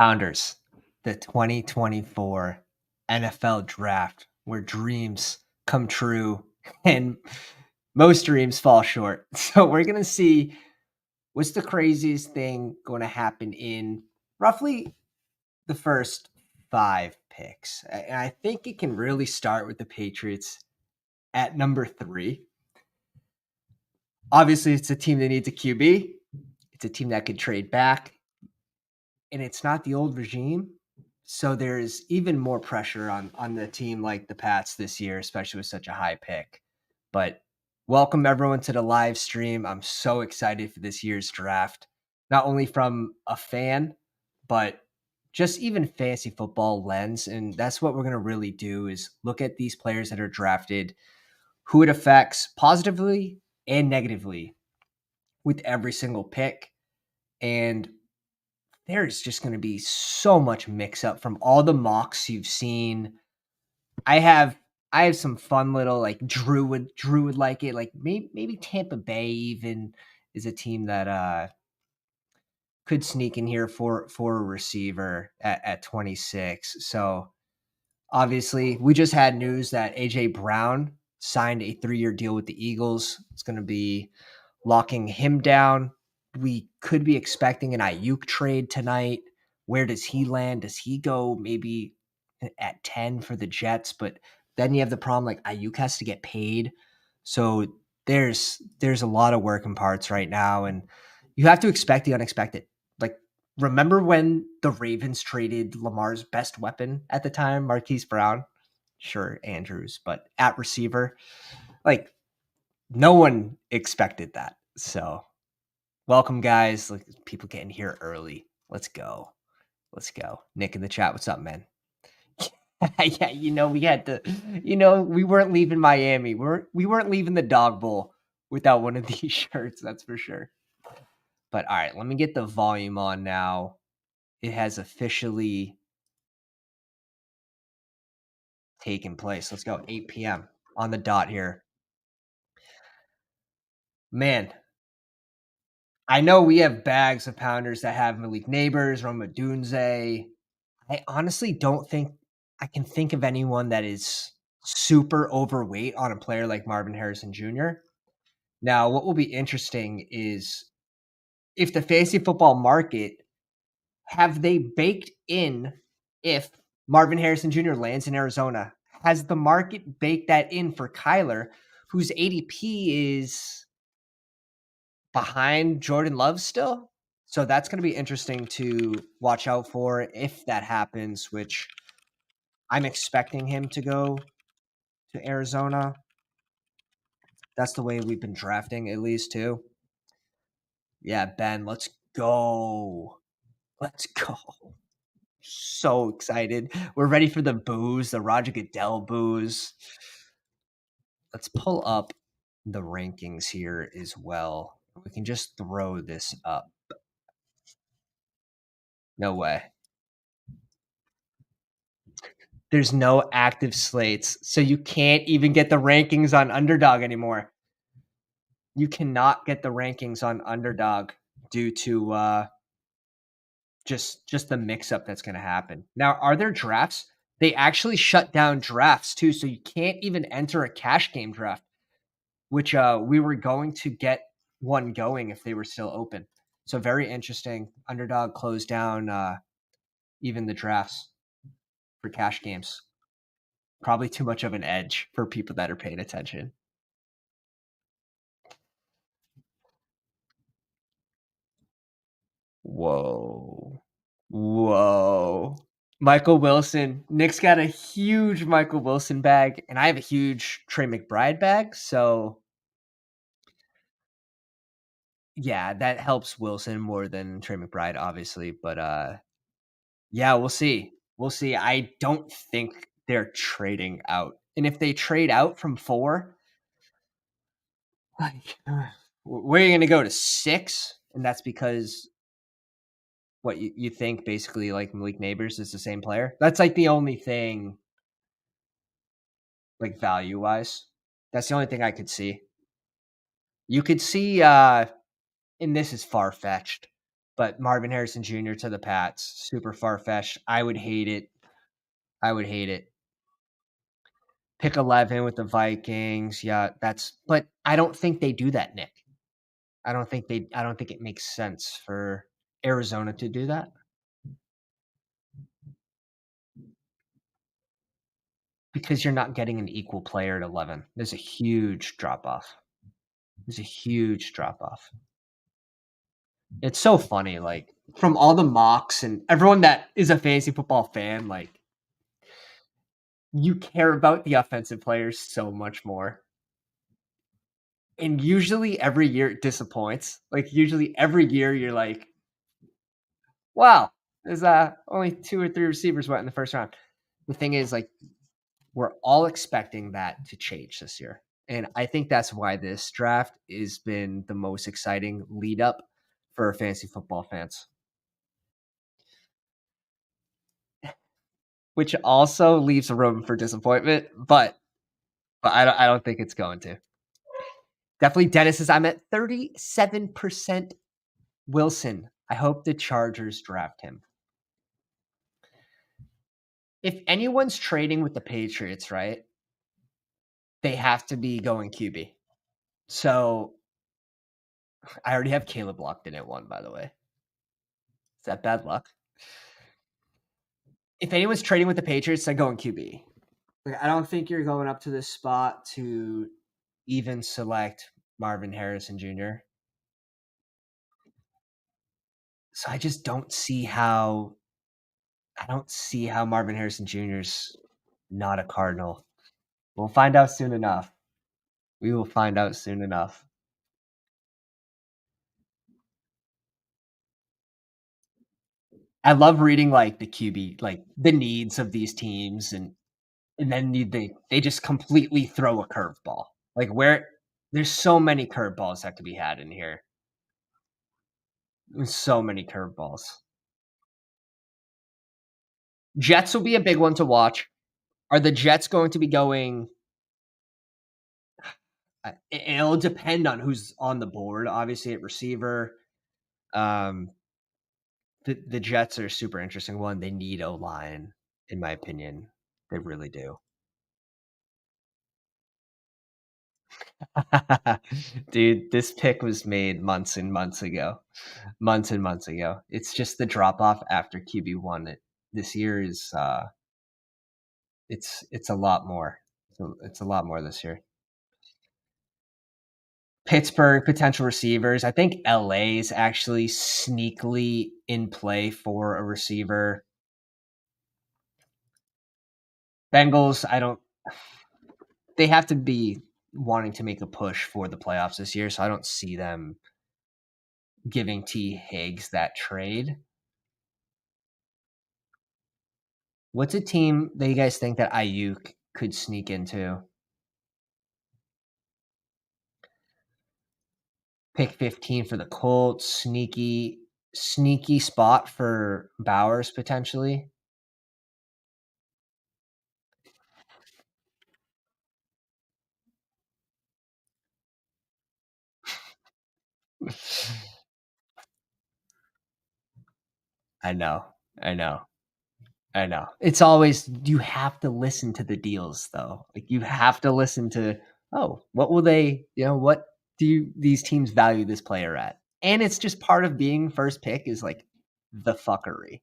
Pounders, the 2024 NFL Draft, where dreams come true and most dreams fall short. So we're going to see what's the craziest thing going to happen in roughly the first 5 picks. And I think it can really start with the Patriots at number 3. Obviously, it's a team that needs a QB. It's a team that could trade back. And it's not the old regime. So there's even more pressure on the team like the Pats this year, especially with such a high pick. But welcome everyone to the live stream. I'm so excited for this year's draft, not only from a fan, but just even fantasy football lens. And that's what we're going to really do is look at these players that are drafted, who it affects positively and negatively with every single pick. And there's just going to be so much mix up from all the mocks you've seen. I have some fun little like Drew would like it. Like maybe Tampa Bay even is a team that could sneak in here for a receiver at 26. So obviously we just had news that AJ Brown signed a 3-year deal with the Eagles. It's going to be locking him down. We could be expecting an Ayuk trade tonight. Where does he land? Does he go maybe at 10 for the Jets? But then you have the problem like Ayuk has to get paid. So there's a lot of working parts right now, and you have to expect the unexpected. Like, remember when the Ravens traded Lamar's best weapon at the time, Marquise Brown? Sure, Andrews, but at receiver, like no one expected that. So welcome, guys. Like, people getting here early. Let's go. Nick in the chat. What's up, man? Yeah, we had to, we weren't leaving Miami. We weren't leaving the dog bowl without one of these shirts. That's for sure. But all right, let me get the volume on now. It has officially taken place. Let's go. 8 p.m. on the dot here. Man, I know we have bags of pounders that have Malik Nabers, Rome Odunze. I honestly don't think I can think of anyone that is super overweight on a player like Marvin Harrison Jr. Now, what will be interesting is if the fantasy football market, have they baked in if Marvin Harrison Jr. lands in Arizona? Has the market baked that in for Kyler, whose ADP is behind Jordan Love still? So that's going to be interesting to watch out for if that happens, which I'm expecting him to go to Arizona. That's the way we've been drafting, at least, too. Yeah, Ben, let's go. Let's go. So excited. We're ready for the booze, the Roger Goodell booze. Let's pull up the rankings here as well. We can just throw this up. No way. There's no active slates, so you can't even get the rankings on Underdog anymore. You cannot get the rankings on Underdog due to just the mix-up that's going to happen. Now, are there drafts? They actually shut down drafts too, so you can't even enter a cash game draft, which we were going to get one going if they were still open. So very interesting. Underdog closed down even the drafts for cash games. Probably too much of an edge for people that are paying attention. Whoa. Michael Wilson. Nick's got a huge Michael Wilson bag, and I have a huge Trey McBride bag. So, yeah, that helps Wilson more than Trey McBride, obviously. But, yeah, we'll see. I don't think they're trading out. And if they trade out from 4, like, where are you going to go to 6? And that's because what you think basically like Malik Nabers is the same player. That's like the only thing, like value wise. That's the only thing I could see. You could see, and this is far fetched, But Marvin Harrison Jr. to the Pats, super far-fetched. I would hate it. I would hate it. Pick 11 with the Vikings. Yeah, but I don't think they do that, Nick. I don't think it makes sense for Arizona to do that. Because you're not getting an equal player at 11. There's a huge drop-off. It's so funny, like, from all the mocks and everyone that is a fantasy football fan, like, you care about the offensive players so much more. And usually every year it disappoints. Like, usually every year you're like, wow, there's only 2 or 3 receivers went in the first round. The thing is, like, we're all expecting that to change this year. And I think that's why this draft has been the most exciting lead up for fantasy football fans. Which also leaves room for disappointment, but I don't think it's going to. Definitely Dennis I'm at 37% Wilson. I hope the Chargers draft him. If anyone's trading with the Patriots, right, they have to be going QB. So I already have Caleb locked in at 1, by the way. Is that bad luck? If anyone's trading with the Patriots, they're going QB. Like, I don't think you're going up to this spot to even select Marvin Harrison Jr. So I just don't see how Marvin Harrison Jr.'s not a Cardinal. We'll find out soon enough. We will find out soon enough. I love reading like the QB, like the needs of these teams, and then they just completely throw a curveball. Like where there's so many curveballs that could be had in here. There's so many curveballs. Jets will be a big one to watch. Are the Jets going to be going? It'll depend on who's on the board. Obviously, at receiver, the Jets are a super interesting one. They need O-line, in my opinion. They really do. Dude, this pick was made months and months ago. Months and months ago. It's just the drop off after QB1. This year is it's a lot more. It's a lot more this year. Pittsburgh potential receivers. I think LA is actually sneakily in play for a receiver. Bengals, they have to be wanting to make a push for the playoffs this year, so I don't see them giving T. Higgs that trade. What's a team that you guys think that Ayuk could sneak into? Pick 15 for the Colts. Sneaky spot for Bowers potentially. I know. It's always you have to listen to the deals though. Like you have to listen to what will they, what do these teams value this player at? And it's just part of being first pick is like the fuckery.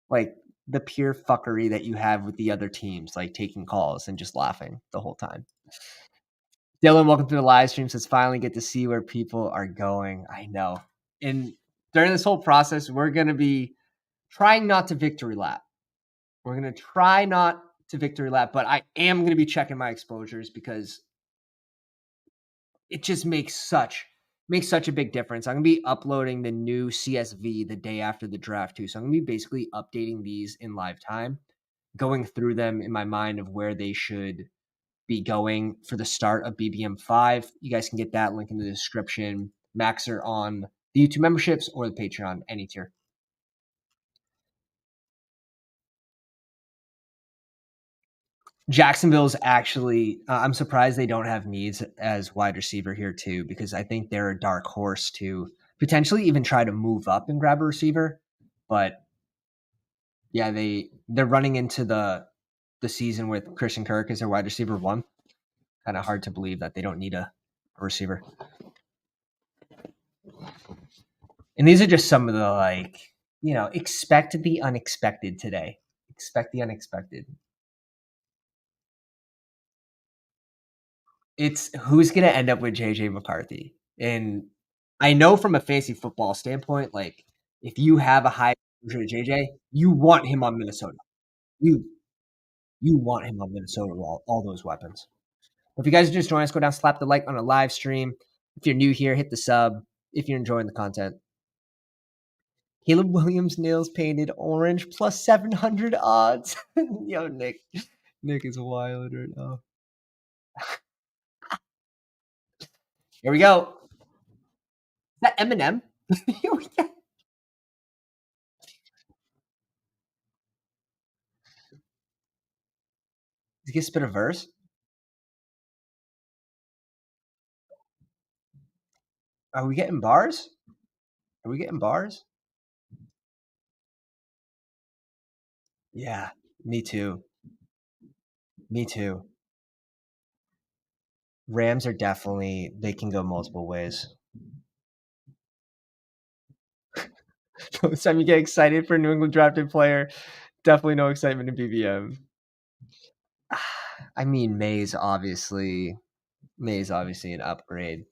Like the pure fuckery that you have with the other teams, like taking calls and just laughing the whole time. Dylan, welcome to the live stream. Says finally get to see where people are going. I know. And during this whole process, we're gonna be trying not to victory lap. We're going to try not to victory lap, but I am going to be checking my exposures because it just makes such a big difference. I'm going to be uploading the new CSV the day after the draft too. So I'm going to be basically updating these in live time, going through them in my mind of where they should be going for the start of BBM5. You guys can get that link in the description. Max are on the YouTube memberships or the Patreon, any tier. Jacksonville's actually, I'm surprised they don't have needs as wide receiver here too, because I think they're a dark horse to potentially even try to move up and grab a receiver. But yeah, they're running into the season with Christian Kirk as their wide receiver 1. Kind of hard to believe that they don't need a receiver. And these are just some of the expect the unexpected today. Expect the unexpected. It's who's going to end up with JJ McCarthy. And I know from a fantasy football standpoint, like if you have a high version of JJ, you want him on Minnesota. You want him on Minnesota with all those weapons. If you guys are just joining us, go down, slap the like on a live stream. If you're new here, hit the sub. If you're enjoying the content. Caleb Williams nails painted orange plus 700 odds. Yo, Nick is wild right now. Here we go. Is that Eminem? Here we go. Did he get spit a verse? Are we getting bars? Are we getting bars? Yeah, me too. Me too. Rams are definitely, they can go multiple ways. This time you get excited for a New England drafted player. Definitely no excitement in BBM. I mean, May's obviously an upgrade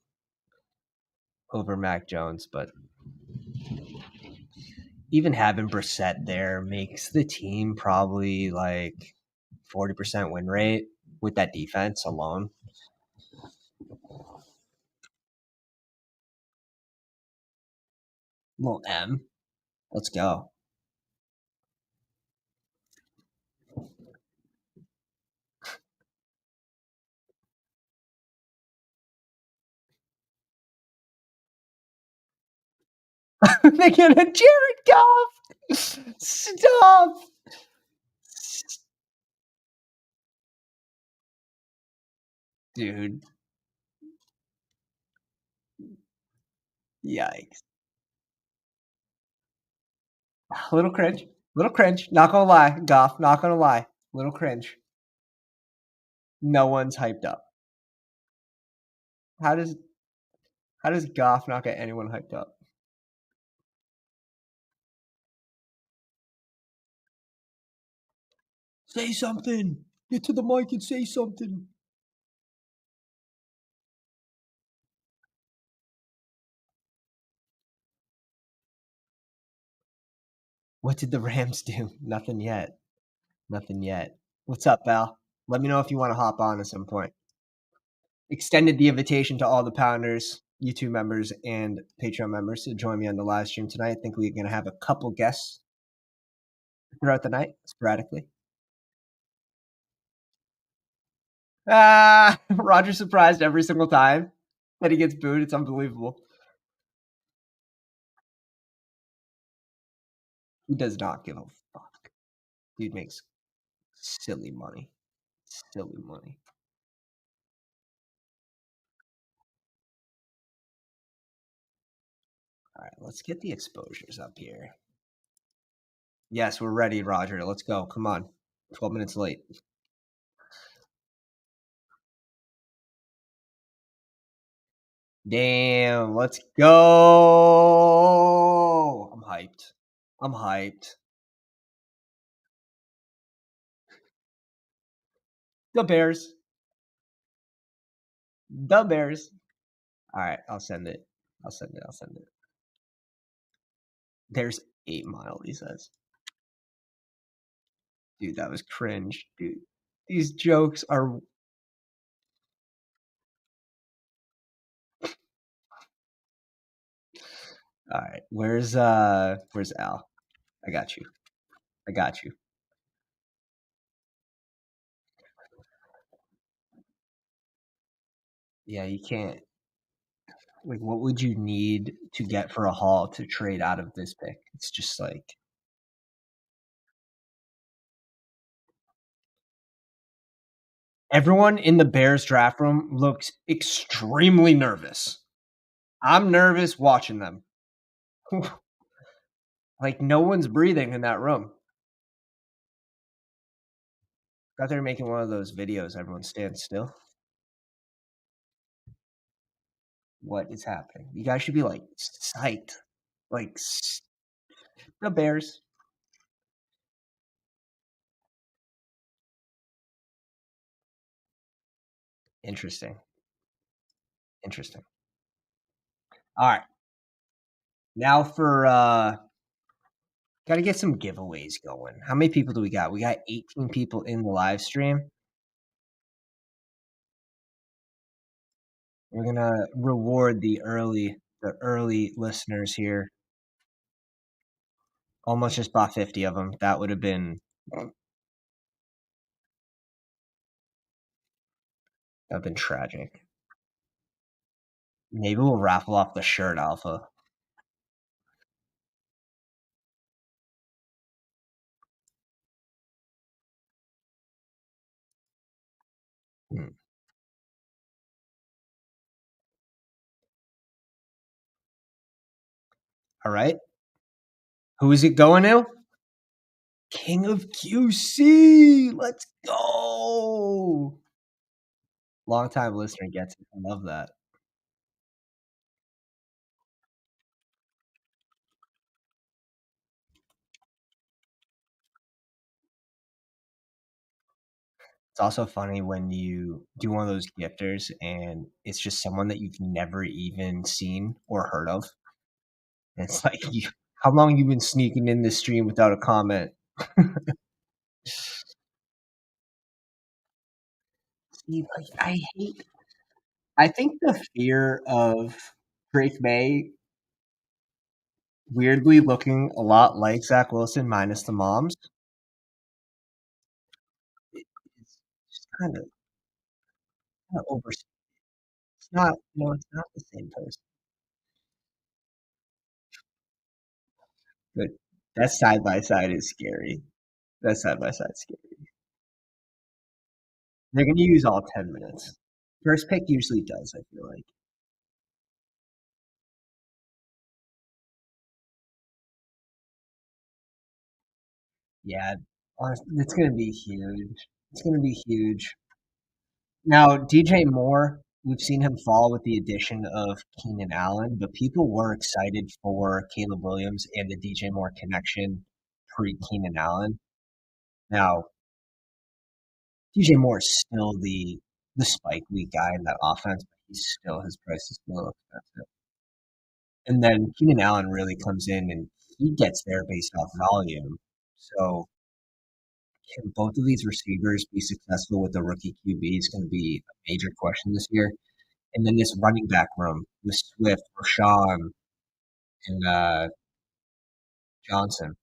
over Mac Jones, but even having Brissett there makes the team probably like 40% win rate with that defense alone. Little M. Let's go. They're gonna Jared Goff. Stop. Dude. Yikes. Little cringe. Little cringe. Not gonna lie. Goff, not gonna lie. Little cringe. No one's hyped up. How does Goff not get anyone hyped up? Say something. Get to the mic and say something. What did the Rams do? Nothing yet. Nothing yet. What's up, Val? Let me know if you want to hop on at some point. Extended the invitation to all the Pounders, YouTube members, and Patreon members to join me on the live stream tonight. I think we're going to have a couple guests throughout the night, sporadically. Roger's surprised every single time that he gets booed. It's unbelievable. He does not give a fuck. Dude makes silly money. Silly money. All right, let's get the exposures up here. Yes, we're ready, Roger. Let's go. Come on. 12 minutes late. Damn, let's go. I'm hyped. The Bears. All right, I'll send it. There's 8 Mile, he says. Dude, that was cringe, dude. These jokes are. All right, where's Al? I got you. Yeah, you can't. Like, what would you need to get for a haul to trade out of this pick? It's just like. Everyone in the Bears draft room looks extremely nervous. I'm nervous watching them. Like, no one's breathing in that room. Thought they were making one of those videos, everyone stands still. What is happening? You guys should be, like, psyched. Like, the Bears. Interesting. Interesting. Alright. Now for, gotta get some giveaways going. How many people do we got? We got 18 people in the live stream. We're gonna reward the early listeners here. Almost just bought 50 of them. That would have been tragic. Maybe we'll raffle off the shirt, Alpha. Hmm. All right. Who is it going to? King of QC. Let's go. Long time listener gets it. I love that. It's also funny when you do one of those gifters and it's just someone that you've never even seen or heard of. And it's like, how long you been sneaking in this stream without a comment? See, like, I think the fear of Drake May weirdly looking a lot like Zach Wilson minus the moms. It's just kind of over. It's not, it's not the same person. But that side by side is scary. That side by side is scary. They're going to use all 10 minutes. First pick usually does, I feel like. Yeah, honestly, it's going to be huge. It's going to be huge. Now, DJ Moore, we've seen him fall with the addition of Keenan Allen, but people were excited for Caleb Williams and the DJ Moore connection pre Keenan Allen. Now, DJ Moore is still the spike week guy in that offense, but his price is still expensive. And then Keenan Allen really comes in and he gets there based off volume. So can both of these receivers be successful with the rookie QB is going to be a major question this year. And then this running back room with Swift, Rashawn, and Johnson.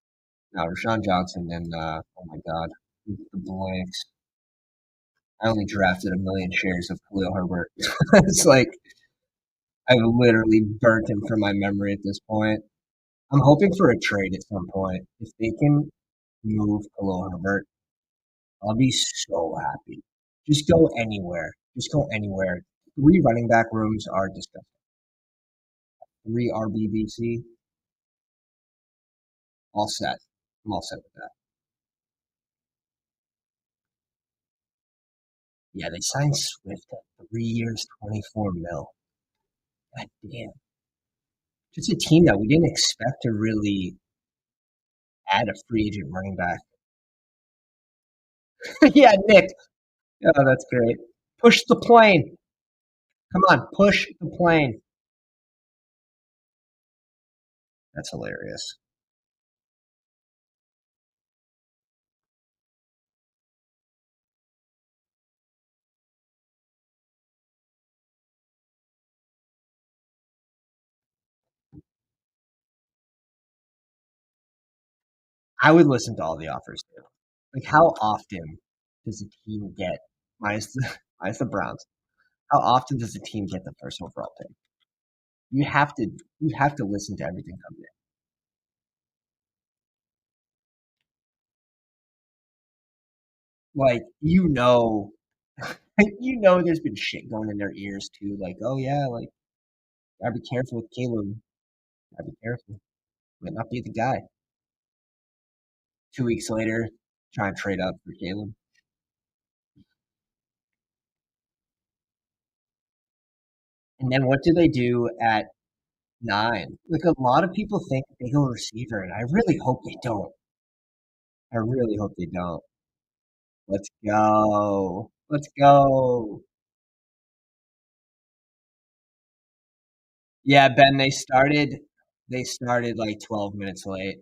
No, Rashawn Johnson and oh my God, the blanks. I only drafted 1,000,000 shares of Khalil Herbert. It's like I've literally burnt him from my memory at this point. I'm hoping for a trade at some point. If they can move Khalil Herbert, I'll be so happy. Just go anywhere. Just go anywhere. 3 running back rooms are disgusting. 3 RBBC, all set. I'm all set with that. Yeah, they signed Swift at 3 years, 24 mil. God damn. Just a team that we didn't expect to really add a free agent running back. Yeah, Nick. Oh, that's great. Push the plane. Come on, push the plane. That's hilarious. I would listen to all the offers too. Like, how often does a team get minus the minus the Browns? How often does a team get the first overall pick? You have to listen to everything coming in. Like, there's been shit going in their ears too. Like, oh yeah, like gotta be careful with Caleb. Gotta be careful. Might not be the guy. 2 weeks later, trying to trade up for Caleb. And then what do they do at 9? Like a lot of people think they go receiver, and I really hope they don't. I really hope they don't. Let's go. Let's go. Yeah, Ben, they started like 12 minutes late.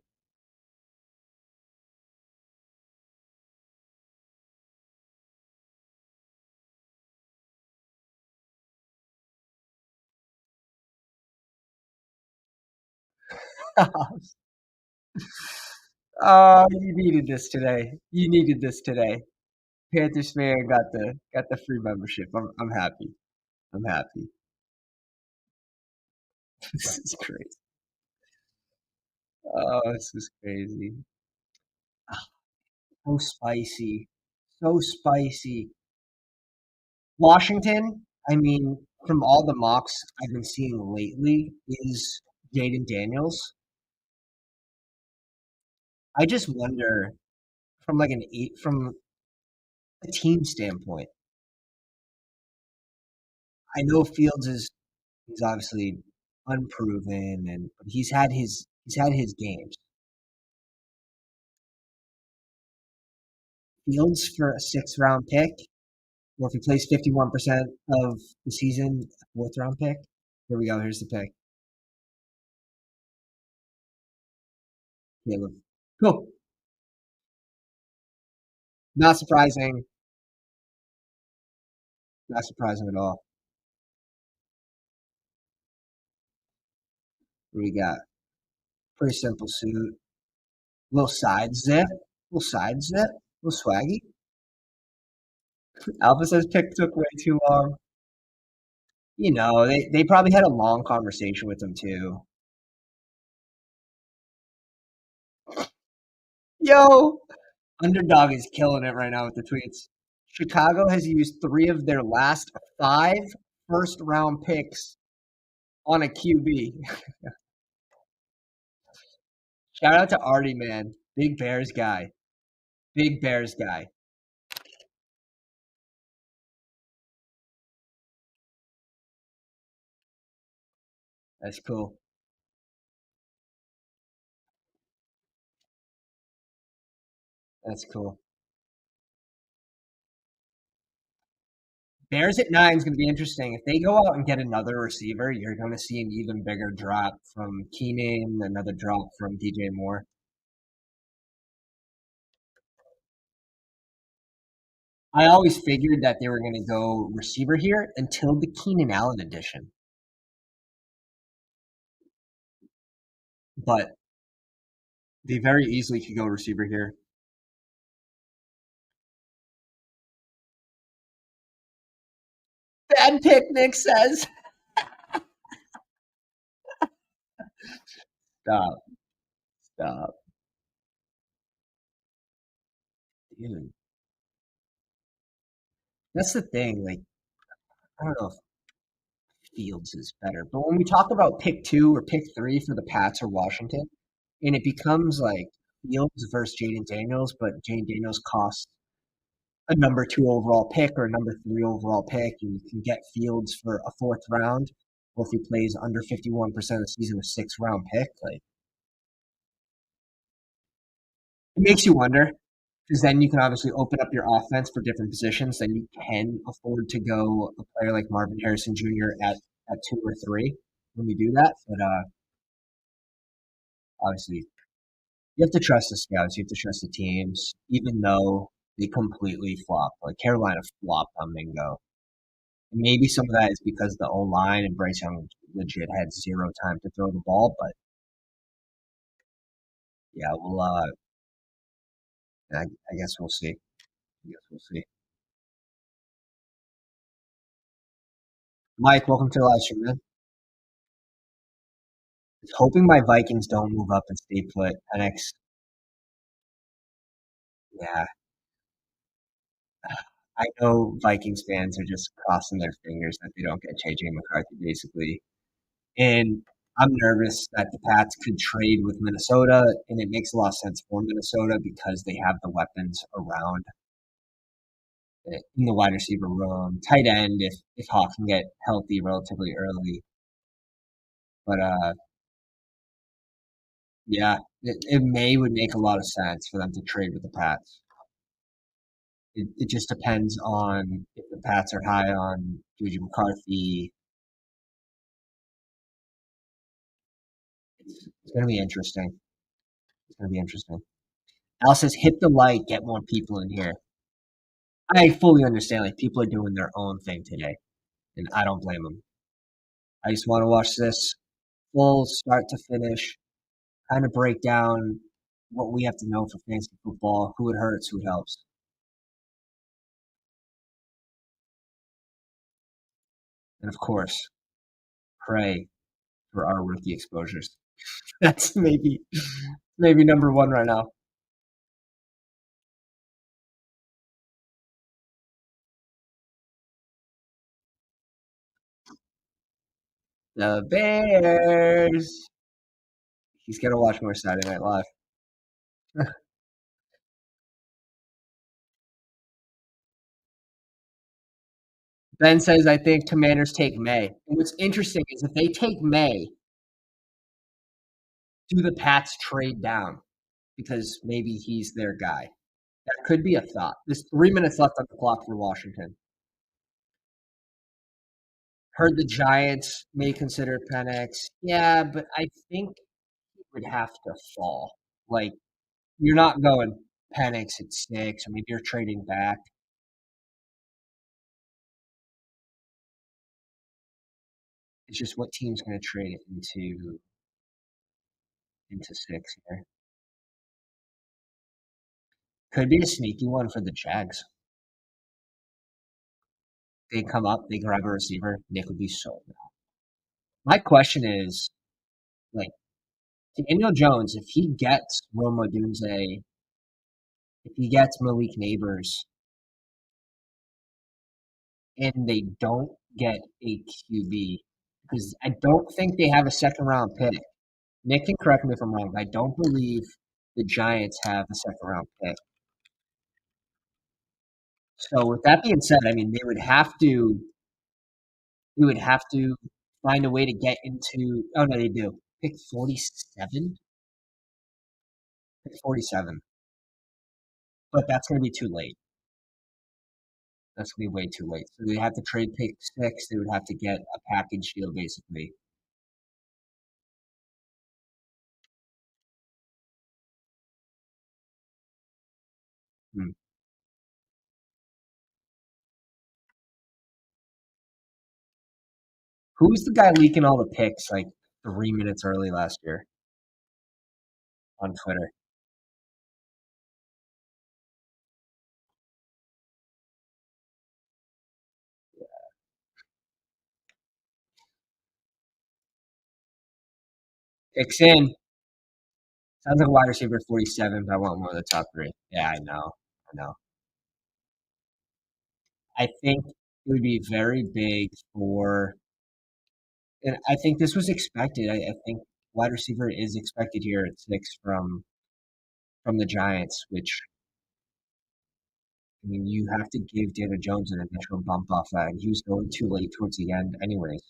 Oh, you needed this today. You needed this today. Panthers fan got the free membership. I'm happy. I'm happy. This is crazy. Oh, this is crazy. Ah, so spicy. So spicy. Washington, I mean, from all the mocks I've been seeing lately, is Jaden Daniels. I just wonder from a team standpoint. I know Fields is he's obviously unproven and but he's had his games. Fields for a 6th round pick, or if he plays 51% of the season, 4th round pick. Here we go. Here's the pick. Caleb. Cool. Not surprising. Not surprising at all. What do we got? Pretty simple suit. Little side zip. Little side zip. Little swaggy. Alpha says pick took way too long. They probably had a long conversation with him too. Yo, Underdog is killing it right now with the tweets. Chicago has used 3 of their last 5 first-round picks on a QB. Shout out to Artie, man. Big Bears guy. Big Bears guy. That's cool. That's cool. Bears at 9 is going to be interesting. If they go out and get another receiver, you're going to see an even bigger drop from Keenan, another drop from DJ Moore. I always figured that they were going to go receiver here until the Keenan Allen edition. But they very easily could go receiver here. Bad pick, Nick says. Stop. Stop. Dude. That's the thing. Like, I don't know if Fields is better. But when we talk about pick 2 or pick 3 for the Pats or Washington, and it becomes like Fields versus Jaden Daniels, but Jaden Daniels costs a number 2 overall pick or a number 3 overall pick, and you can get Fields for a 4th round, or if he plays under 51% of the season, a 6th round pick. Like, it makes you wonder because then you can obviously open up your offense for different positions. Then you can afford to go a player like Marvin Harrison Jr. at 2 or 3 when you do that. But obviously, you have to trust the scouts. You have to trust the teams, even though they completely flopped. Like Carolina flopped on Mingo. And maybe some of that is because the O line and Bryce Young legit had zero time to throw the ball. But yeah, I guess we'll see. I guess we'll see. Mike, welcome to the live stream, man. Hoping my Vikings don't move up and stay put. Penix, yeah, I know Vikings fans are just crossing their fingers that they don't get JJ McCarthy, basically. And I'm nervous that the Pats could trade with Minnesota, and it makes a lot of sense for Minnesota because they have the weapons around in the wide receiver room, tight end if Hawk can get healthy relatively early. But yeah, it would make a lot of sense for them to trade with the Pats. It just depends on if the Pats are high on JJ McCarthy. It's going to be interesting. It's going to be interesting. Al says, hit the like, get more people in here. I fully understand. Like, people are doing their own thing today, and I don't blame them. I just want to watch this full start to finish, kind of break down what we have to know for fantasy football, who it hurts, who it helps. And of course, pray for our rookie exposures. That's maybe number one right now. The Bears. He's got to watch more Saturday Night Live. Ben says, I think Commanders take May. And what's interesting is if they take May, do the Pats trade down? Because maybe he's their guy. That could be a thought. There's 3 minutes left on the clock for Washington. Heard the Giants may consider Penix. Yeah, but I think he would have to fall. Like, you're not going Penix at 6, or maybe you're trading back. It's just what team's going to trade it into 6 here. Could be a sneaky one for the Jags. They come up, they grab a receiver, Nick would be so mad. My question is, like, Daniel Jones, if he gets Rome Odunze, if he gets Malik Nabers, and they don't get a QB, because I don't think they have a second round pick. Nick can correct me if I'm wrong, but I don't believe the Giants have a second round pick. So with that being said, I mean we would have to find a way to get into. Oh no, they do pick 47. Pick 47, but that's going to be too late. That's going to be way too late. So they have to trade pick 6. They would have to get a package deal basically. Hmm. Who was the guy leaking all the picks like 3 minutes early last year on Twitter? Picks in. Sounds like a wide receiver 47, but I want one of the top 3. Yeah, I know. I know. I think it would be very big for, and I think this was expected. I think wide receiver is expected here at 6 from the Giants, which I mean you have to give Daniel Jones an additional bump off that, and he was going too late towards the end, anyways.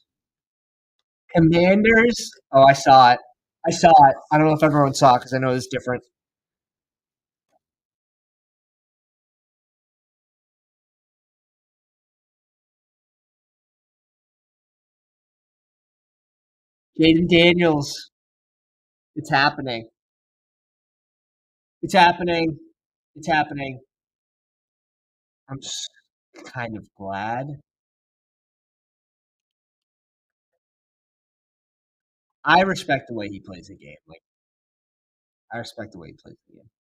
Commanders. Oh, I saw it. I saw it. I don't know if everyone saw it because I know it's different. Jaden Daniels. It's happening. It's happening. It's happening. I'm just kind of glad. I respect the way he plays the game. Like I respect the way he plays the game,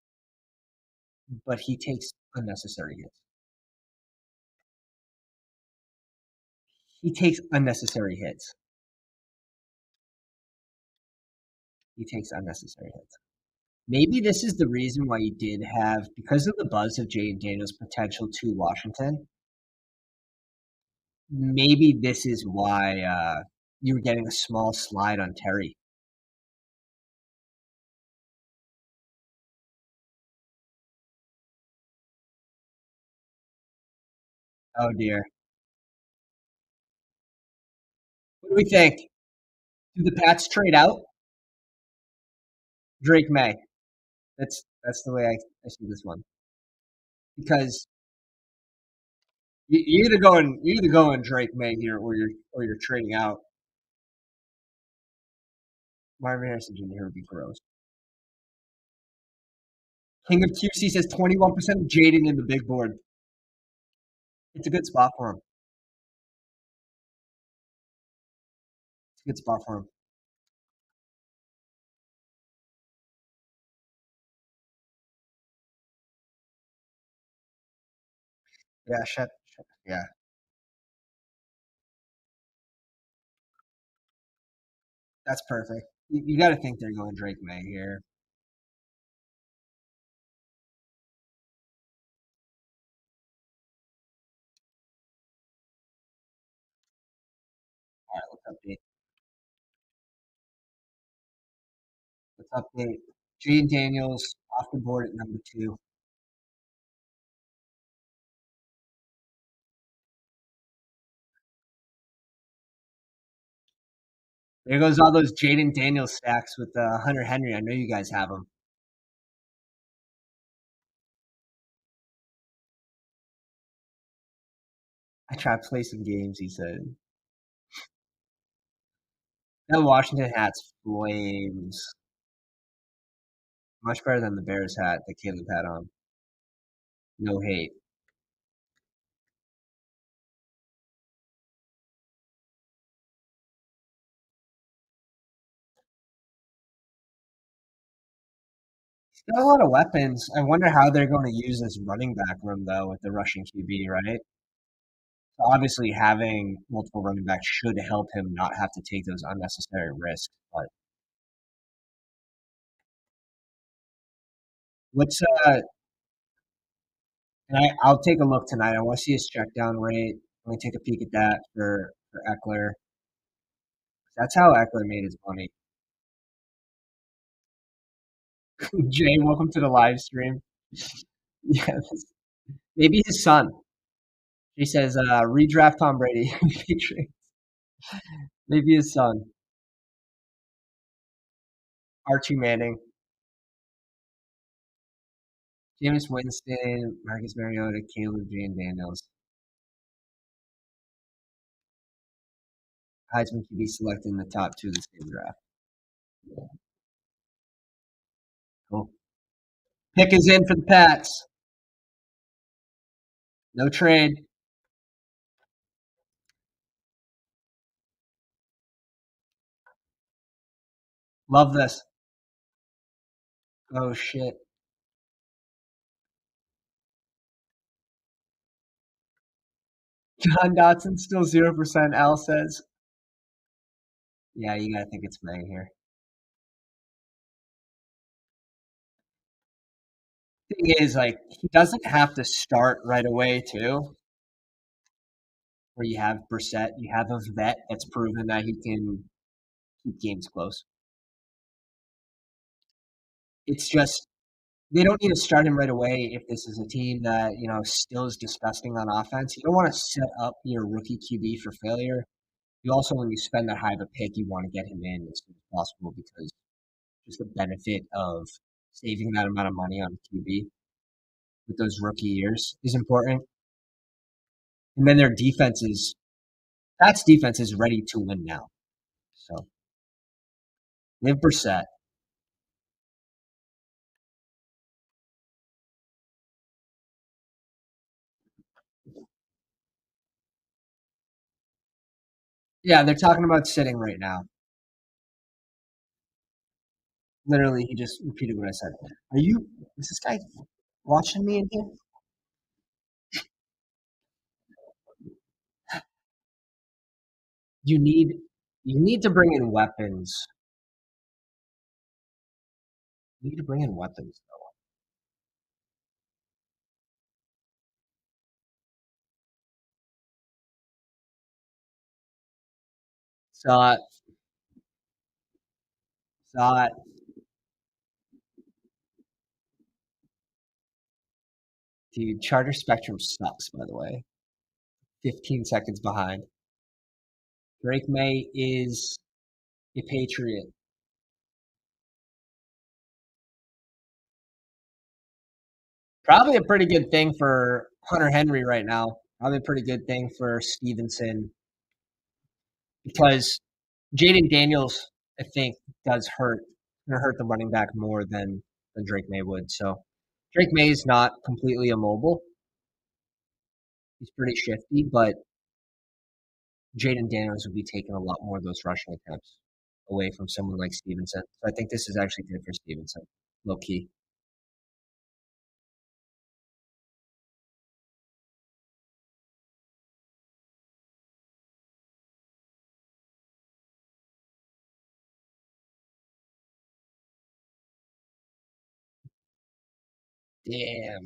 but he takes unnecessary hits. He takes unnecessary hits. He takes unnecessary hits. Maybe this is the reason why you did have, because of the buzz of Jay Daniels' potential to Washington. Maybe this is why you were getting a small slide on Terry Oh dear. What do we think? Do the Pats trade out? Drake May. That's the way I see this one. Because you either go in Drake May here or you're trading out. Marvin Harrison Jr. would be gross. King of QC says 21% of Jaden in the big board. It's a good spot for him. It's a good spot for him. Yeah, yeah. That's perfect. You got to think they're going Drake May here. All right, let's update. Let's update. Jaden Daniels off the board at number 2. There goes all those Jaden Daniels stacks with Hunter Henry. I know you guys have them. I tried to play some games, he said. That Washington hat's flames. Much better than the Bears hat that Caleb had on. No hate. He's got a lot of weapons. I wonder how they're going to use this running back room, though, with the rushing QB, right? So obviously, having multiple running backs should help him not have to take those unnecessary risks. But what's and I'll take a look tonight. I want to see his check down rate. Let me take a peek at that for Eckler. That's how Eckler made his money. Jay, welcome to the live stream. Yeah, maybe his son. He says, redraft Tom Brady. Maybe his son. Archie Manning. Jameis Winston, Marcus Mariota, Caleb Jane Daniels. Heisman could be selected in the top 2 of the same draft. Cool. Pick is in for the Pats. No trade. Love this. Oh, shit. John Dotson still 0%, Al says. Yeah, you got to think it's May here. Thing is, like, he doesn't have to start right away, too. Where you have Brissett, you have a vet that's proven that he can keep games close. It's just they don't need to start him right away if this is a team that still is disgusting on offense. You don't want to set up your rookie QB for failure. You also, when you spend that high of a pick, you want to get him in as soon as possible because just the benefit of saving that amount of money on QB with those rookie years is important. And then their Pat's defense is ready to win now. So they have Brissett. Yeah, they're talking about sitting right now. Literally, he just repeated what I said. Is this guy watching me in here? You need you need to bring in weapons. You need to bring in weapons, though. Saw it. Saw it. Dude, Charter Spectrum sucks, by the way. 15 seconds behind. Drake May is a Patriot. Probably a pretty good thing for Hunter Henry right now. Probably a pretty good thing for Stevenson because Jaden Daniels, I think, does hurt. Gonna hurt the running back more than Drake May would. So Drake May is not completely immobile. He's pretty shifty, but Jaden Daniels would be taking a lot more of those rushing attempts away from someone like Stevenson. So I think this is actually good for Stevenson, low key. Damn.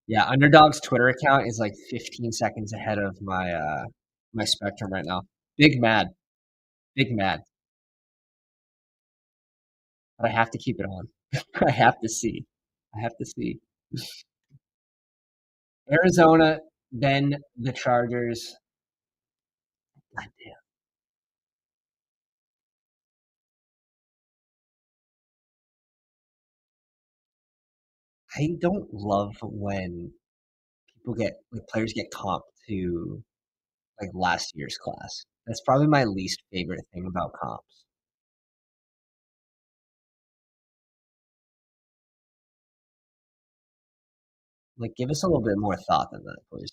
Yeah, Underdog's Twitter account is like 15 seconds ahead of my Spectrum right now. Big mad. Big mad. But I have to keep it on. I have to see. I have to see. Arizona, then the Chargers. God damn. I don't love when people get like players get comped to like last year's class. That's probably my least favorite thing about comps. Like, give us a little bit more thought than that, please.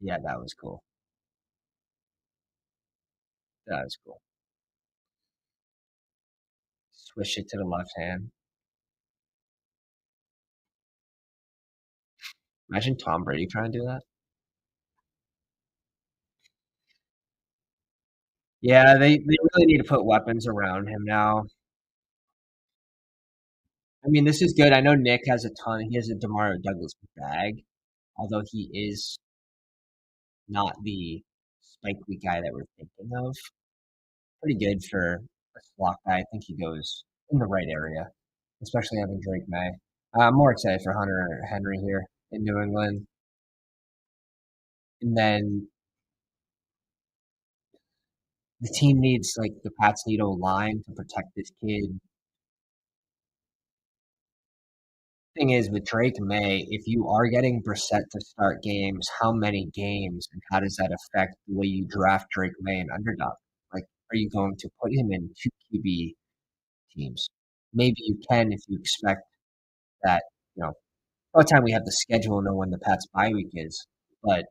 Yeah, that was cool. That was cool. Swish it to the left hand. Imagine Tom Brady trying to do that. Yeah, they really need to put weapons around him now. I mean, this is good. I know Nick has a ton. He has a Demario Douglas bag, although he is not the Spike Lee guy that we're thinking of. Pretty good for a slot guy. I think he goes in the right area, especially having Drake May. I'm more excited for Hunter Henry here in New England. And then the team needs, like, the Pats need O-line to protect this kid. Thing is, with Drake May, if you are getting Brissett to start games, how many games and how does that affect the way you draft Drake May and Underdog? Like, are you going to put him in two QB teams? Maybe you can if you expect that, you know, by the time we have the schedule, know when the Pats bye week is. But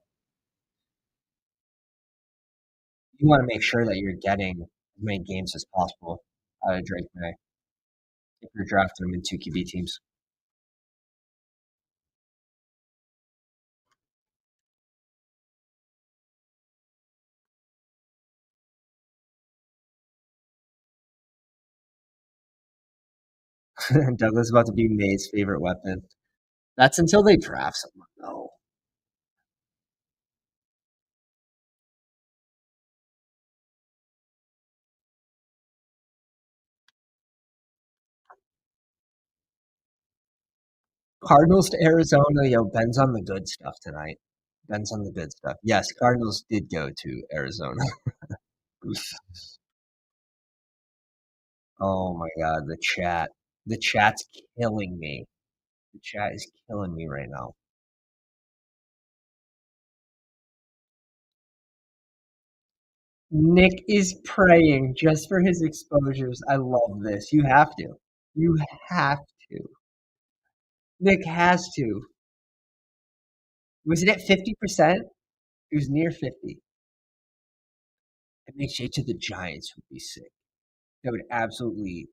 you want to make sure that you're getting as many games as possible out of Drake May if you're drafting him in two QB teams. Douglas is about to be May's favorite weapon. That's until they draft someone, though. Cardinals to Arizona. Yo, Ben's on the good stuff tonight. Ben's on the good stuff. Yes, Cardinals did go to Arizona. Oh my god, the chat. The chat's killing me. The chat is killing me right now. Nick is praying just for his exposures. I love this. You have to. You have to. Nick has to. Was it at 50%? It was near 50. And Nick Shea to the Giants would be sick. That would absolutely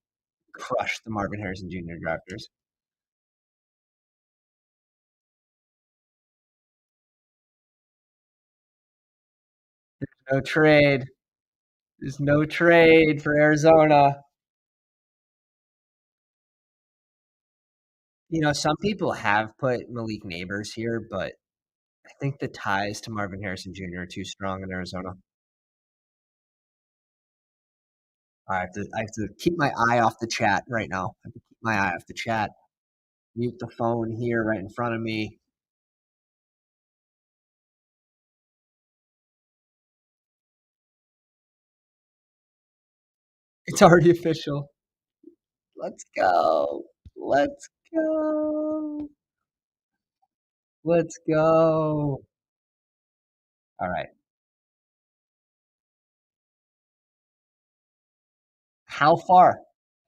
crush the Marvin Harrison Jr. drafters. No trade. There's no trade for Arizona. You know, some people have put Malik Nabers here, but I think the ties to Marvin Harrison Jr. are too strong in Arizona. I have to keep my eye off the chat right now. I have to keep my eye off the chat. Mute the phone here right in front of me. It's already official. Let's go. Let's go. Let's go. All right. How far?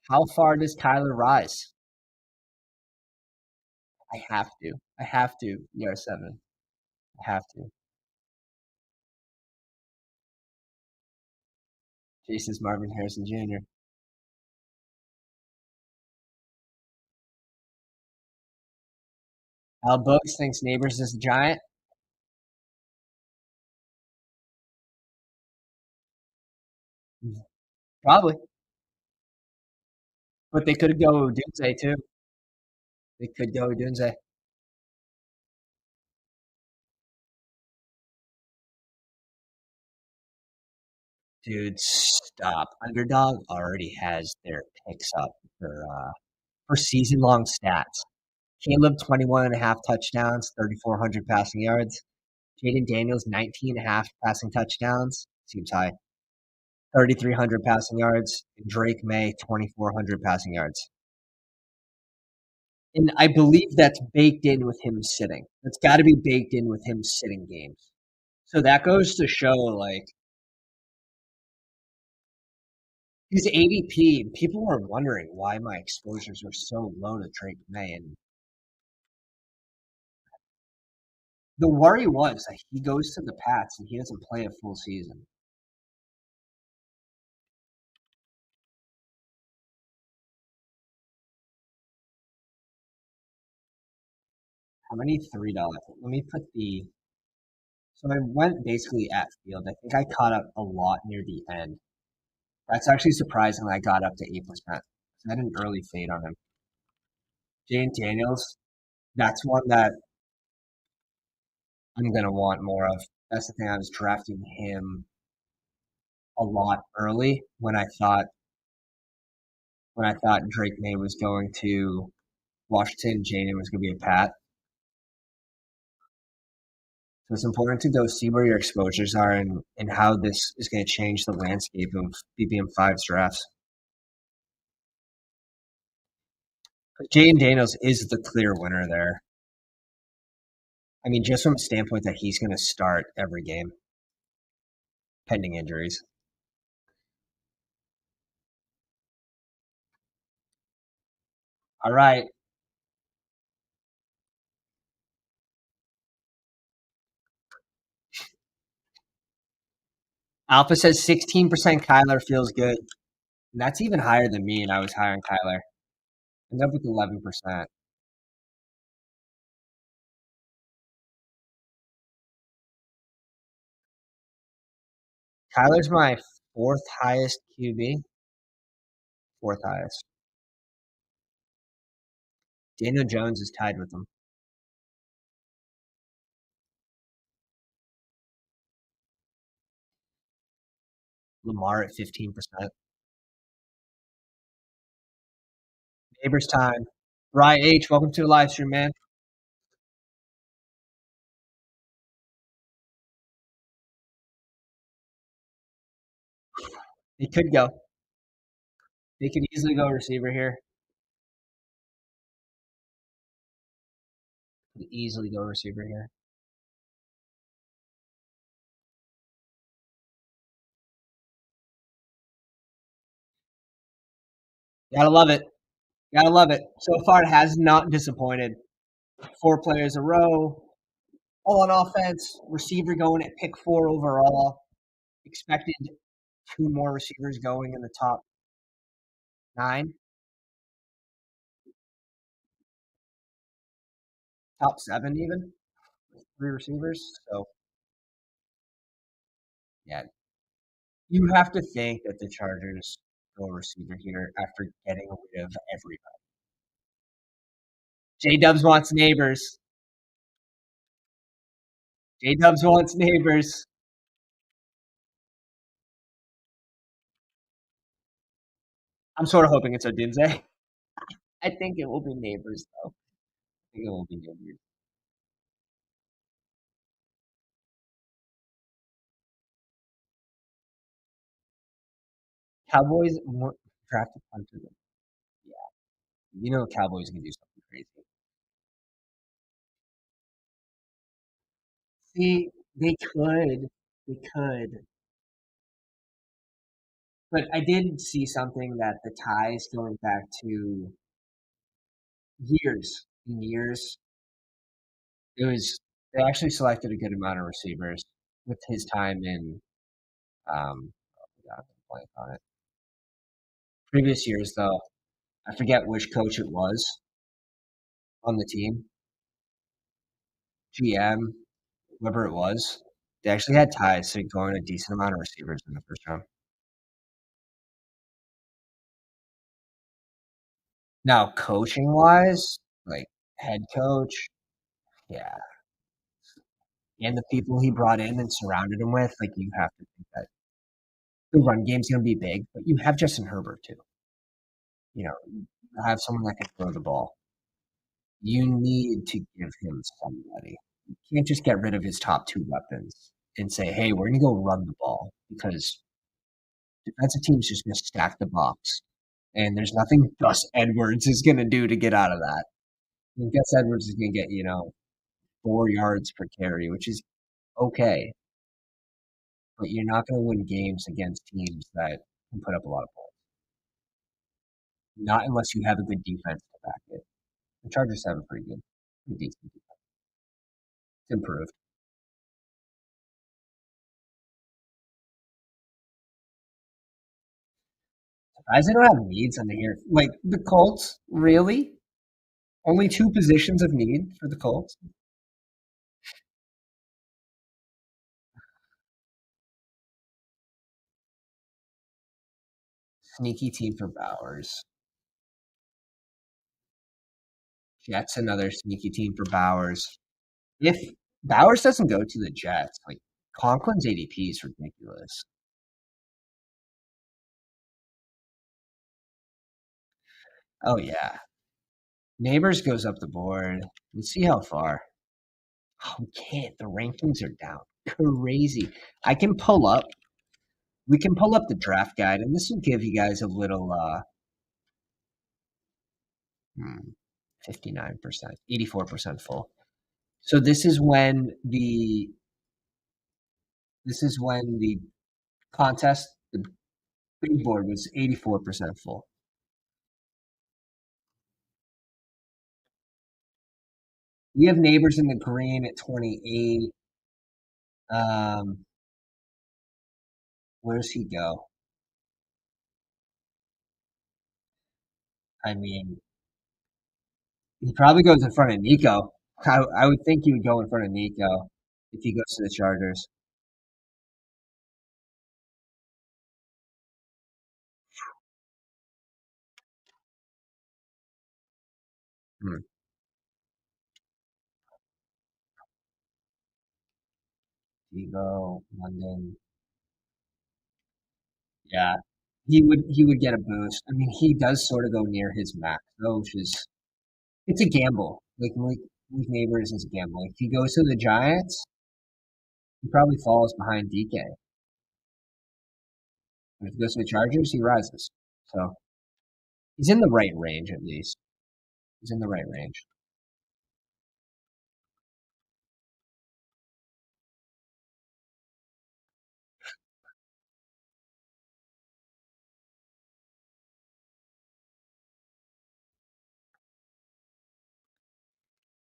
How far does Kyler rise? I have to. I have to. ER7. I have to. Jason's Marvin Harrison Jr. Al Books thinks Neighbors is the giant. Probably. But they could go Odunze too. They could go Odunze. Dude, stop. Underdog already has their picks up for season-long stats. Caleb, 21.5 touchdowns, 3,400 passing yards. Jaden Daniels, 19.5 passing touchdowns. Seems high. 3,300 passing yards. And Drake May, 2,400 passing yards. And I believe that's baked in with him sitting. That's got to be baked in with him sitting games. So that goes to show, like, his ADP, people were wondering why my exposures were so low to Drake May. And the worry was that he goes to the Pats and he doesn't play a full season. How many $3? Let me put the. So I went basically at field. I think I caught up a lot near the end. That's actually surprising. I got up to 8%. I had an early fade on him. Jane Daniels, that's one that I'm gonna want more of. That's the thing. I was drafting him a lot early when I thought Drake May was going to Washington, Jaden was going to be a Pat. So it's important to go see where your exposures are and how this is going to change the landscape of BBM5's drafts. Jaden Daniels is the clear winner there. I mean, just from a standpoint that he's going to start every game, pending injuries. All right. Alpha says 16% Kyler feels good. And that's even higher than me, and I was higher on Kyler. End up with 11%. Kyler's my fourth highest QB. Fourth highest. Daniel Jones is tied with him. Lamar at 15%. Neighbors time. Rye H, welcome to the live stream, man. They could go. They could easily go receiver here. Could easily go receiver here. Gotta love it. Gotta love it. So far, it has not disappointed. 4 players a row, all on offense. Receiver going at pick 4 overall. Expected 2 more receivers going in the top 9. Top 7 even. 3 receivers. So, yeah. You have to think that the Chargers go receiver here after getting rid of everybody. J-Dubs wants Neighbors. J-Dubs wants Neighbors. I'm sort of hoping it's Odunze. I think it will be Neighbors though. I think it will be Neighbors. Cowboys more drafted punter than yeah. Cowboys can do something crazy. See, they could, but I did see something that the ties going back to years and years. It was they actually selected a good amount of receivers with his time in God, I'm blank on it. Previous years though, I forget which coach it was on the team, GM, whoever it was. They actually had ties to going a decent amount of receivers in the first round. Now, coaching wise, like head coach, yeah, and the people he brought in and surrounded him with, like you have to think that the run game's going to be big, but you have Justin Herbert too. You have someone that can throw the ball. You need to give him somebody. You can't just get rid of his top two weapons and say, "Hey, we're going to go run the ball," because defensive teams just going to stack the box, and there's nothing Gus Edwards is going to do to get out of that. And Gus Edwards is going to get 4 yards per carry, which is okay, but you're not going to win games against teams that can put up a lot of points. Not unless you have a good defense to back it. The Chargers have a pretty decent defense. It's improved. Surprised they don't have needs under here. Like the Colts, really? Only two positions of need for the Colts. Sneaky team for Bowers. Jets, another sneaky team for Bowers. If Bowers doesn't go to the Jets, like Conklin's ADP is ridiculous. Oh yeah, Neighbors goes up the board. Let's see how far. Oh, we can't. The rankings are down. Crazy. I can pull up. We can pull up the draft guide, and this will give you guys a little 59%, 84% full. So this is when the contest, the big board was 84% full. We have Neighbors in the green at 28. Um, where's he go? I mean, he probably goes in front of Nico. I would think he would go in front of Nico if he goes to the Chargers. Hmm. Debo, London. Yeah, he would get a boost. I mean, he does sort of go near his max though, which is it's a gamble. Like Malik Neighbors is a gamble. If he goes to the Giants, he probably falls behind DK. But if he goes to the Chargers, he rises. So he's in the right range at least. He's in the right range.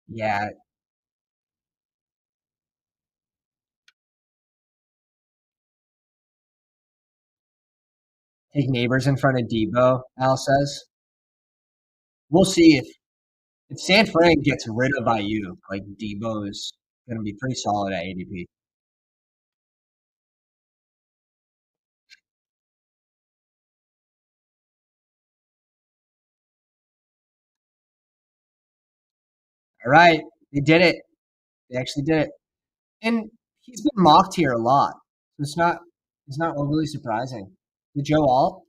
Yeah, take Neighbors in front of Debo. Al says we'll see if San Fran gets rid of IU, like Debo is going to be pretty solid at ADP. All right, they did it. They actually did it. And he's been mocked here a lot. So it's not overly surprising. The Joe Alt,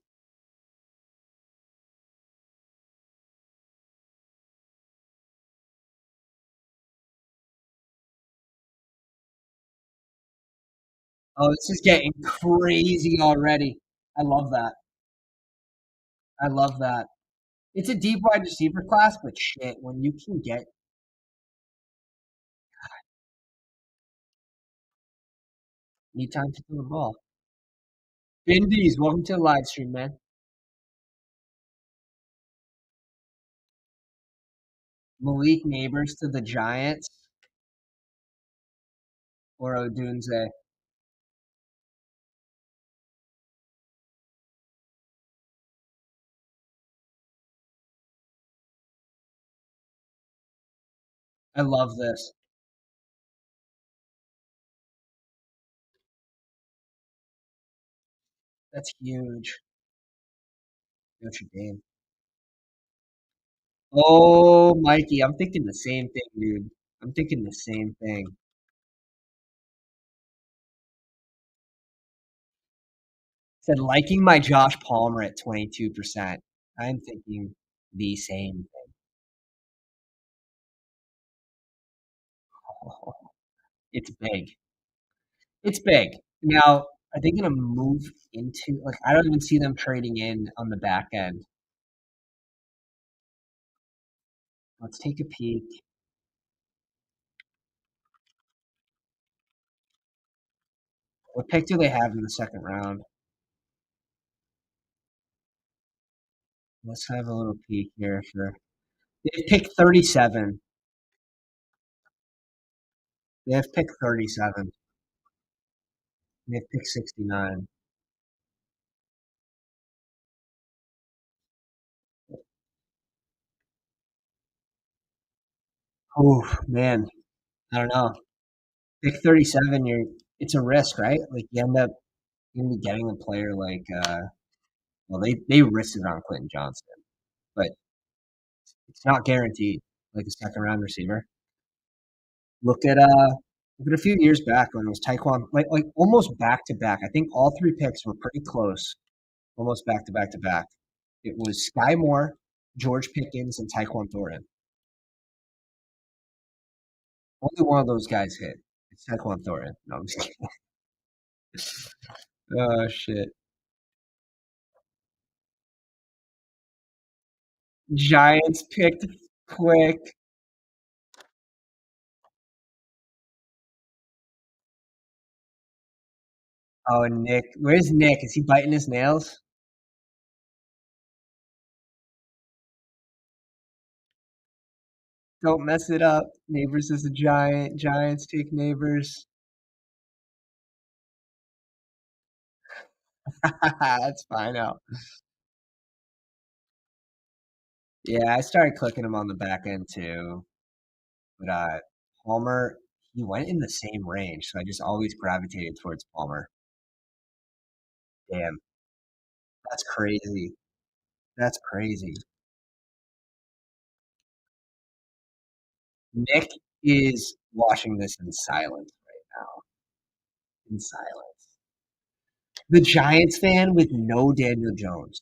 Oh, this is getting crazy already. I love that. I love that. It's a deep wide receiver class, but shit, when you can get need time to throw the ball. Bindies, welcome to the live stream, man. Malik Nabers to the Giants or Odunze. I love this. That's huge. Notre Dame. Oh, Mikey, I'm thinking the same thing, dude. I'm thinking the same thing. Said liking my Josh Palmer at 22%. I'm thinking the same thing. It's big. It's big. Now, are they going to move into like I don't even see them trading in on the back end. Let's take a peek. What pick do they have in the second round? Let's have a little peek here for they've picked 37. They have picked 37. They've picked 69. Oh man, I don't know. Pick 37, it's a risk, right? Like you end up you're gonna be getting a player like well they risked it on Quentin Johnston, but it's not guaranteed like a second round receiver. Look at a few years back when it was Taekwon like almost back to back. I think all three picks were pretty close, almost back to back to back. It was Sky Moore, George Pickens, and Tyquan Thornton. Only one of those guys hit. It's Tyquan Thornton. No, I'm just kidding. Oh shit. Giants picked quick. Oh, Nick. Where's Nick? Is he biting his nails? Don't mess it up. Neighbors is a giant. Giants take neighbors. That's fine out. Yeah, I started clicking him on the back end too. But Palmer, he went in the same range, so I just always gravitated towards Palmer. Damn, that's crazy. That's crazy. Nick is watching this in silence right now. In silence. The Giants fan with no Daniel Jones.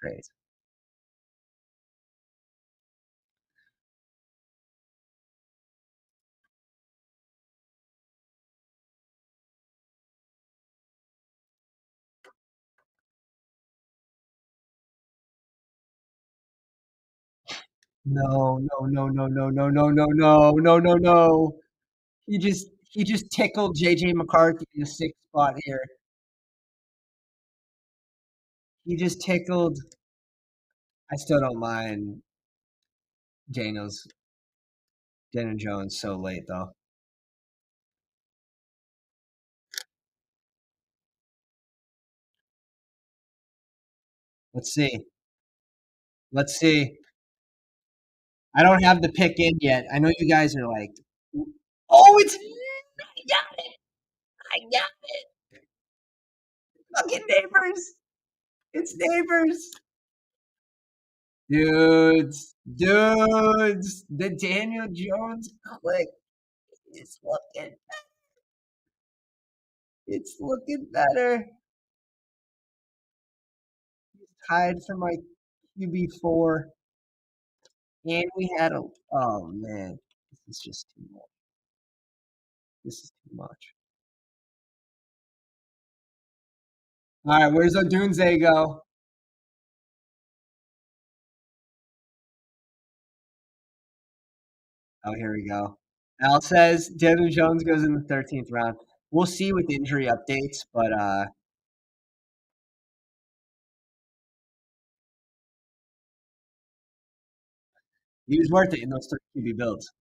Crazy. No, no, no, no, no, no, no, no, no, no, no, no. He just tickled JJ McCarthy in the sixth spot here. He just tickled. I still don't mind Daniel's Daniel Jones so late though. Let's see. Let's see. I don't have the pick in yet. I know you guys are like, oh, it's I got it. I got fucking neighbors. It's neighbors. Dudes, the Daniel Jones click is looking it's looking better. He's tied for my QB4. And we had a oh man. This is just too much. This is too much. All right, where's Odunze go? Oh, here we go. Al says Daniel Jones goes in the 13th round. We'll see with injury updates, but he was worth it in those 3 QB builds.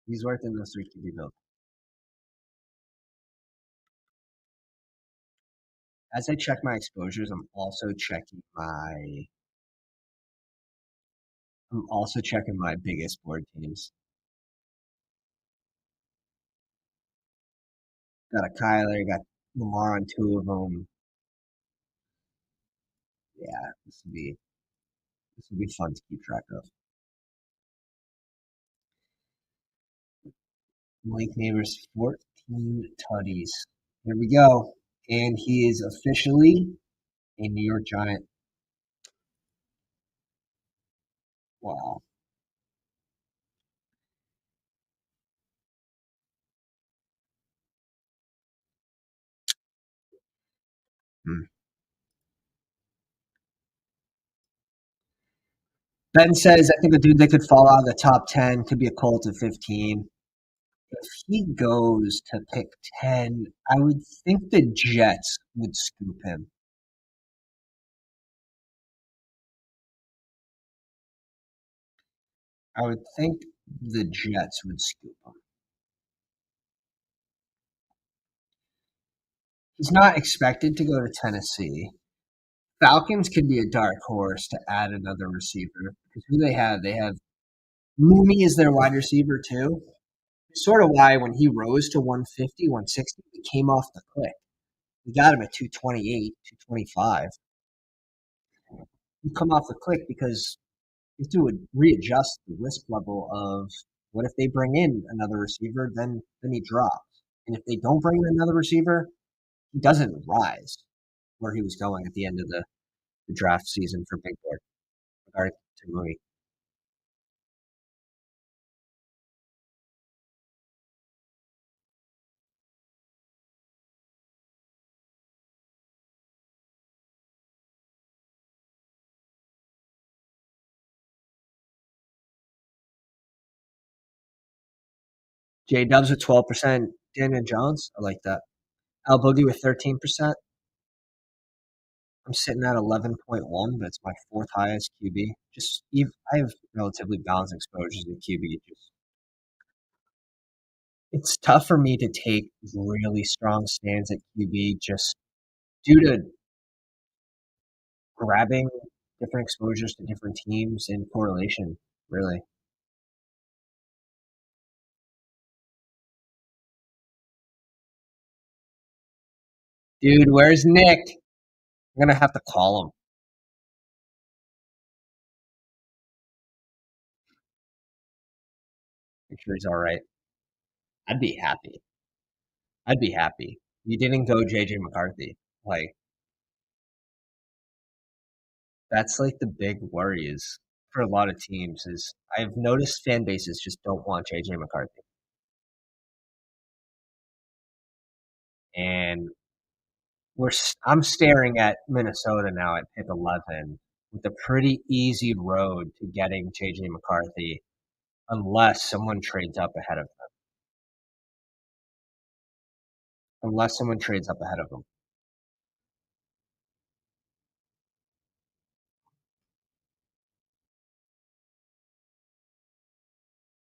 He's worth it in those 3 QB builds. As I check my exposures, I'm also checking my biggest board teams. Got a Kyler, got Lamar on 2 of them. Yeah, this will be fun to keep track of. Malik Nabers, 14 tutties. Here we go. And he is officially a New York Giant. Wow. Hmm. Ben says, I think a dude that could fall out of the top 10 could be a Colt at 15. If he goes to pick 10, I would think the Jets would scoop him. I would think the Jets would scoop him. He's not expected to go to Tennessee. Falcons could be a dark horse to add another receiver. Because who they have? They have Mooney is their wide receiver too. Sort of why when he rose to 150, 160, he came off the cliff. We got him at 228, 225. He come off the cliff because you have to readjust the risk level of what if they bring in another receiver, then he drops. And if they don't bring in another receiver, he doesn't rise where he was going at the end of the draft season for Big Board, regarding to Mooney. J Dubs with 12%, Daniel Jones. I like that. Al Boogie with 13%. I'm sitting at 11.1, but it's my fourth highest QB. I have relatively balanced exposures to QB. It's tough for me to take really strong stands at QB just due to grabbing different exposures to different teams and correlation, really. Dude, where's Nick? I'm gonna have to call him. Make sure he's all right. I'd be happy. I'd be happy. You didn't go JJ McCarthy. Like that's like the big worry is for a lot of teams is I've noticed fan bases just don't want JJ McCarthy. And I'm staring at Minnesota now at pick 11 with a pretty easy road to getting JJ McCarthy unless someone trades up ahead of them. Unless someone trades up ahead of them.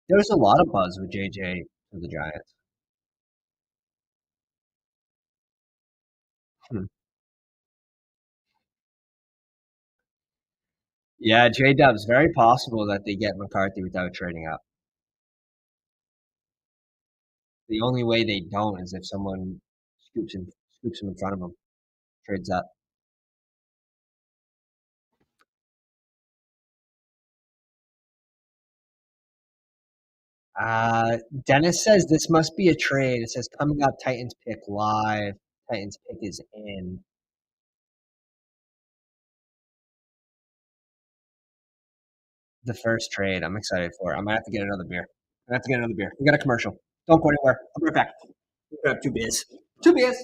There's a lot of buzz with JJ for the Giants. Hmm. Yeah, J Dub's very possible that they get McCarthy without trading up. The only way they don't is if someone scoops him in front of them, trades up. Dennis says this must be a trade. It says coming up, Titans pick live. Titans pick is in. The first trade. I'm excited for it. I'm gonna have to get another beer. I'm gonna have to get another beer. We got a commercial. Don't go anywhere. I'll be right back. Grab two beers. Two beers.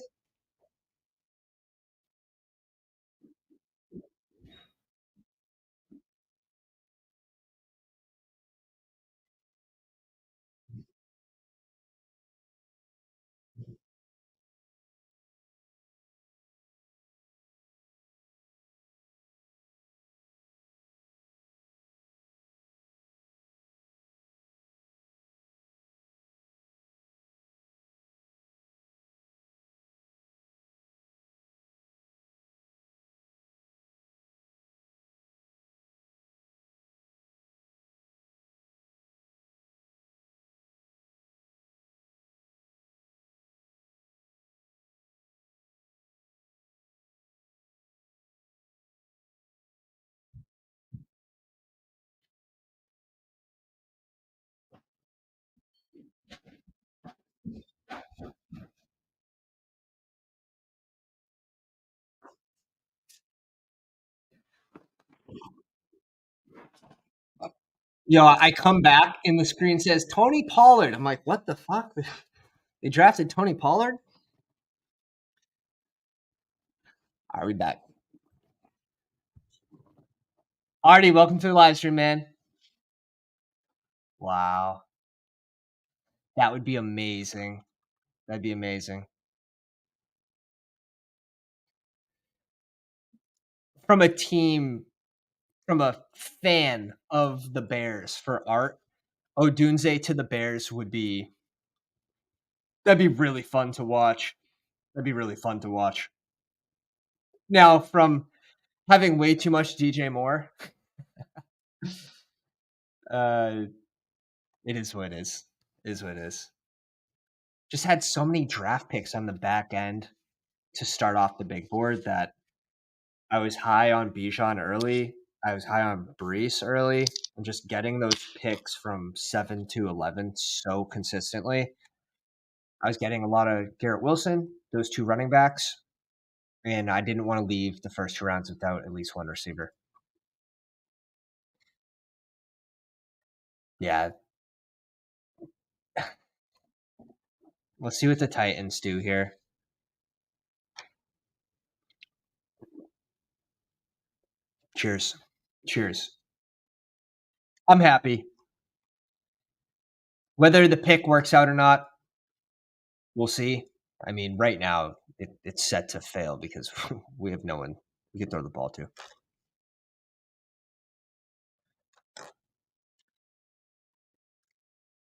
I come back and the screen says Tony Pollard. I'm like, what the fuck? They drafted Tony Pollard? Are we back? Artie, welcome to the live stream, man. Wow. That would be amazing. That'd be amazing. From a fan of the Bears for art, Odunze to the Bears that'd be really fun to watch. That'd be really fun to watch. Now, from having way too much DJ Moore, it is what it is. It is what it is. Just had so many draft picks on the back end to start off the big board that I was high on Bijan early. I was high on Brees early, and just getting those picks from 7 to 11 so consistently. I was getting a lot of Garrett Wilson, those two running backs, and I didn't want to leave the first two rounds without at least one receiver. Yeah. Let's see what the Titans do here. Cheers. Cheers. I'm happy. Whether the pick works out or not, we'll see. I mean, right now, it's set to fail because we have no one we can throw the ball to.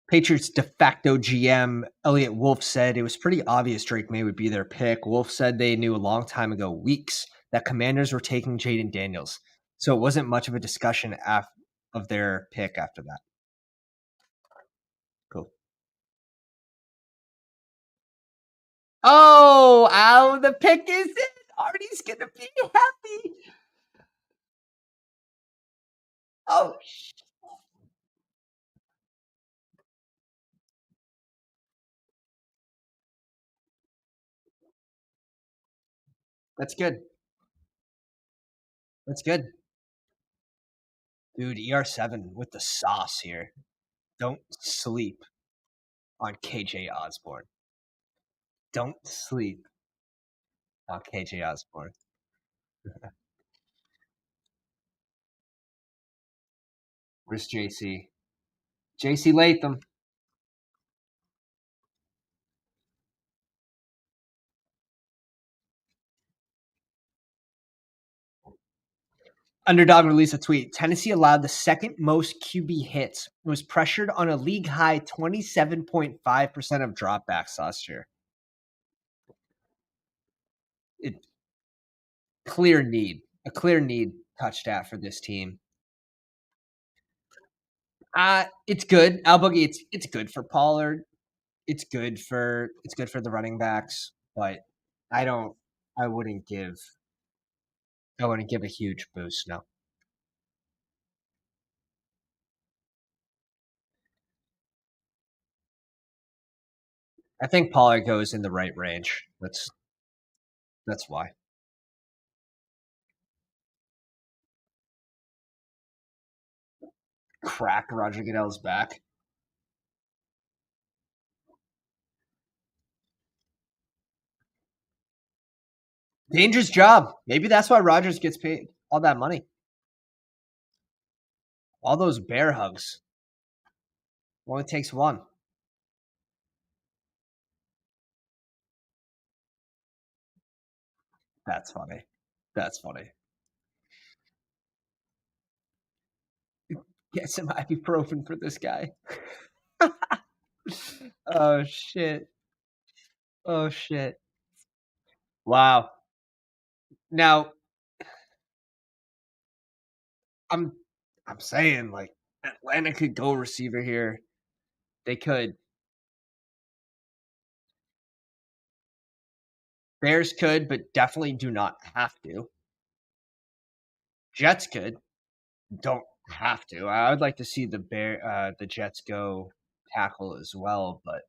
Patriots de facto GM Elliot Wolf said it was pretty obvious Drake May would be their pick. Wolf said they knew a long time ago, weeks, that Commanders were taking Jaden Daniels. So it wasn't much of a discussion of their pick after that. Cool. Oh, the pick is in. Artie's going to be happy. Oh, that's good. That's good. Dude, ER7 with the sauce here. Don't sleep on KJ Osborne. Don't sleep on KJ Osborne. Where's JC? JC Latham. Underdog released a tweet. Tennessee allowed the second most QB hits and was pressured on a league high 27.5% of dropbacks last year. It A clear need touchdown for this team. It's good. Al Boogie, it's good for Pollard. It's good for the running backs, but I wouldn't give a huge boost, no. I think Pollard goes in the right range. That's why. Crack Roger Goodell's back. Dangerous job. Maybe that's why Rodgers gets paid all that money. All those bear hugs. Only takes one. That's funny. That's funny. Get some ibuprofen for this guy. Oh shit. Oh shit. Wow. Now I'm I'm saying like Atlanta could go receiver here. They could. Bears could, but definitely do not have to. Jets could. Don't have to. I would like to see the Jets go tackle as well, but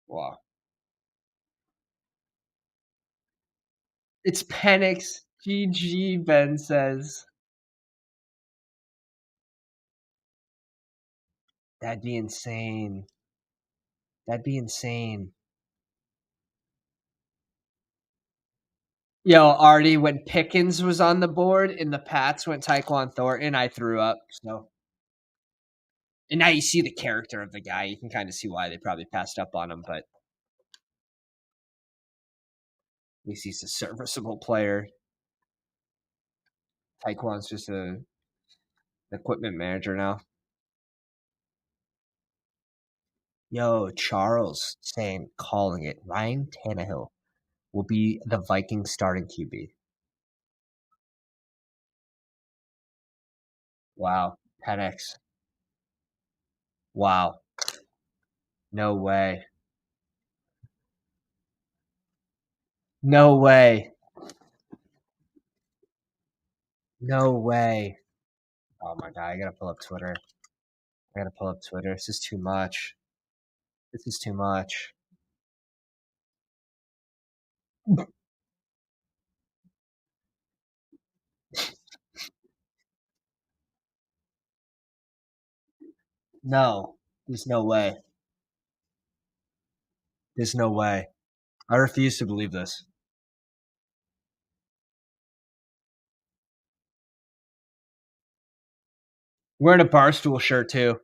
wow. It's Penix. GG, Ben says. That'd be insane. That'd be insane. Yo, Artie, when Pickens was on the board and the Pats went Tyquan Thornton, I threw up. So, and now you see the character of the guy. You can kind of see why they probably passed up on him, but at least he's a serviceable player. Tyquan's just an equipment manager now. Yo, Charles saying, calling it. Ryan Tannehill will be the Vikings starting QB. Wow. Penix. Wow. No way. No way. No way. Oh my god, I gotta pull up Twitter. I gotta pull up Twitter. This is too much. This is too much. No. There's no way. There's no way. I refuse to believe this. Wearing a Barstool shirt too.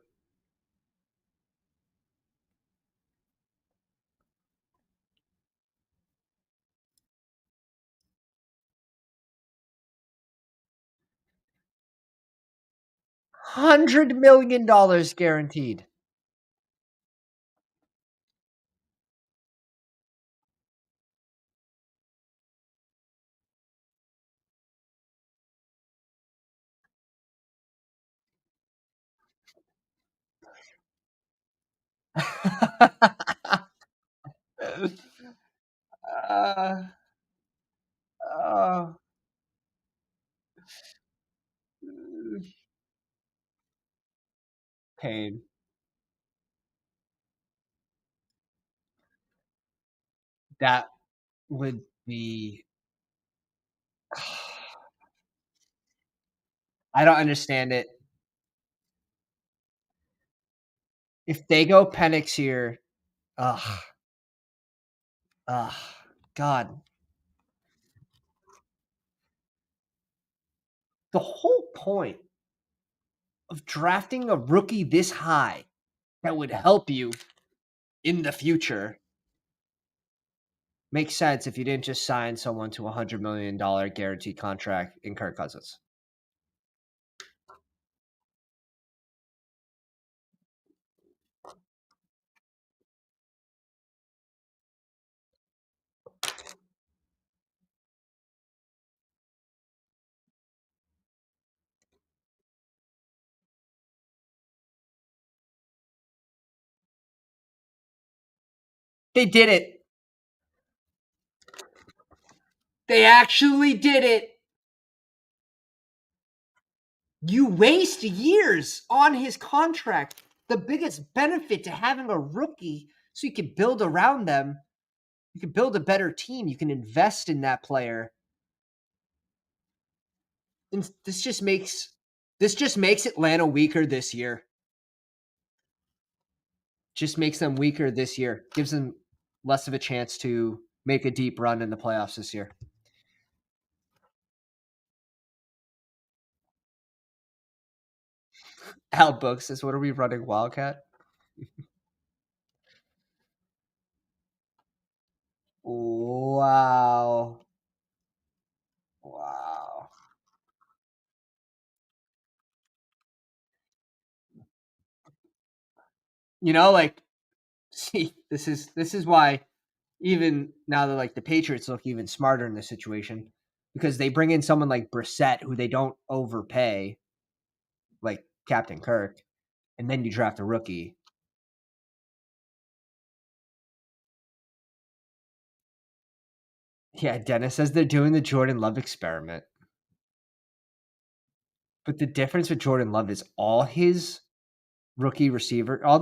$100 million guaranteed. uh, uh, pain. That would be. I don't understand it. If they go Penix here, ugh, ugh, God. The whole point of drafting a rookie this high that would help you in the future makes sense if you didn't just sign someone to a $100 million guaranteed contract in Kirk Cousins. They did it. They actually did it. You waste years on his contract. The biggest benefit to having a rookie so you can build around them. You can build a better team. You can invest in that player. And this just makes Atlanta weaker this year. just makes them weaker this year. Gives them less of a chance to make a deep run in the playoffs this year. Al Book says, "What are we running, Wildcat?" Wow. Wow. Like, see, this is why even now that like the Patriots look even smarter in this situation because they bring in someone like Brissett who they don't overpay, like Captain Kirk, and then you draft a rookie. Yeah, Dennis says they're doing the Jordan Love experiment. But the difference with Jordan Love is all the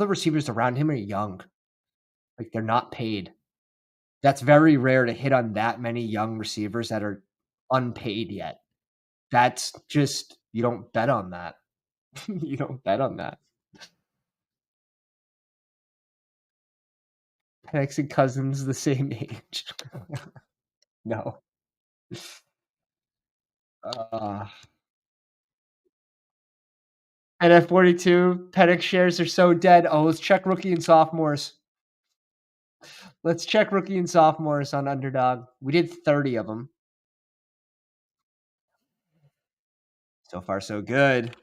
receivers around him are young. Like they're not paid. That's very rare to hit on that many young receivers that are unpaid yet. That's just you don't bet on that. You don't bet on that. Penix and Cousins the same age. No. Uh, and at 42, Penix shares are so dead. Oh, let's check rookie and sophomores. Let's check rookie and sophomores on Underdog. We did 30 of them. So far, so good.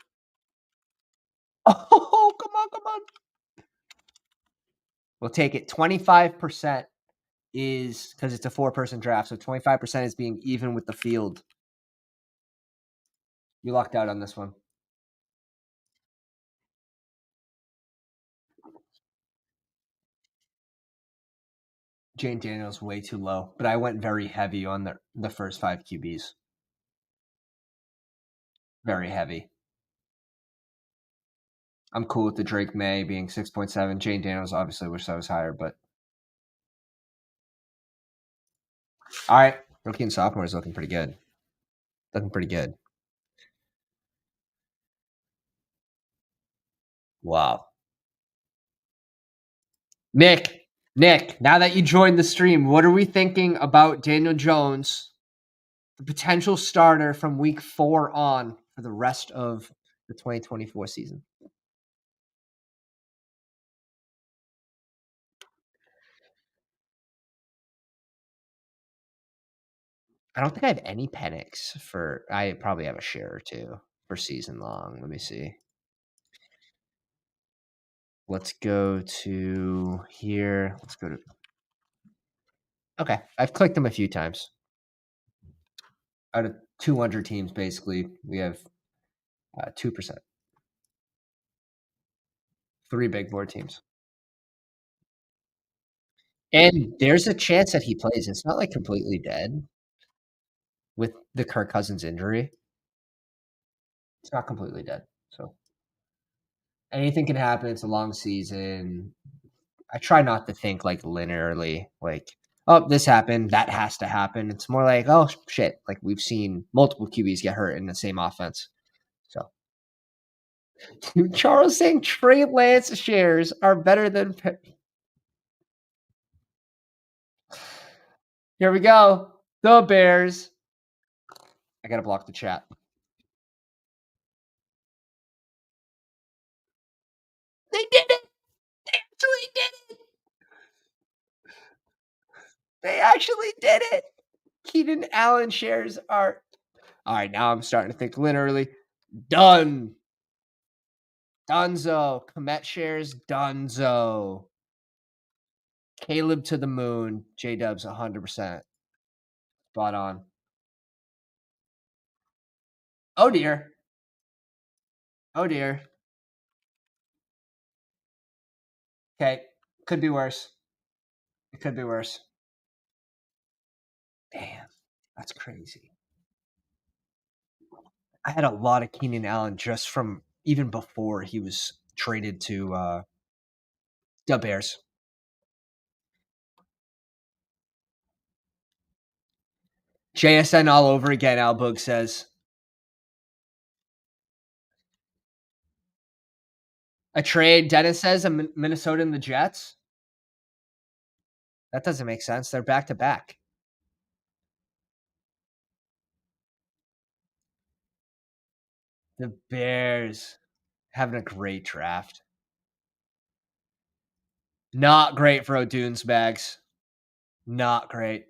Oh, come on, come on. We'll take it. 25% is because it's a 4-person draft. So 25% is being even with the field. You lucked out on this one. Jane Daniels way too low, but I went very heavy on the first 5 QBs. Very heavy. I'm cool with the Drake May being 6.7. Jane Daniels obviously wish I was higher, but all right. Rookie and sophomore is looking pretty good. Looking pretty good. Wow. Nick, now that you joined the stream, what are we thinking about Daniel Jones, the potential starter from week 4 on for the rest of the 2024 season? I don't think I have any Penix I probably have a share or two for season long. Let me see. Let's go to here. Let's go to. Okay. I've clicked them a few times. Out of 200 teams, basically, we have 2%. 3 big board teams. And there's a chance that he plays. It's not like completely dead with the Kirk Cousins injury. It's not completely dead. So anything can happen. It's a long season. I try not to think like linearly, like, oh, this happened, that has to happen. It's more like, oh shit, like we've seen multiple QBs get hurt in the same offense. So Charles saying Trey Lance shares are better than here we go. The Bears. I gotta block the chat. They did it. They actually did it. They actually did it. Keenan Allen shares are all right. Now I'm starting to think linearly. Done. Dunzo. Komet shares Dunzo. Caleb to the moon. J Dubs 100%. Spot on. Oh dear. Oh dear. Okay. Could be worse. It could be worse. Damn. That's crazy. I had a lot of Keenan Allen just from even before he was traded to the Bears. JSN all over again, Albug says. A trade, Dennis says, Minnesota and the Jets? That doesn't make sense. They're back to back. The Bears having a great draft. Not great for Odunze bags. Not great.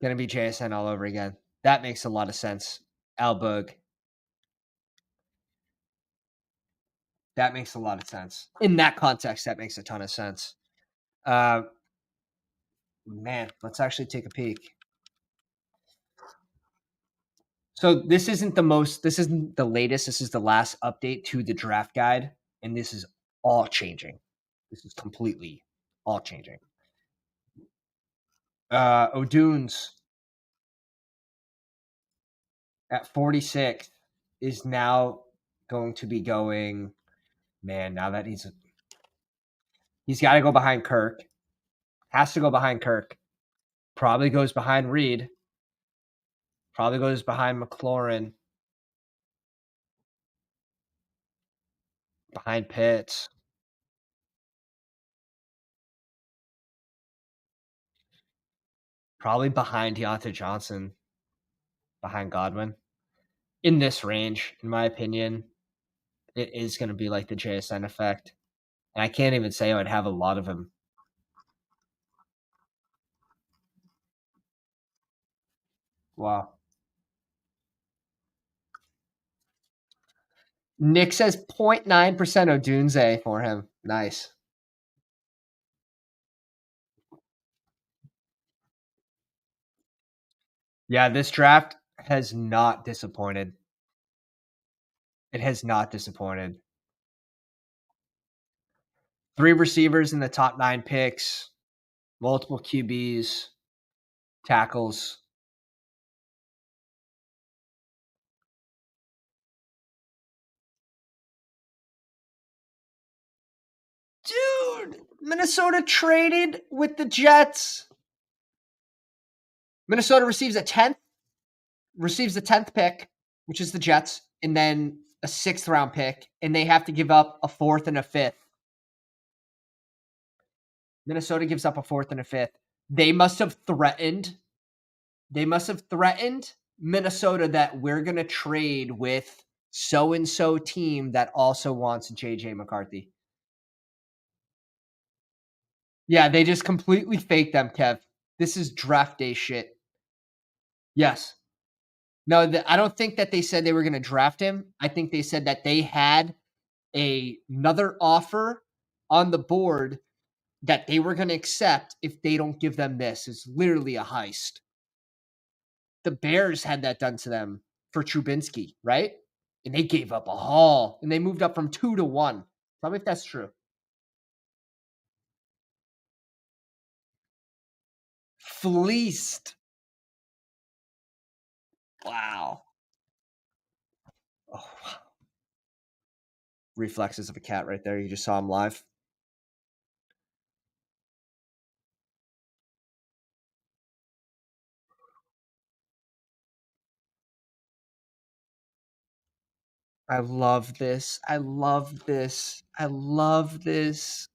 Gonna be JSN all over again. That makes a lot of sense. Albug. That makes a lot of sense. In that context, that makes a ton of sense. Man, let's actually take a peek. So this isn't the latest. This is the last update to the draft guide, and this is all changing. This is completely all changing. Odunze at 46 is now going to be going. Man, now that he's got to go behind Kirk. Has to go behind Kirk. Probably goes behind Reed. Probably goes behind McLaurin. Behind Pitts. Probably behind Deontay Johnson. Behind Godwin. In this range, in my opinion, it is going to be like the JSN effect. And I can't even say I would have a lot of him. Wow. Nick says 0.9% Odunze for him. Nice. Yeah, this draft has not disappointed. It has not disappointed. 3 receivers in the top 9 picks, multiple QBs, tackles. Dude, Minnesota traded with the Jets. Minnesota receives the 10th pick, which is the Jets, and then a 6th round pick, and they have to give up a 4th and a 5th. Minnesota gives up a 4th and a 5th. They must have threatened Minnesota that we're going to trade with so-and-so team that also wants JJ McCarthy. Yeah, they just completely faked them, Kev. This is draft day shit. Yes. No, I don't think that they said they were going to draft him. I think they said that they had another offer on the board that they were going to accept if they don't give them this. It's literally a heist. The Bears had that done to them for Trubinsky, right? And they gave up a haul, and they moved up from 2 to 1. Tell me if that's true. Fleeced. Wow. Oh, wow. Reflexes of a cat right there. You just saw him live. I love this. I love this. I love this.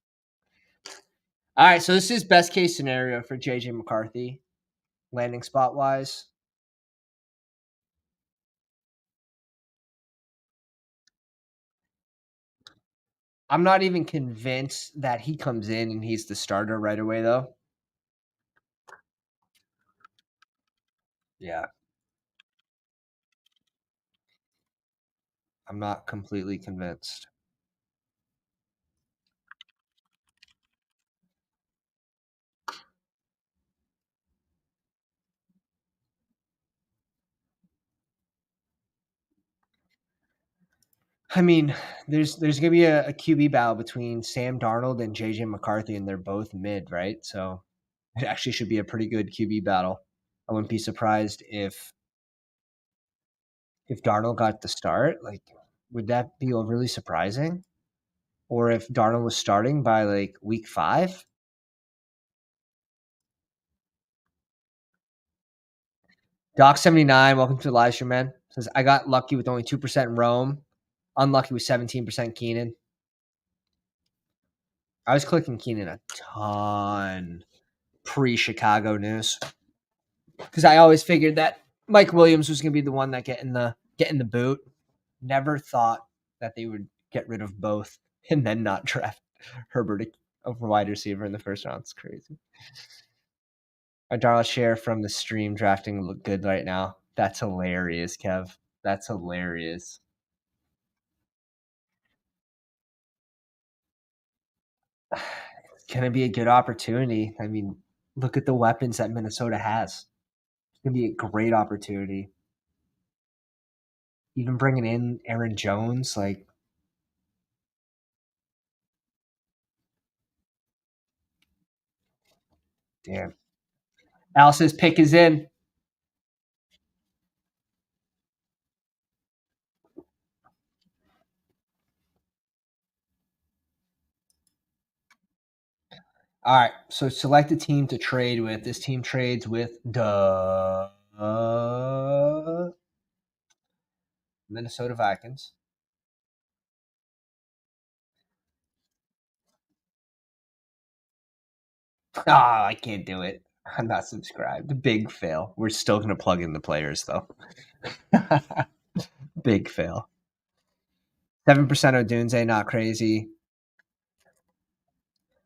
All right, so this is best case scenario for JJ McCarthy, landing spot wise. I'm not even convinced that he comes in and he's the starter right away, though. Yeah. I'm not completely convinced. I mean, there's gonna be a QB battle between Sam Darnold and JJ McCarthy, and they're both mid, right? So it actually should be a pretty good QB battle. I wouldn't be surprised if Darnold got the start. Like, would that be overly surprising? Or if Darnold was starting by like week 5? Doc79, welcome to the live stream, man. Says, I got lucky with only 2% Rome. Unlucky with 17% Keenan. I was clicking Keenan a ton pre-Chicago news because I always figured that Mike Williams was going to be the one that getting the boot. Never thought that they would get rid of both and then not draft Herbert over wide receiver in the first round. It's crazy. Our Darla share from the stream drafting look good right now. That's hilarious, Kev. That's hilarious. It's going to be a good opportunity. I mean, look at the weapons that Minnesota has. It's going to be a great opportunity. Even bringing in Aaron Jones, like, damn. Alice's pick is in. All right, so select a team to trade with. This team trades with the Minnesota Vikings. Ah, I can't do it. I'm not subscribed. Big fail. We're still going to plug in the players, though. Big fail. 7% Odunze, not crazy.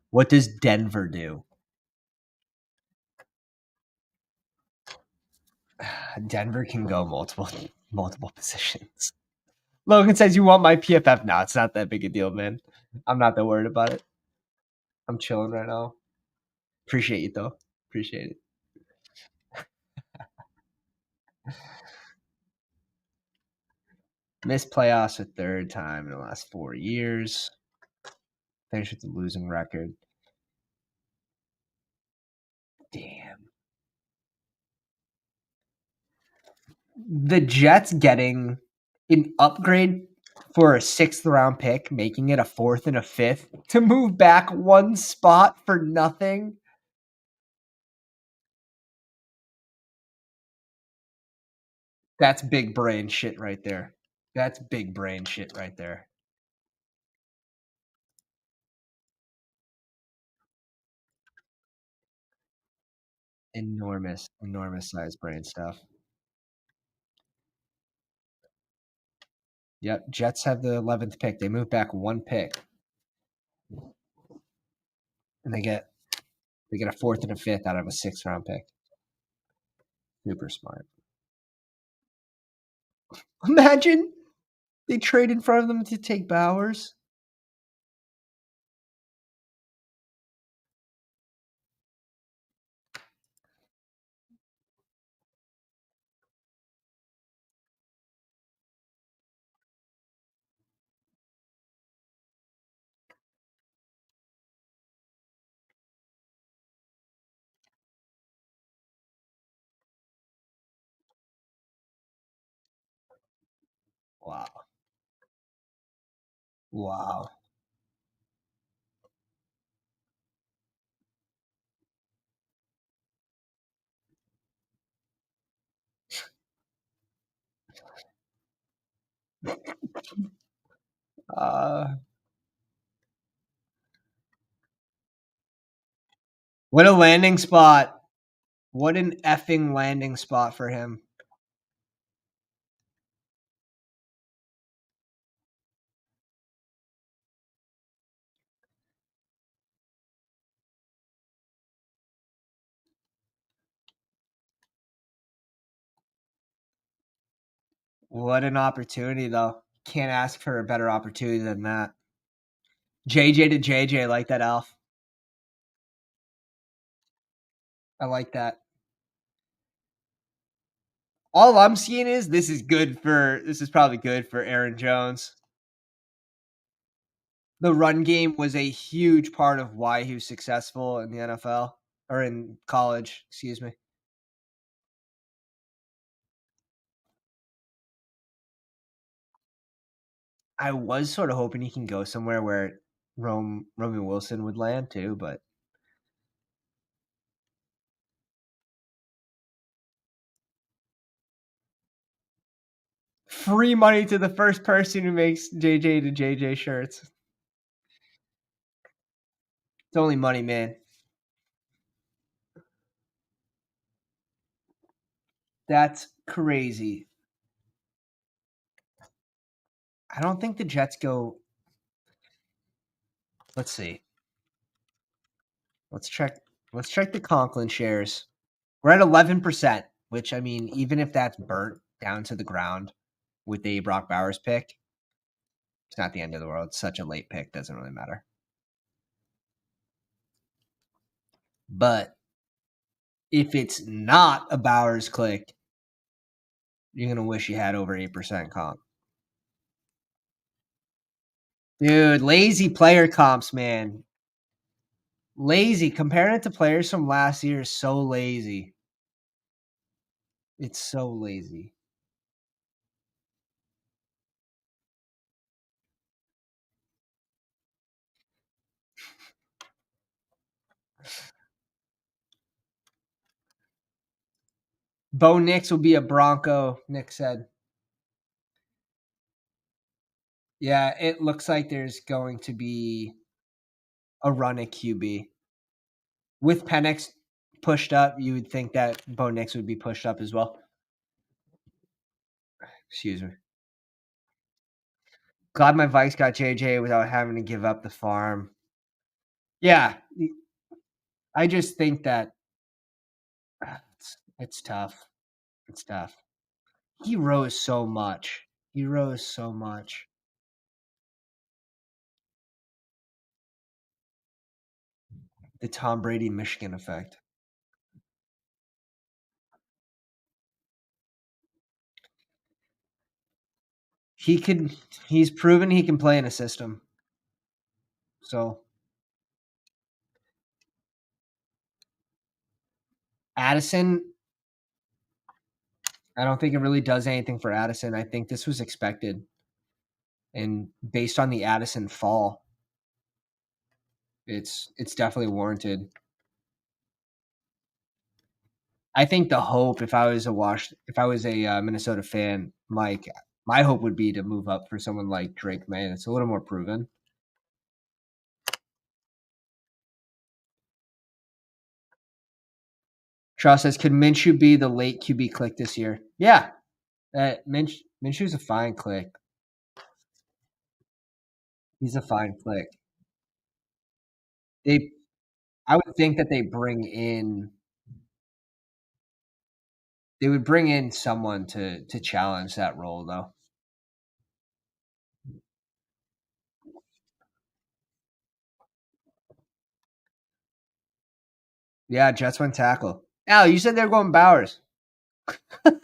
What does Denver do? Denver can go multiple positions. Logan says, you want my PFF? No, it's not that big a deal, man. I'm not that worried about it. I'm chilling right now. Appreciate you, though. Appreciate it. Missed playoffs a third time in the last 4 years. Finished with a losing record. Damn. The Jets getting an upgrade for a 6th round pick, making it a 4th and a 5th to move back one spot for nothing. That's big brain shit right there. That's big brain shit right there. Enormous size brain stuff. Yep, Jets have the 11th pick. They move back one pick. And they get a 4th and a 5th out of a 6th round pick. Super smart. Imagine they trade in front of them to take Bowers. Wow. Wow. What a landing spot. What an effing landing spot for him. What an opportunity, though. Can't ask for a better opportunity than that. JJ to JJ, I like that, Alf. I like that. All I'm seeing is this is probably good for Aaron Jones. The run game was a huge part of why he was successful in the NFL or in college, excuse me. I was sort of hoping he can go somewhere where Roman Wilson would land too, but free money to the first person who makes JJ to JJ shirts. It's only money, man. That's crazy. I don't think the Jets go. Let's see. Let's check. Let's check the Conklin shares. We're at 11%, which I mean, even if that's burnt down to the ground with the Brock Bowers pick, it's not the end of the world. It's such a late pick, doesn't really matter. But if it's not a Bowers click, you're gonna wish you had over 8% comp. Dude, lazy player comps, man. Lazy. Comparing it to players from last year is so lazy. It's so lazy. Bo Nix will be a Bronco, Nick said. Yeah, it looks like there's going to be a run at QB. With Penix pushed up, you would think that Bo Nix would be pushed up as well. Excuse me. Glad my Vikes got JJ without having to give up the farm. Yeah, I just think that it's tough. It's tough. He rose so much. He rose so much. The Tom Brady Michigan effect. He's proven he can play in a system. So Addison, I don't think it really does anything for Addison. I think this was expected. And based on the Addison fall, it's definitely warranted. I think the hope, if I was a Minnesota fan, Mike, my hope would be to move up for someone like Drake May. It's a little more proven. Charles says, could Minshew be the late QB click this year? Yeah, Minshew's a fine click. He's a fine click. I would think that they would bring in someone to challenge that role, though. Yeah, Jets went tackle. Al, you said they're going Bowers. You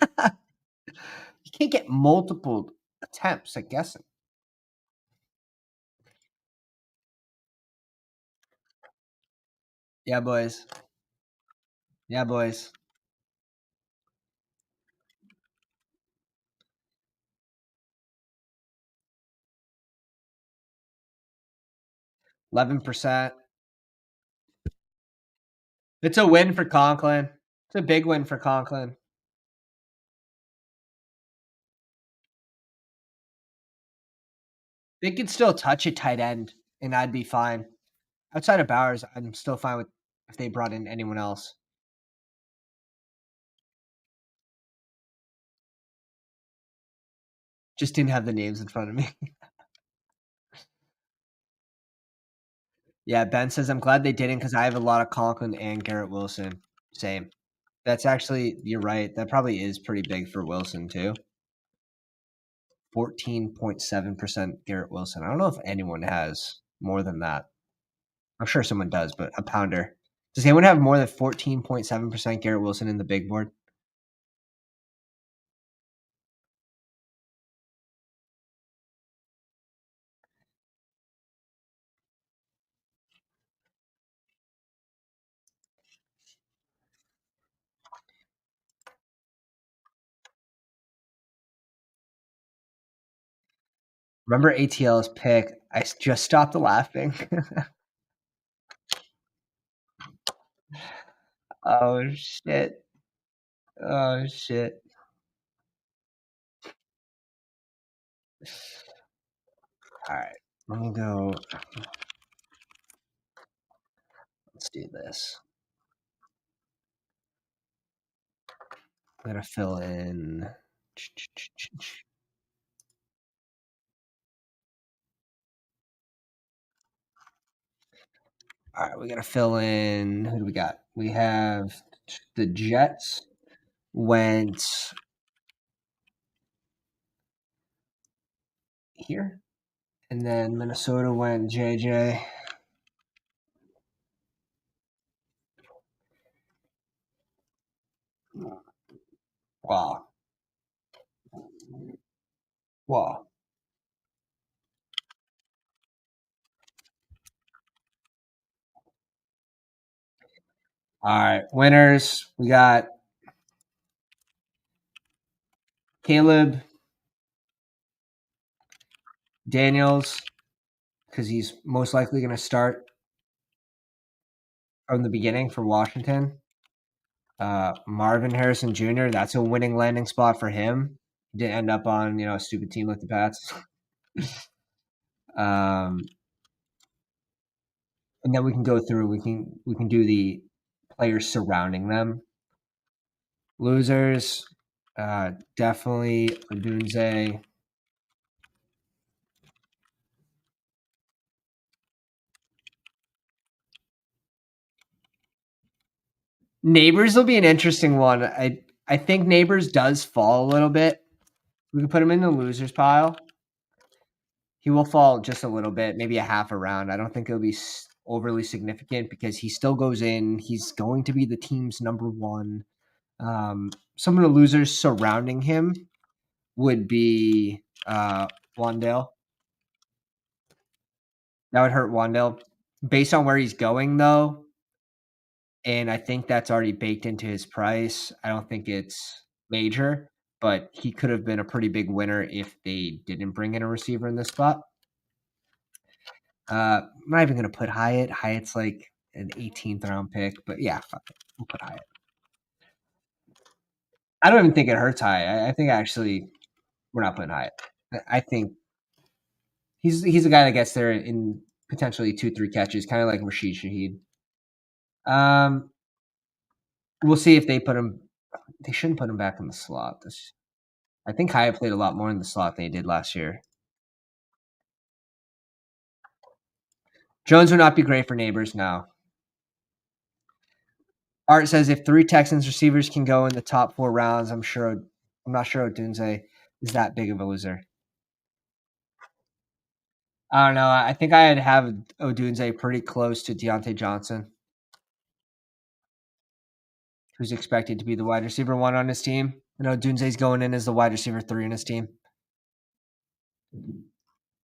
can't get multiple attempts at guessing. Yeah, boys. Yeah, boys. 11%. It's a win for Conklin. It's a big win for Conklin. They could still touch a tight end, and I'd be fine. Outside of Bowers, I'm still fine with if they brought in anyone else. Just didn't have the names in front of me. Yeah, Ben says, I'm glad they didn't because I have a lot of Conklin and Garrett Wilson. Same. That's actually, you're right. That probably is pretty big for Wilson, too. 14.7% Garrett Wilson. I don't know if anyone has more than that. I'm sure someone does, but a pounder. Does anyone have more than 14.7% Garrett Wilson in the big board? Remember ATL's pick? I just stopped laughing. Oh, shit. Oh, shit. All right, let me go. Let's do this. I'm gonna fill in. All right, we gotta fill in. Who do we got? We have the Jets went here, and then Minnesota went JJ. Wow. Wow. All right, winners. We got Caleb Daniels, because he's most likely going to start from the beginning for Washington. Marvin Harrison Jr., that's a winning landing spot for him. He didn't end up on, a stupid team like the Pats. And then we can go through. We can do the players surrounding them. Losers, definitely Odunze. Neighbors will be an interesting one. I think Neighbors does fall a little bit. We can put him in the losers pile. He will fall just a little bit, maybe a half a round. I don't think it'll be overly significant because he still goes in. He's going to be the team's number one. Some of the losers surrounding him would be Wandale. That would hurt Wandale. Based on where he's going, though, and I think that's already baked into his price. I don't think it's major, but he could have been a pretty big winner if they didn't bring in a receiver in this spot. I'm not even going to put Hyatt. Hyatt's like an 18th round pick, but yeah, fuck it. We'll put Hyatt. I don't even think it hurts Hyatt. I think actually we're not putting Hyatt. I think he's a guy that gets there in potentially 2-3 catches, kind of like Rashid Shaheed. We'll see if they put him. They shouldn't put him back in the slot. I think Hyatt played a lot more in the slot than he did last year. Jones would not be great for Neighbors now. Art says if 3 Texans receivers can go in the top 4 rounds, I'm not sure Odunze is that big of a loser. I don't know. I think I'd have Odunze pretty close to Deontay Johnson, who's expected to be the wide receiver 1 on his team. And Odunze's going in as the wide receiver 3 on his team.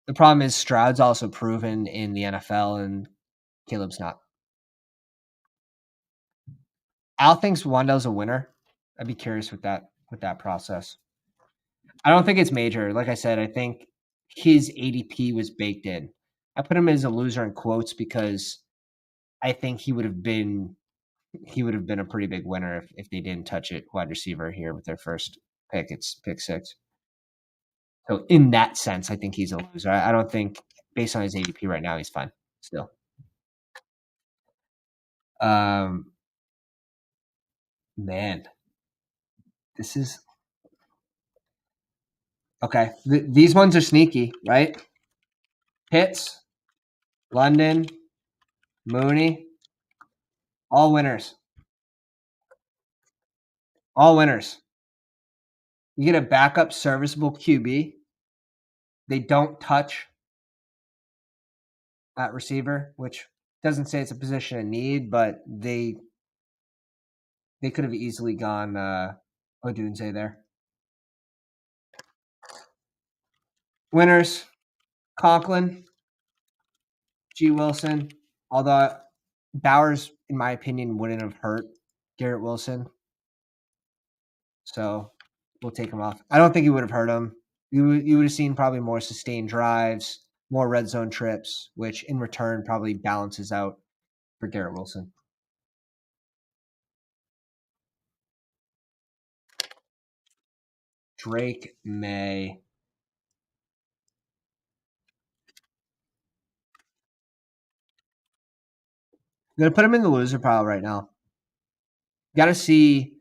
The problem is Stroud's also proven in the NFL, and Caleb's not. Al thinks Wandale's a winner. I'd be curious with that process. I don't think it's major. Like I said, I think his ADP was baked in. I put him as a loser in quotes because I think he would have been a pretty big winner if they didn't touch it wide receiver here with their first pick. It's pick 6. So in that sense, I think he's a loser. I don't think based on his ADP right now, he's fine still. Man, this is okay. These ones are sneaky, right? Pitts, London, Mooney, all winners. All winners. You get a backup serviceable QB. They don't touch at receiver, which doesn't say it's a position of need, but they could have easily gone Odunze there. Winners, Conklin, G. Wilson, although Bowers, in my opinion, wouldn't have hurt Garrett Wilson. So we'll take him off. I don't think he would have hurt him. You would have seen probably more sustained drives, more red zone trips, which in return probably balances out for Garrett Wilson. Drake May. gonna put him in the loser pile right now. Got to see,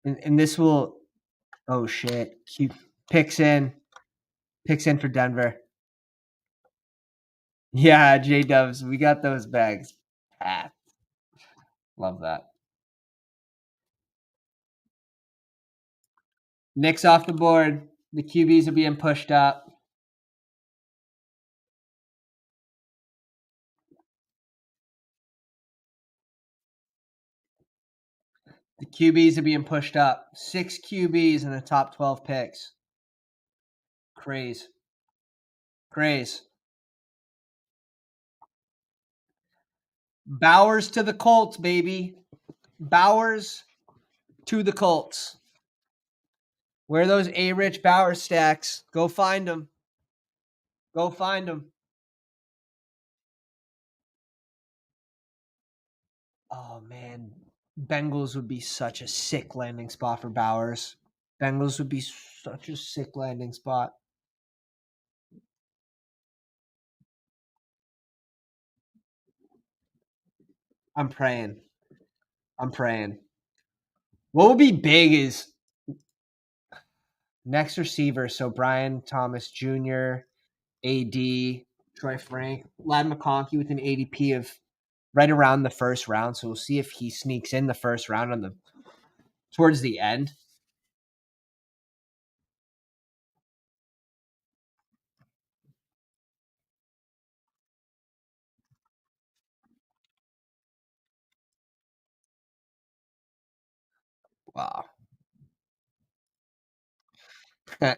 and this will. Oh shit! Picks in for Denver. Yeah, J Dubs, we got those bags. Love that. Knicks off the board. The QBs are being pushed up. The QBs are being pushed up. 6 QBs in the top 12 picks. Craze. Bowers to the Colts, baby. Bowers to the Colts. Where are those A-Rich Bowers stacks? Go find them. Go find them. Oh, man. Bengals would be such a sick landing spot for Bowers. Bengals would be such a sick landing spot. I'm praying. What would be big is next receiver. So Brian Thomas Jr., AD, Troy Frank, Lad McConkey with an ADP of right around the first round. So we'll see if he sneaks in the first round towards the end. Wow.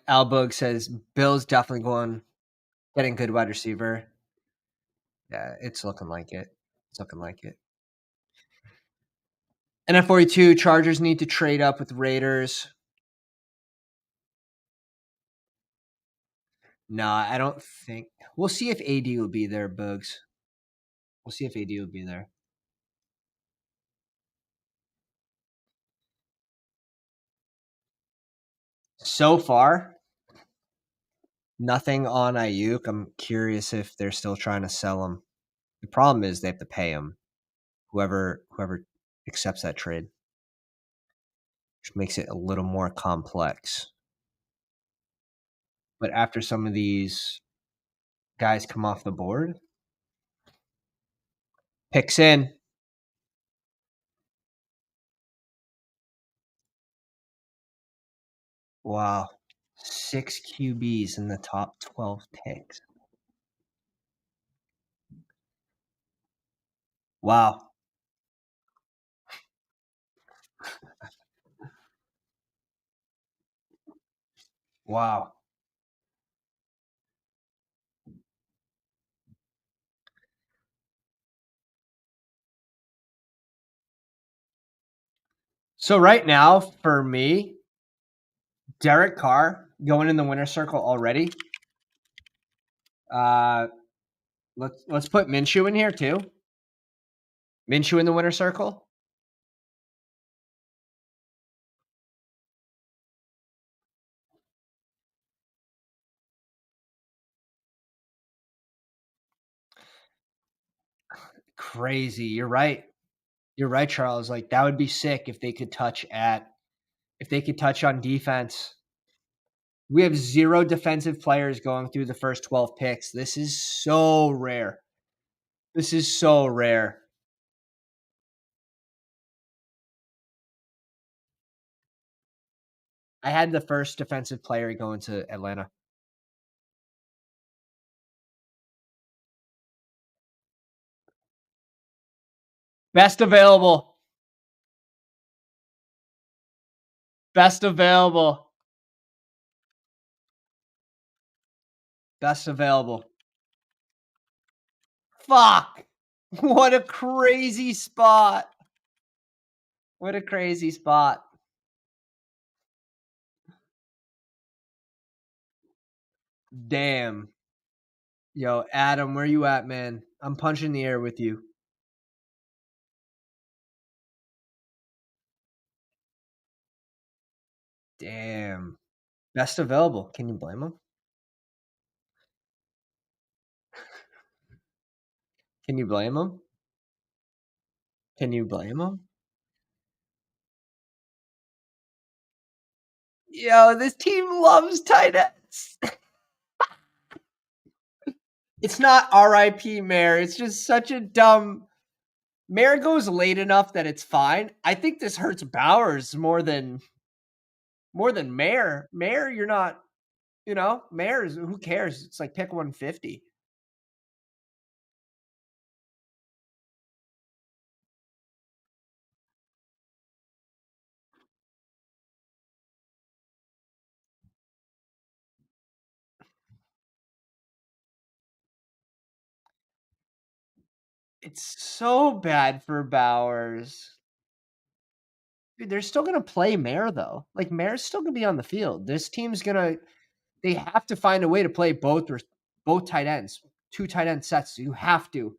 Albug says Bill's definitely getting good wide receiver. Yeah, it's looking like it. And at 42, Chargers need to trade up with Raiders. No, I don't think. We'll see if AD will be there, Bugs. We'll see if AD will be there. So far, nothing on Ayuk. I'm curious if they're still trying to sell him. The problem is they have to pay him. Whoever accepts that trade, which makes it a little more complex. But after some of these guys come off the board, picks in. Wow. 6 QBs in the top 12 picks. Wow. Wow. So right now, for me, Derek Carr going in the winner's circle already. Let's put Minshew in here too. Minshew in the winner's circle. Crazy. You're right. Charles. Like that would be sick if they could touch on defense. We have 0 defensive players going through the first 12 picks. This is so rare. I had the first defensive player going to Atlanta. Best available. Best available. Fuck. What a crazy spot. Damn. Yo, Adam, where you at, man? I'm punching the air with you. Damn. Best available. Can you blame him? Can you blame him? Can you blame him? Yo, this team loves tight ends. It's not RIP Mayor. It's just such a dumb. Mayor goes late enough that it's fine. I think this hurts Bowers more than Mayor. Mayor, you're not. Mayor's who cares? It's like pick 150. It's so bad for Bowers. Dude, they're still gonna play Mayor though. Like Mayor's still gonna be on the field. This team's gonna. They have to find a way to play both tight ends, two tight end sets. You have to.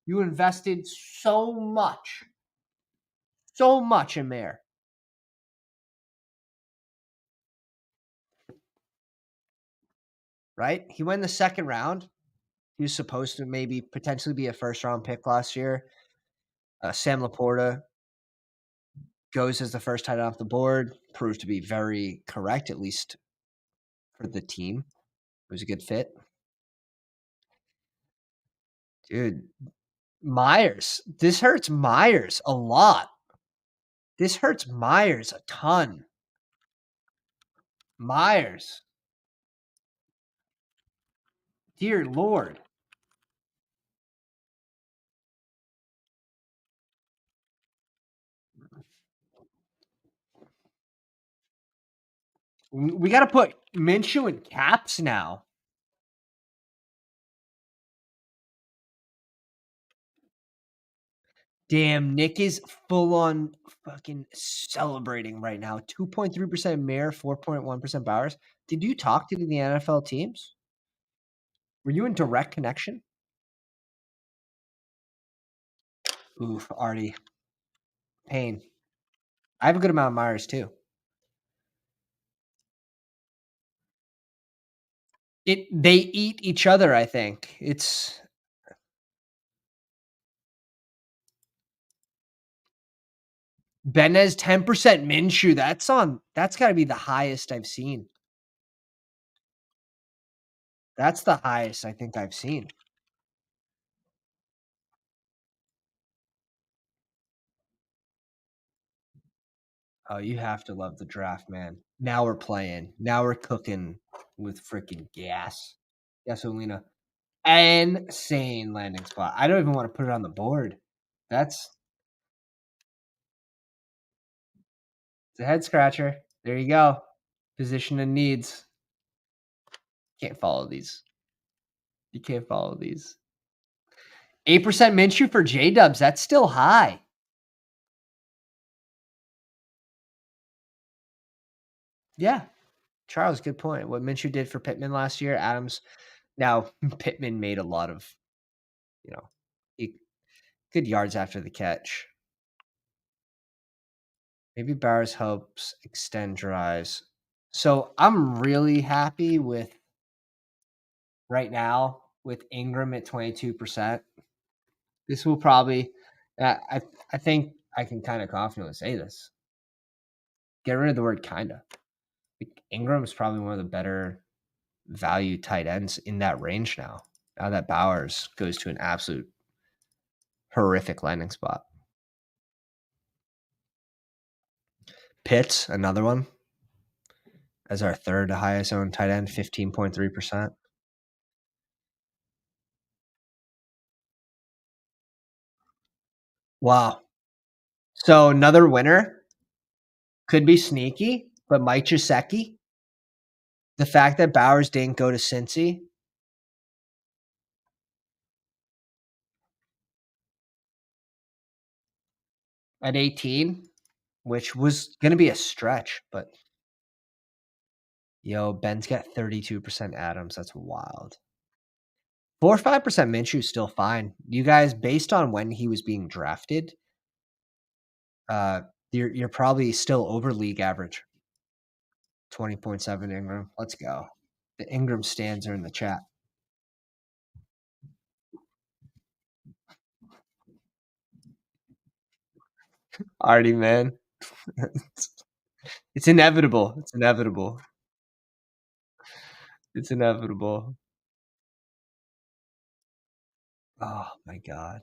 You invested so much in Mayor. Right? He went in the second round. He was supposed to maybe potentially be a first round pick last year. Sam Laporta goes as the first tight end off the board. Proved to be very correct, at least for the team. It was a good fit. Dude, Myers. This hurts Myers a lot. This hurts Myers a ton. Myers. Dear Lord. We got to put Minshew in caps now. Damn, Nick is full on fucking celebrating right now. 2.3% Mayor, 4.1% Bowers. Did you talk to the NFL teams? Were you in direct connection? Oof, Artie. Pain. I have a good amount of Myers too. They eat each other, I think. It's Benez 10% Minshew. That's gotta be the highest I've seen. That's the highest I think I've seen. Oh, you have to love the draft, man. Now we're playing. Now we're cooking with freaking gas. Gasolina. Insane landing spot. I don't even want to put it on the board. That's it's a head scratcher. There you go. Position and needs. Can't follow these. You can't follow these. 8% Minshew for J Dubs. That's still high. Yeah. Charles, good point. What Minshew did for Pittman last year, Adams. Now, Pittman made a lot of, you know, good yards after the catch. Maybe Bowers helps extend drives. So I'm really happy with right now with Ingram at 22%. This will probably, I think I can kind of confidently say this. Get rid of the word kinda. Ingram is probably one of the better value tight ends in that range now. Now that Bowers goes to an absolute horrific landing spot. Pitts, another one, as our third highest owned tight end, 15.3%. Wow. So another winner could be sneaky, but Mike Gesicki, the fact that Bowers didn't go to Cincy, at 18, which was going to be a stretch, but yo, Ben's got 32% Adams. That's wild. 4 or 5% Minshew still fine. You guys, based on when he was being drafted, you're probably still over league average. 20.7 Ingram. Let's go. The Ingram stands are in the chat. Artie, man. It's inevitable. It's inevitable. It's inevitable. Oh my god.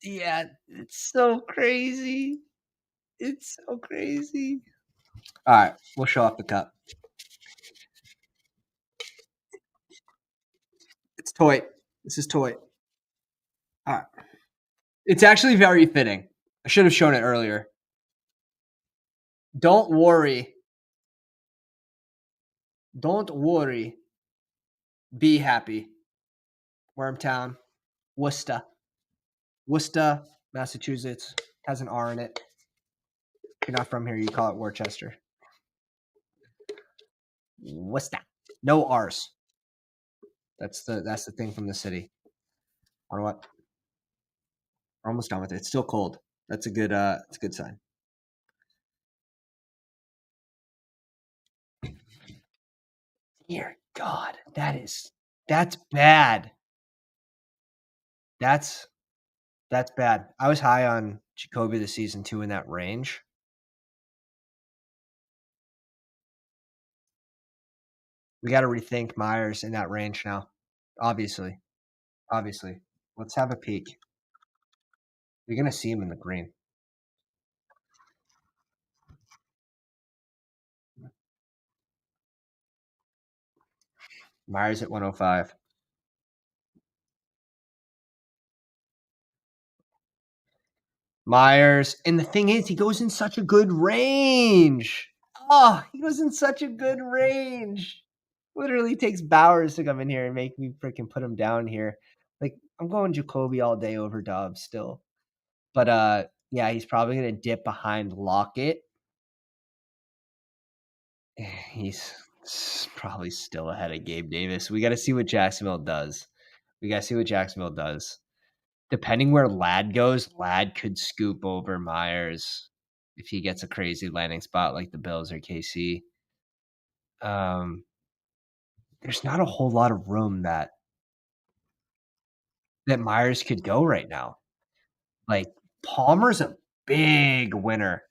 Yeah, it's so crazy. It's so crazy. All right, we'll show off the cup. It's toy. This is toy. All right. It's actually very fitting. I should have shown it earlier. Don't worry. Don't worry. Be happy. Wormtown, Worcester. Worcester, Massachusetts. Has an R in it. If you're not from here, you call it Worcester. Worcester. No R's. That's the thing from the city. You know what? We're almost done with it. It's still cold. That's a good it's a good sign. Dear God, that's bad. That's bad. I was high on Jacoby this season too in that range. We got to rethink Myers in that range now. Obviously. Let's have a peek. You're gonna see him in the green. Myers at 105. Myers, and the thing is, he goes in such a good range. Oh, he goes in such a good range. Literally takes Bowers to come in here and make me freaking put him down here. Like, I'm going Jacoby all day over Dobbs still. But yeah, he's probably gonna dip behind Lockett. He's probably still ahead of Gabe Davis. We got to see what Jacksonville does. Depending where Ladd goes, Ladd could scoop over Myers if he gets a crazy landing spot like the Bills or KC. There's not a whole lot of room that Myers could go right now. Like, Palmer's a big winner.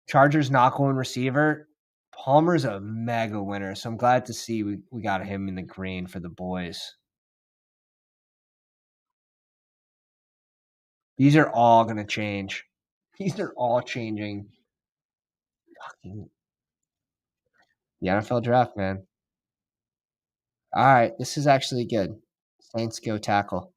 Chargers not going receiver. Palmer's a mega winner. So I'm glad to see we got him in the green for the boys. These are all going to change. These are all changing. Fucking the NFL draft, man. All right, this is actually good. Saints go tackle.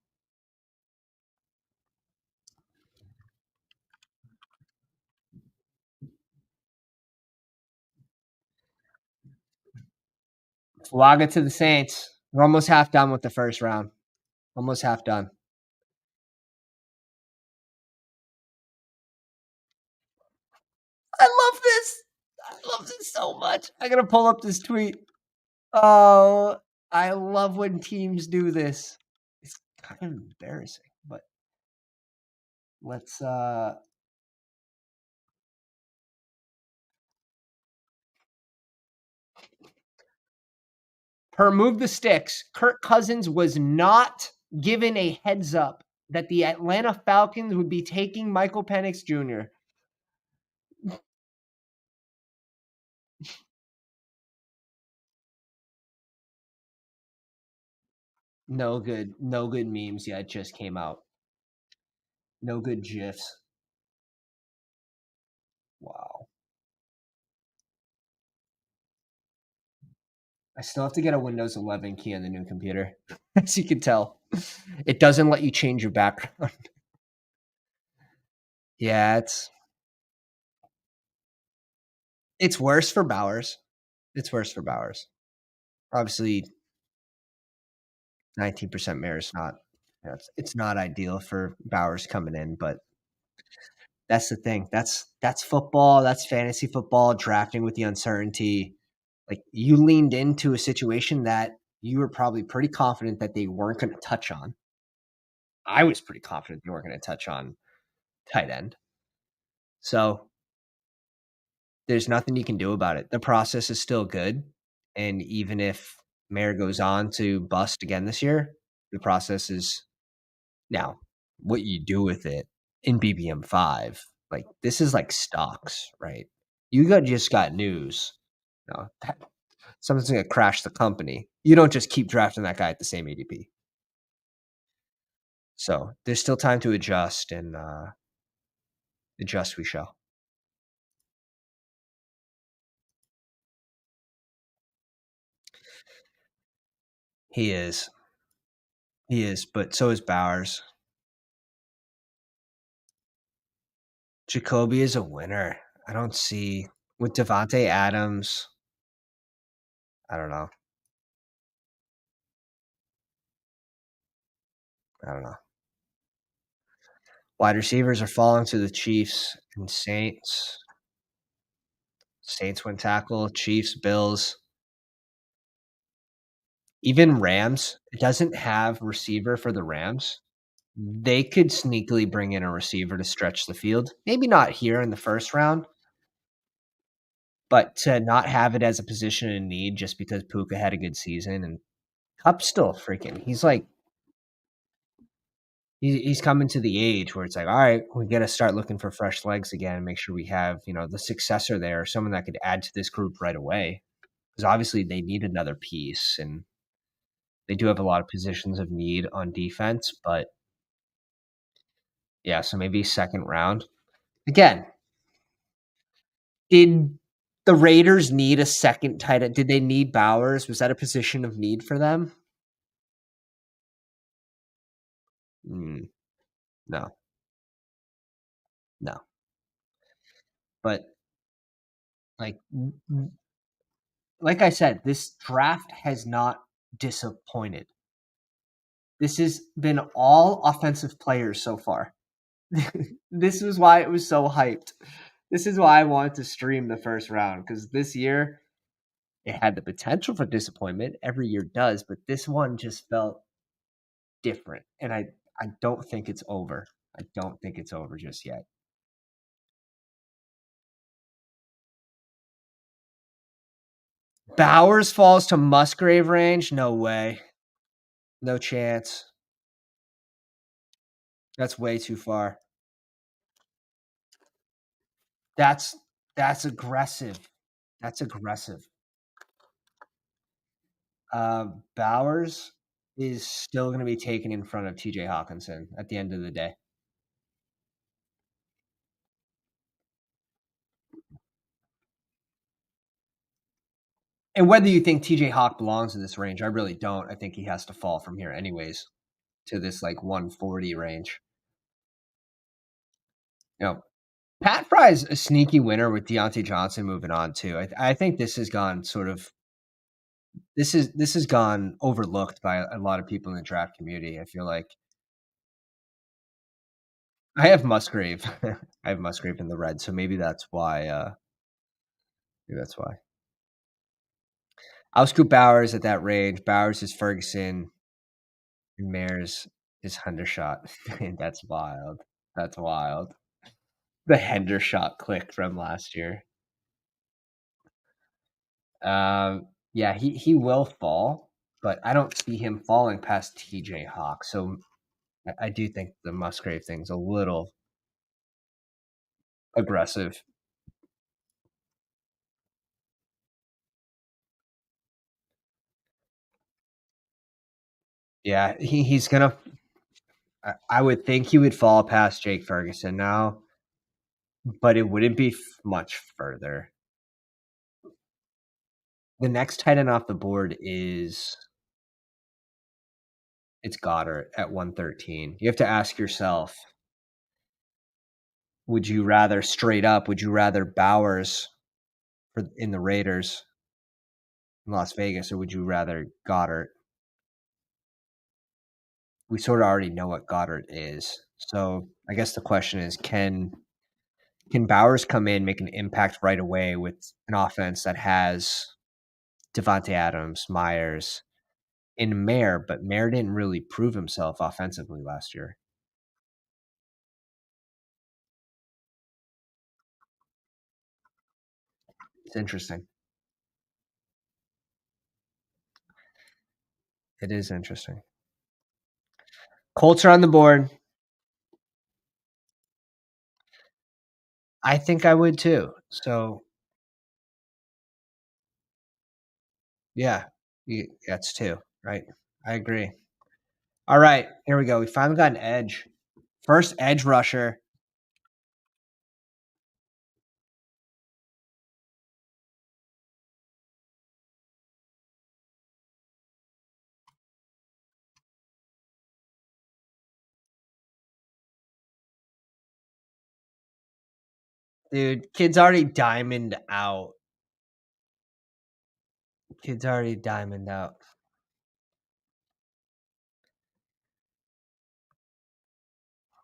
Flaga to the Saints. We're almost half done with the first round. Almost half done. I love this. I love this so much. I gotta pull up this tweet. Oh, I love when teams do this. It's kind of embarrassing, but let's per Move the Sticks, Kirk Cousins was not given a heads up that the Atlanta Falcons would be taking Michael Penix Jr. No good memes yet just came out. No good GIFs. Wow. I still have to get a Windows 11 key on the new computer. As you can tell, it doesn't let you change your background. Yeah, it's worse for Bowers. Obviously, 19% Mayor is not. It's not ideal for Bowers coming in, but that's the thing. That's football. That's fantasy football. Drafting with the uncertainty. Like, you leaned into a situation that you were probably pretty confident that they weren't going to touch on. I was pretty confident they weren't going to touch on tight end. So there's nothing you can do about it. The process is still good. And even if Mayer goes on to bust again this year, the process is now what you do with it in BBM5. Like, this is like stocks, right? Just got news. No, something's gonna crash the company. You don't just keep drafting that guy at the same ADP. So there's still time to adjust, and adjust we shall. He is. He is, but so is Bowers. Jacoby is a winner. I don't see with Devontae Adams. I don't know. I don't know. Wide receivers are falling to the Chiefs and Saints. Saints win tackle. Chiefs, Bills. Even Rams. It doesn't have receiver for the Rams. They could sneakily bring in a receiver to stretch the field. Maybe not here in the first round, but to not have it as a position in need just because Puka had a good season and Cup's still freaking. He's like he's coming to the age where it's like, all right, we got to start looking for fresh legs again and make sure we have the successor there, someone that could add to this group right away. Because obviously they need another piece, and they do have a lot of positions of need on defense. But yeah, so maybe second round again. Did the Raiders need a second tight end? Did they need Bowers? Was that a position of need for them? Mm, no, no. But like, like I said, this draft has not disappointed. This has been all offensive players so far. This is why it was so hyped. This is why I wanted to stream the first round, because this year it had the potential for disappointment. Every year does, but this one just felt different. And I don't think it's over. I don't think it's over just yet. Bowers falls to Musgrave range? No way. No chance. That's way too far. That's aggressive. That's aggressive. Bowers is still going to be taken in front of TJ Hawkinson at the end of the day. And whether you think TJ Hawk belongs in this range, I really don't. I think he has to fall from here anyways to this like 140 range. Pat Fry's a sneaky winner with Deontay Johnson moving on too. I think this has gone this has gone overlooked by a lot of people in the draft community. I feel like I have Musgrave. I have Musgrave in the red, so maybe that's why. Maybe that's why. I'll scoop Bowers at that range. Bowers is Ferguson, and Mares is Hendershot. That's wild. That's wild. The Hendershot click from last year. Yeah, he will fall, but I don't see him falling past TJ Hawk. So I do think the Musgrave thing's a little aggressive. Yeah, he's gonna. I would think he would fall past Jake Ferguson now, but it wouldn't be much further. The next tight end off the board is it's Goddard at 113. You have to ask yourself, would you rather straight up, would you rather Bowers in the Raiders in Las Vegas, or would you rather Goddard? We sort of already know what Goddard is. So I guess the question is, can Bowers come in, make an impact right away with an offense that has Devontae Adams, Myers, and Mayer, but Mayer didn't really prove himself offensively last year. It's interesting. It is interesting. Colts are on the board. I think I would too. So, yeah, that's 2, right? I agree. All right, here we go. We finally got an edge. First edge rusher. Dude, kid's already diamond out. Kid's already diamond out.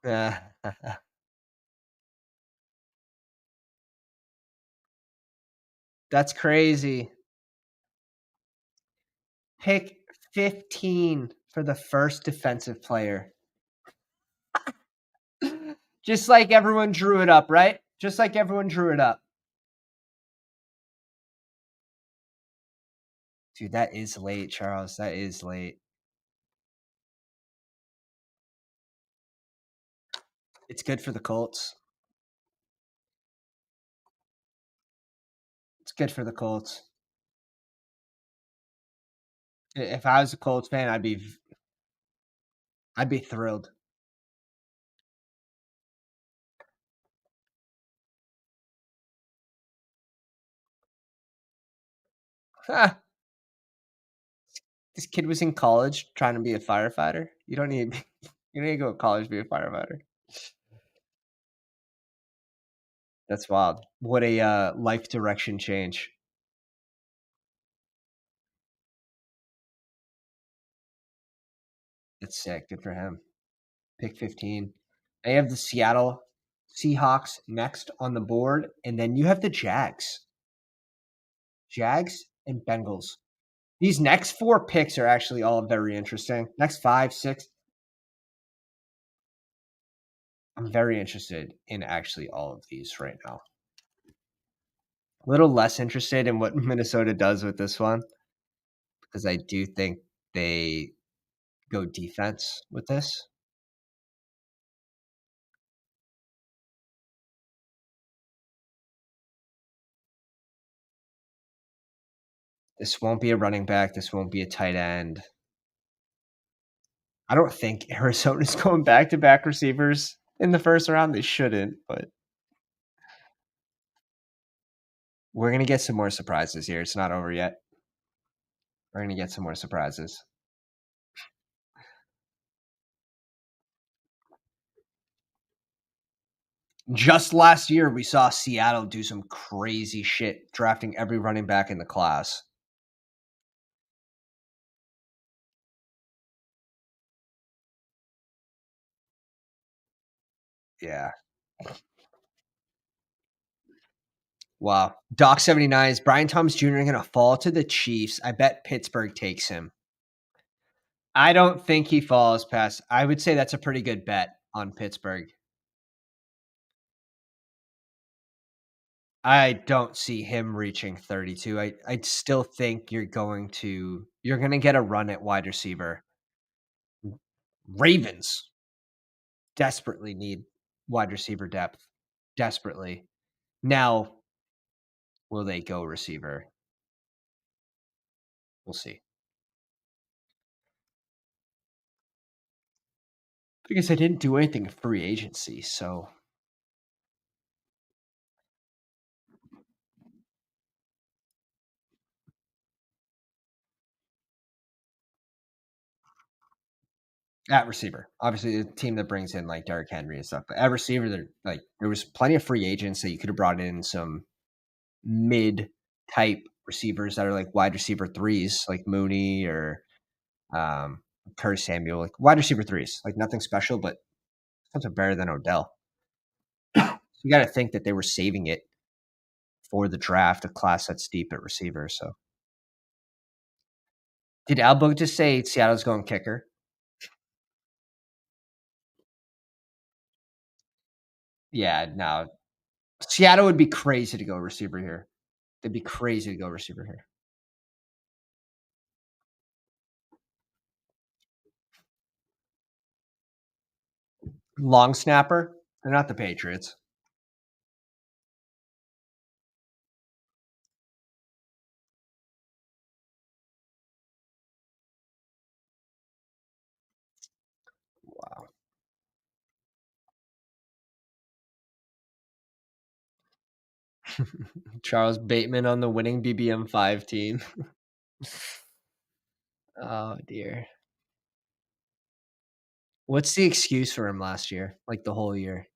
Yeah. That's crazy. Pick 15 for the first defensive player. Just like everyone drew it up, right? Just like everyone drew it up. Dude, that is late, Charles. That is late. It's good for the Colts. It's good for the Colts. If I was a Colts fan, I'd be thrilled. Ha, this kid was in college trying to be a firefighter. You don't need you don't need to go to college to be a firefighter. That's wild. What a life direction change. That's sick. Good for him. Pick 15. They have the Seattle Seahawks next on the board, and then you have the Jags. Jags and Bengals. These next 4 picks are actually all very interesting. Next 5, 6. I'm very interested in actually all of these right now. A little less interested in what Minnesota does with this one because I do think they go defense with this. This won't be a running back. This won't be a tight end. I don't think Arizona's going back-to-back receivers in the first round. They shouldn't, but we're going to get some more surprises here. It's not over yet. We're going to get some more surprises. Just last year, we saw Seattle do some crazy shit, drafting every running back in the class. Yeah. Wow. Doc 79 is Brian Thomas Jr. going to fall to the Chiefs. I bet Pittsburgh takes him. I don't think he falls past. I would say that's a pretty good bet on Pittsburgh. I don't see him reaching 32. I still think you're going to get a run at wide receiver. Ravens desperately need wide receiver depth. Desperately. Now, will they go receiver? We'll see. Because I didn't do anything in free agency, so at receiver. Obviously, the team that brings in like Derrick Henry and stuff, but at receiver, there was plenty of free agents that you could have brought in some mid type receivers that are like wide receiver threes, like Mooney or Curtis Samuel, like wide receiver threes, like nothing special, but something better than Odell. So you got to think that they were saving it for the draft, a class that's deep at receiver. So did Albo just say Seattle's going kicker? Yeah, no. Seattle would be crazy to go receiver here. They'd be crazy to go receiver here. Long snapper. They're not the Patriots. Charles Bateman on the winning BBM 5 team. Oh, dear. What's the excuse for him last year? Like, the whole year?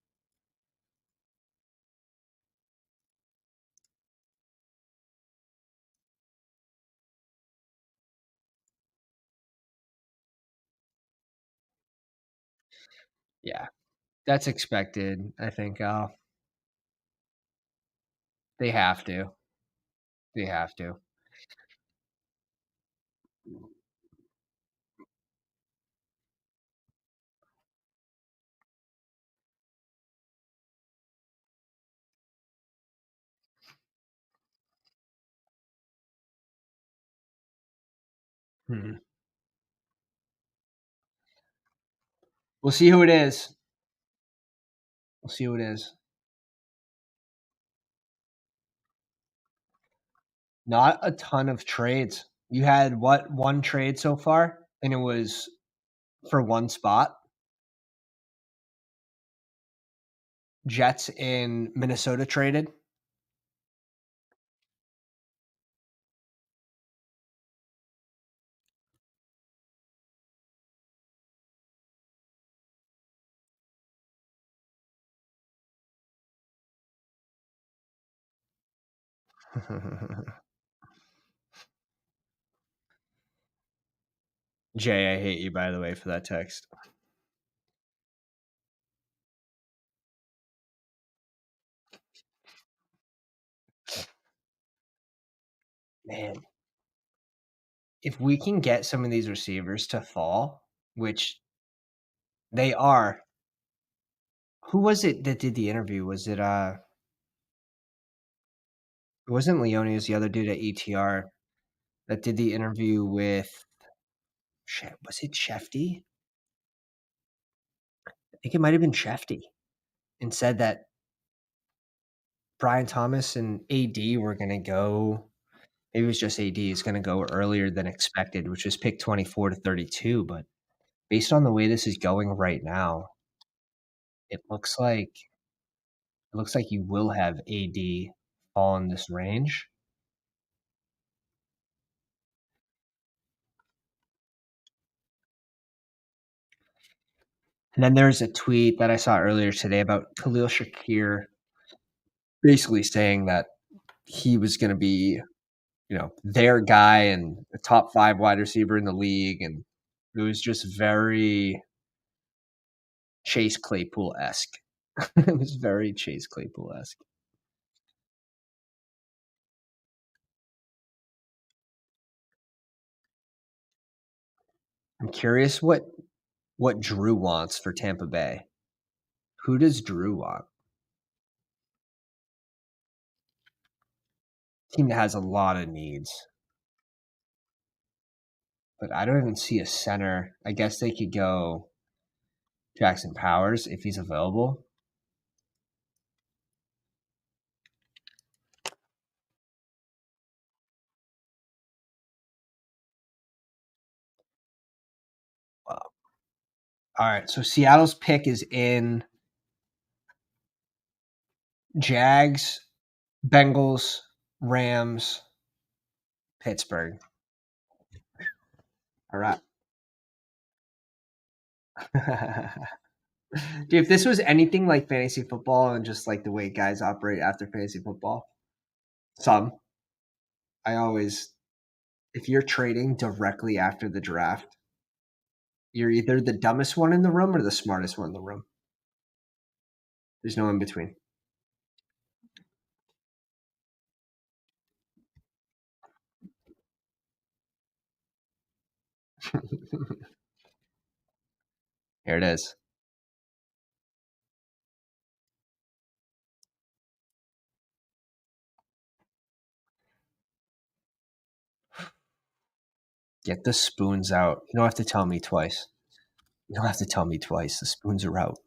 Yeah. That's expected, I think, they have to. They have to. Mhm. We'll see who it is. We'll see who it is. Not a ton of trades. You had what, 1 trade so far? And it was for 1 spot? Jets in Minnesota traded? Jay, I hate you, by the way, for that text. Man, if we can get some of these receivers to fall, which they are. Who was it that did the interview? Was it, it wasn't Leone, it was the other dude at ETR that did the interview with was it Shefty? I think it might have been Shefty, and said that Brian Thomas and AD were gonna go, maybe it was just AD, is gonna go earlier than expected, which was pick 24 to 32, but based on the way this is going right now, it looks like you will have AD fall in this range. And then there's a tweet that I saw earlier today about Khalil Shakir basically saying that he was gonna be, their guy and a top 5 wide receiver in the league, and it was just very Chase Claypool-esque. It was very Chase Claypool-esque. I'm curious what Drew wants for Tampa Bay. Who does Drew want? Team that has a lot of needs. But I don't even see a center. I guess they could go Jackson Powers if he's available. Wow. All right, so Seattle's pick is in Jags, Bengals, Rams, Pittsburgh. All right. Dude, if this was anything like fantasy football and just like the way guys operate after fantasy football, some, I always, if you're trading directly after the draft, you're either the dumbest one in the room or the smartest one in the room. There's no in between. Here it is. Get the spoons out. You don't have to tell me twice. You don't have to tell me twice. The spoons are out.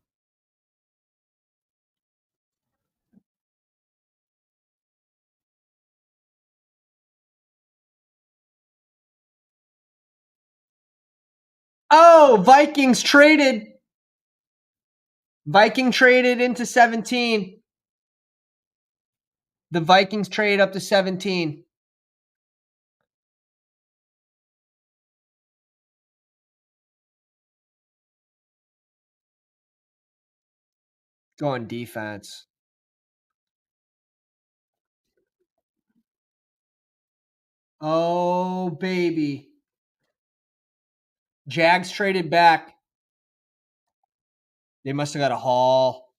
Oh, Vikings traded. Viking traded into 17. The Vikings trade up to 17. Going defense. Oh, baby. Jags traded back. They must have got a haul.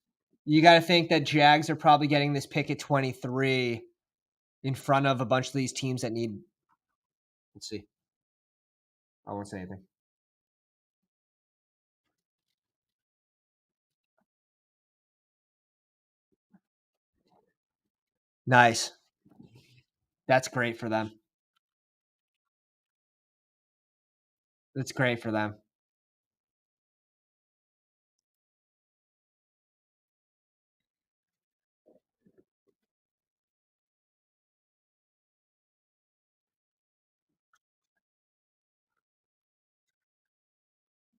You got to think that Jags are probably getting this pick at 23 in front of a bunch of these teams that need. Let's see. I won't say anything. Nice. That's great for them. That's great for them.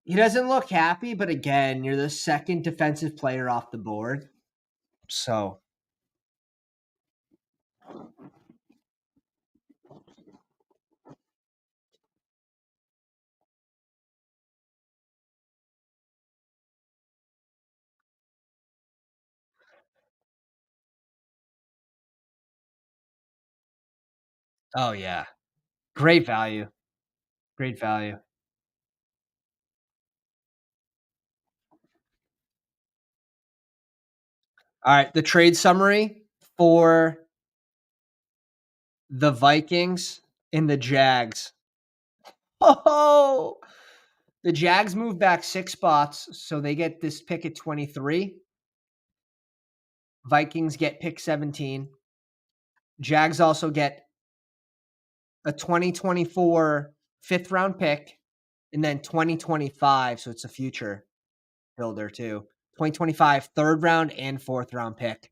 He doesn't look happy, but again, you're the second defensive player off the board. So, oh, yeah. Great value. Great value. All right. The trade summary for the Vikings and the Jags. Oh, the Jags move back 6 spots, so they get this pick at 23. Vikings get pick 17. Jags also get a 2024 fifth round pick and then 2025, so it's a future builder too. 2025 third round and fourth round pick.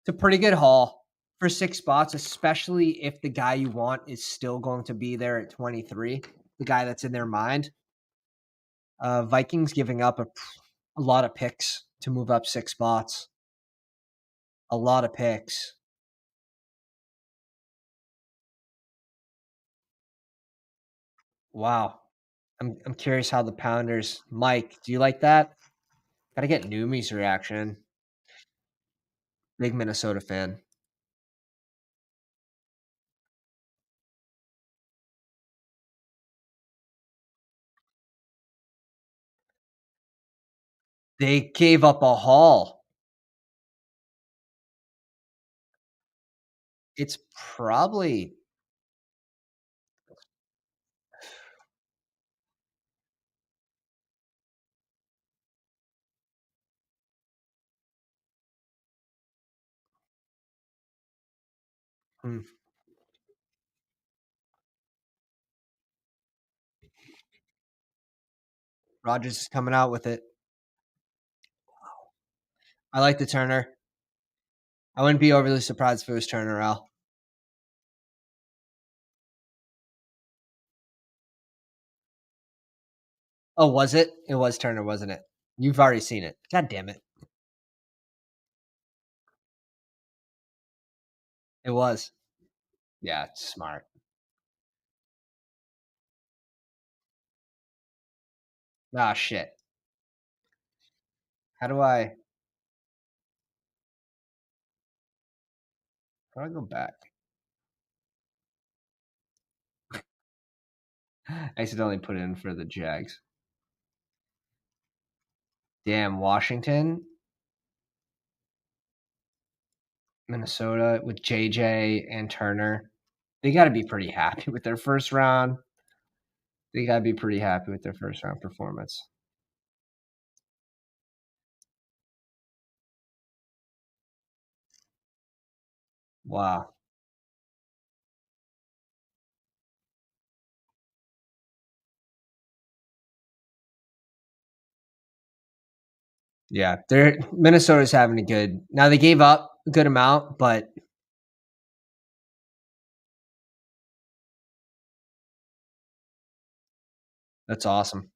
It's a pretty good haul for 6 spots, especially if the guy you want is still going to be there at 23, the guy that's in their mind. Vikings giving up a lot of picks to move up 6 spots. A lot of picks. Wow. I'm curious how the Pounders. Mike, do you like that? Gotta get Numi's reaction. Big Minnesota fan. They gave up a haul. It's probably hmm, Rogers is coming out with it. I like the Turner. I wouldn't be overly surprised if it was Turner, Al. Oh, was it? It was Turner, wasn't it? You've already seen it. God damn it. It was. Yeah, it's smart. Ah, shit. How do I go back? I accidentally put it in for the Jags. Damn, Washington, Minnesota with JJ and Turner. They got to be pretty happy with their first round. They got to be pretty happy with their first round performance. Wow. Yeah, they're Minnesota's having a good. Now they gave up a good amount, but that's awesome.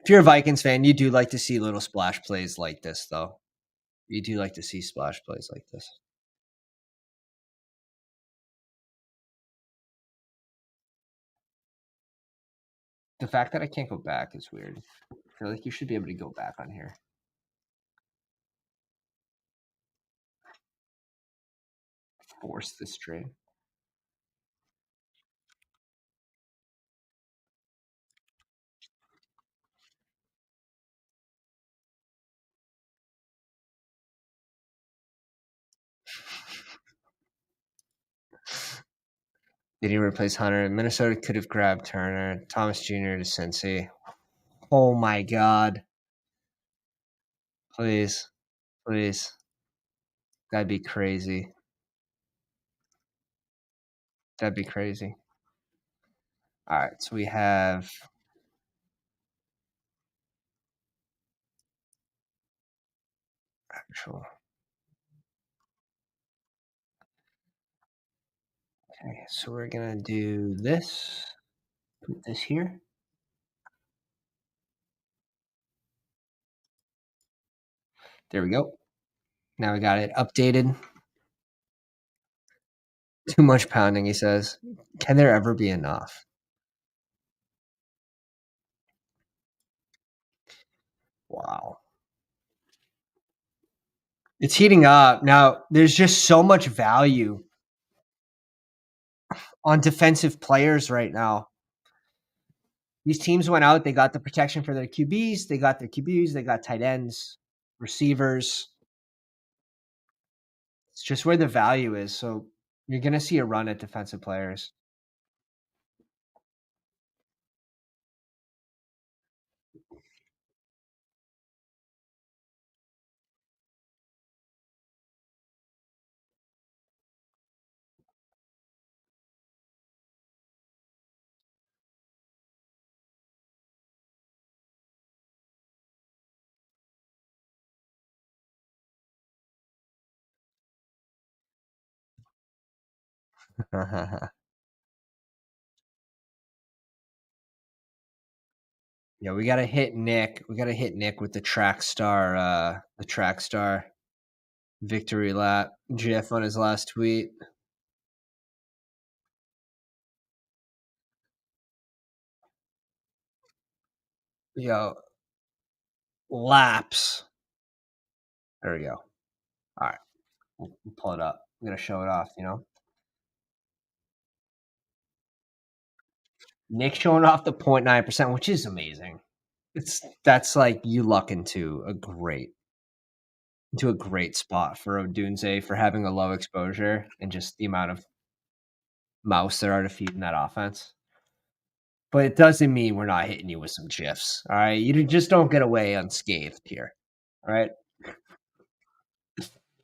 If you're a Vikings fan, you do like to see little splash plays like this, though. You do like to see splash plays like this. The fact that I can't go back is weird. I feel like you should be able to go back on here. Force this trade. Did he replace Hunter? Minnesota could have grabbed Turner. Thomas Jr. to Cincy. Oh my God. Please. Please. That'd be crazy. That'd be crazy. All right. So we have actual. Okay. So we're going to do this. Put this here. There we go. Now we got it updated. Too much pounding, he says. Can there ever be enough? Wow. It's heating up. Now, there's just so much value on defensive players right now. These teams went out, they got the protection for their QBs, they got tight ends, receivers. It's just where the value is. So you're going to see a run at defensive players. Yeah, we got to hit Nick. We got to hit Nick with the track star victory lap GIF on his last tweet. Yo, laps. There we go. All right. We'll pull it up. I'm going to show it off, Nick showing off the 0.9%, which is amazing. That's like you luck into a great spot for Odunze for having a low exposure and just the amount of mouse there are to feed in that offense. But it doesn't mean we're not hitting you with some GIFs. All right. You just don't get away unscathed here. All right.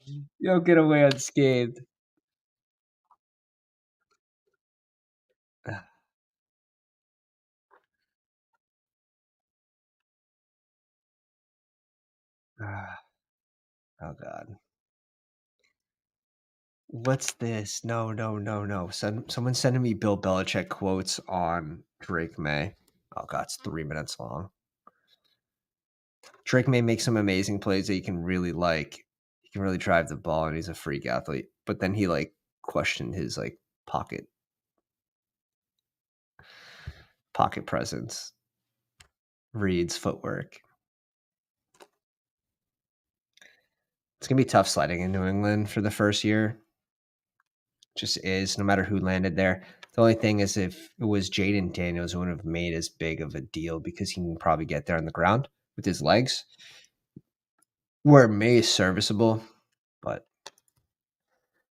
You don't get away unscathed. Oh God. What's this? No. Someone's sending me Bill Belichick quotes on Drake May. Oh God, it's 3 minutes long. Drake May makes some amazing plays that you can really like. He can really drive the ball, and he's a freak athlete. But then he questioned his pocket presence, reads footwork. It's gonna be tough sledding in New England for the first year. Just is, no matter who landed there. The only thing is, if it was Jaden Daniels, it wouldn't have made as big of a deal because he can probably get there on the ground with his legs. Where May is serviceable, but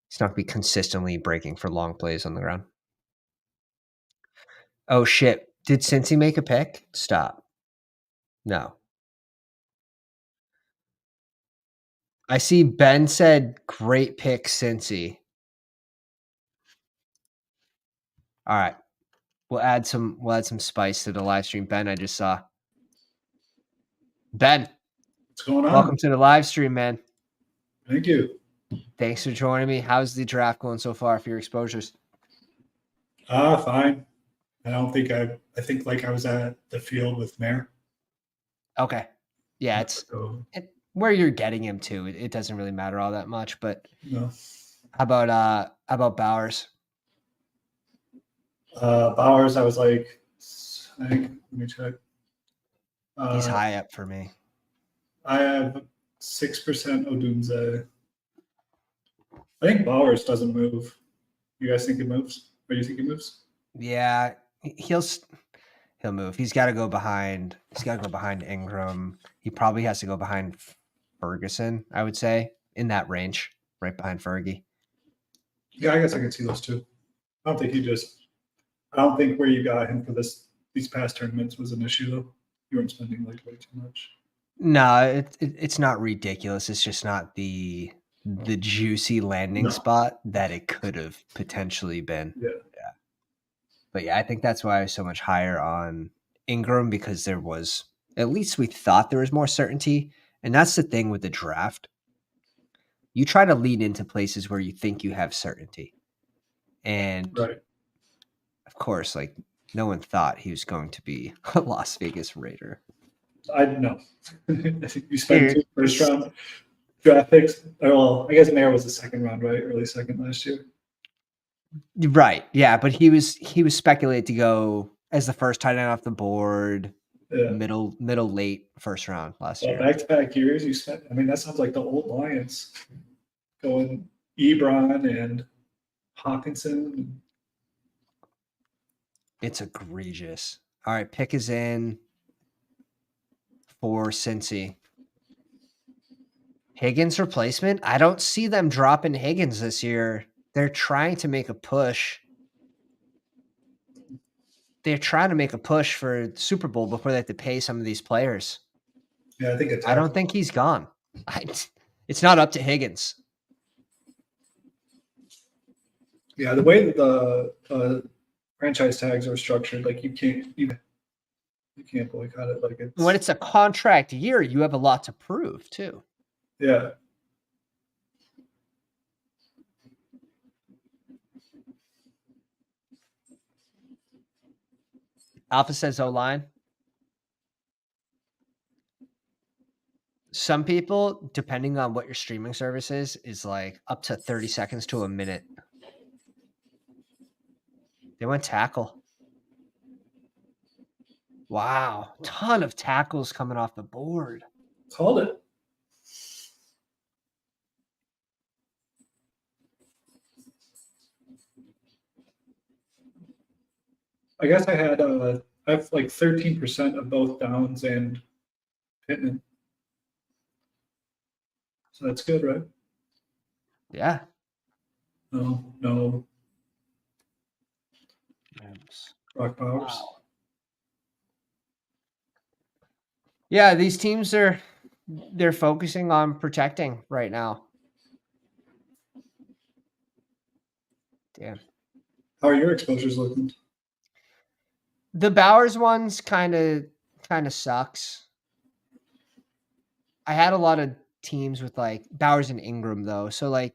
he's not going to be consistently breaking for long plays on the ground. Oh, shit. Did Cincy make a pick? Stop. No. I see Ben said, great pick, Cincy. All right. We'll add some spice to the live stream. Ben, I just saw. Ben. What's going on? Welcome to the live stream, man. Thank you. Thanks for joining me. How's the draft going so far for your exposures? Fine. I think I was at the field with Mayor. Okay. Yeah, it's where you're getting him to. It doesn't really matter all that much, but no. How about Bowers? Bowers, I was I think. Let me check. He's high up for me. I have 6% Odunze. I think Bowers doesn't move. You guys think it moves? Or do you think it moves? Yeah, he'll move. He's got to go behind. He's got to go behind Ingram. He probably has to go behind Ferguson, I would say, in that range, right behind Fergie. Yeah, I guess I can see those two. I don't think where you got him for these past tournaments was an issue though. You weren't spending like way too much. No, it's not ridiculous. It's just not the juicy landing spot that it could have potentially been. Yeah. But yeah, I think that's why I was so much higher on Ingram, because there was, at least we thought there was more certainty. And that's the thing with the draft. You try to lead into places where you think you have certainty. And Right. of course, like, no one thought he was going to be a Las Vegas Raider. I know. I think you spent 2 first round draft picks. Well, I guess Mayer was the second round, right? Early second last year. Right. Yeah, but he was speculated to go as the first tight end off the board, middle late first round last year. Back-to-back years, you spent. I mean, that sounds like the old Lions going Ebron and Hawkinson. It's egregious. All right, pick is in for Cincy. Higgins replacement? I don't see them dropping Higgins this year. They're trying to make a push. They're trying to make a push for the Super Bowl before they have to pay some of these players. Yeah, I think I don't think he's gone. It's not up to Higgins. Yeah, the way that the franchise tags are structured, like you can't boycott it. Like when it's a contract year, you have a lot to prove too. Yeah. Alpha says O-line. Some people, depending on what your streaming service is like up to 30 seconds to a minute. They went tackle. Wow. Ton of tackles coming off the board. Called it. I guess I have like 13% of both Downs and Pittman. So that's good, right? Yeah. No. Rock Powers. Wow. Yeah, these teams they're focusing on protecting right now. Damn. How are your exposures looking? The Bowers ones kind of sucks. I had a lot of teams with like Bowers and Ingram though. So like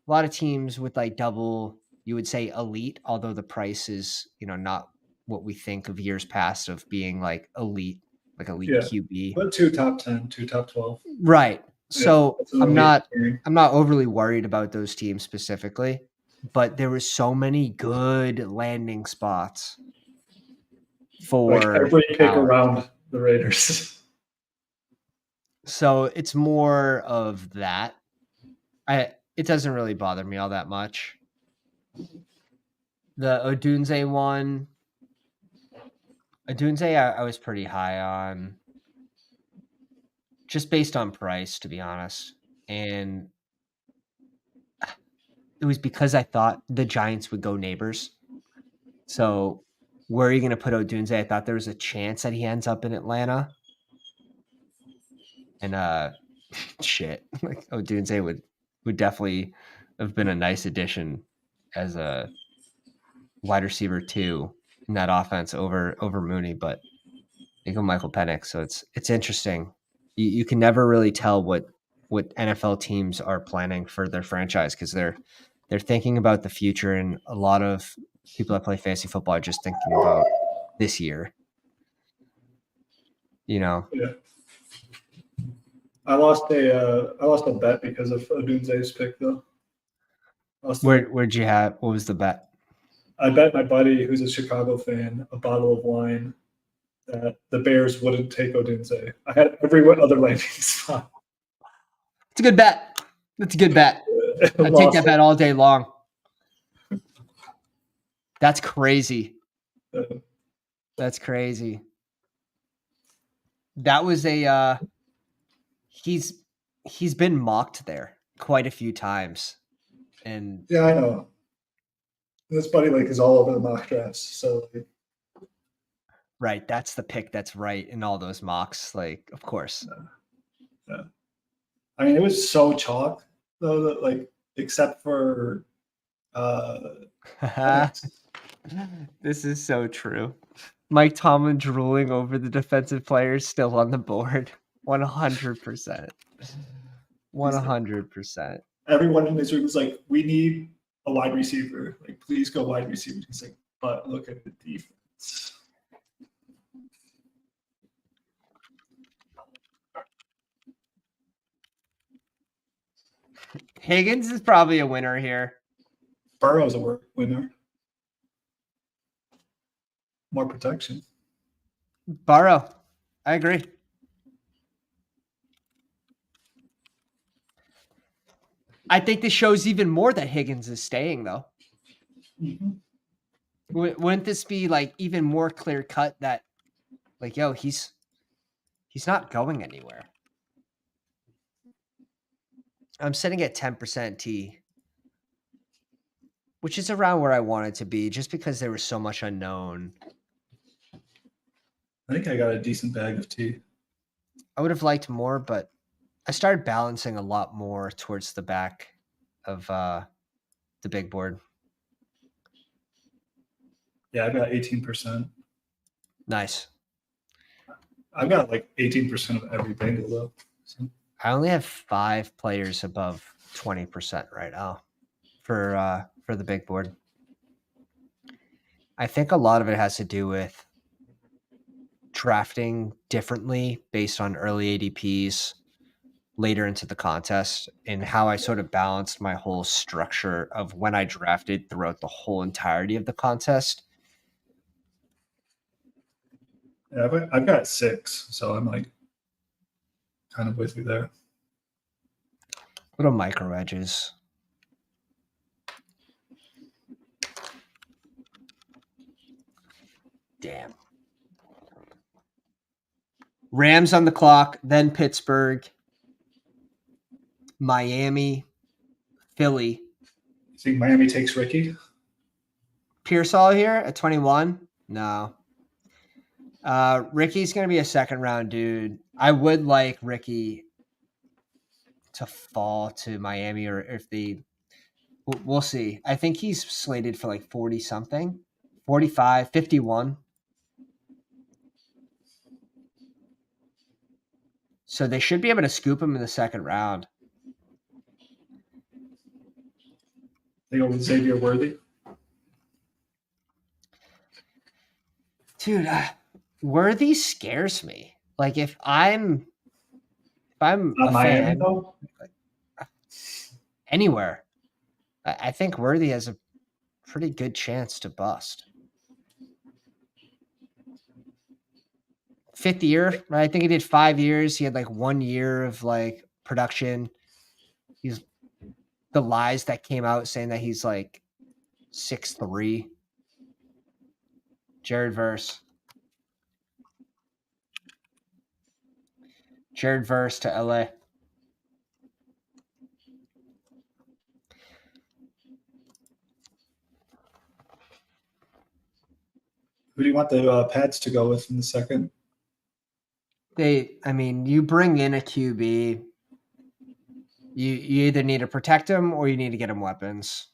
a lot of teams with like double, you would say elite, although the price is, not what we think of years past of being like elite QB. But 2 top 10, 2 top 12. Right. So yeah, I'm not overly worried about those teams specifically, but there were so many good landing spots for like every pick around the Raiders. So it's more of that. It doesn't really bother me all that much. The Odunze one, I was pretty high on, just based on price, to be honest. And it was because I thought the Giants would go Nabers. So where are you going to put Odunze? I thought there was a chance that he ends up in Atlanta. And shit, like Odunze would definitely have been a nice addition as a wide receiver 2 in that offense over Mooney, but they go Michael Penix. So it's interesting. You can never really tell what NFL teams are planning for their franchise, because they're thinking about the future, and a lot of people that play fantasy football are just thinking about this year. Yeah. I lost a bet because of Odunze's pick though. Where'd you have? What was the bet? I bet my buddy, who's a Chicago fan, a bottle of wine that the Bears wouldn't take Odunze. I had every other landing spot. It's a good bet. That's a good bet. I'd take that bet all day long. That's crazy. That's crazy. That was a he's been mocked there quite a few times. And yeah, I know. This buddy like is all over the mock drafts. So right, that's the pick that's right in all those mocks. Like, of course. Yeah. I mean, it was so chalk though, that like except for this is so true. Mike Tomlin drooling over the defensive players still on the board. 100%. 100%. Everyone in this room is like, we need a wide receiver. Like, please go wide receiver. He's like, but look at the defense. Higgins is probably a winner here. Burrow's a winner. More protection. Burrow. I agree. I think this shows even more that Higgins is staying, though. Mm-hmm. Wouldn't this be like even more clear cut that, like, yo, he's not going anywhere? I'm sitting at 10% T, which is around where I wanted to be, just because there was so much unknown. I think I got a decent bag of tea. I would have liked more, but I started balancing a lot more towards the back of the big board. Yeah, I've got 18%. Nice. I've got like 18% of every Bengal though. So. I only have 5 players above 20% right now for the big board. I think a lot of it has to do with drafting differently based on early ADPs later into the contest, and how I sort of balanced my whole structure of when I drafted throughout the whole entirety of the contest. Yeah, I've got 6, so I'm like kind of with you there. Little micro edges. Damn. Rams on the clock, then Pittsburgh, Miami, Philly. You think Miami takes Ricky? Pearsall here at 21? No. Ricky's going to be a second round dude. I would like Ricky to fall to Miami, or if they, we'll see. I think he's slated for like 40 something, 45, 51. So they should be able to scoop him in the second round. They go with Xavier Worthy. Dude, Worthy scares me. Like if I'm a Miami, fan, though? Anywhere, I think Worthy has a pretty good chance to bust. 5th year, right? I think he did 5 years. He had like 1 year of like production. He's the lies that came out saying that he's like 6'3". Jared Verse to LA. Who do you want the Pats to go with in the second? You bring in a QB. You either need to protect him or you need to get him weapons.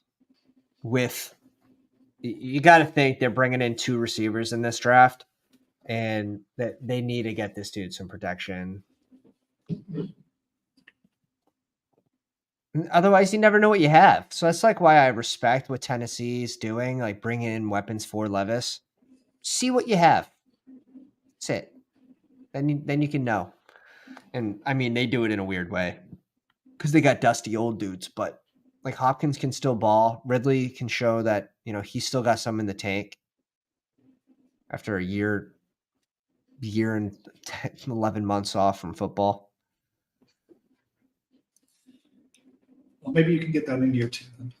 You got to think they're bringing in 2 receivers in this draft, and that they need to get this dude some protection. Otherwise, you never know what you have. So that's like why I respect what Tennessee's doing, like bringing in weapons for Levis. See what you have. That's it. Then you can know. And I mean, they do it in a weird way because they got dusty old dudes, but like Hopkins can still ball. Ridley can show that, he's still got some in the tank after a year year and 10, 11 months off from football. Well, maybe you can get that in year 2 then.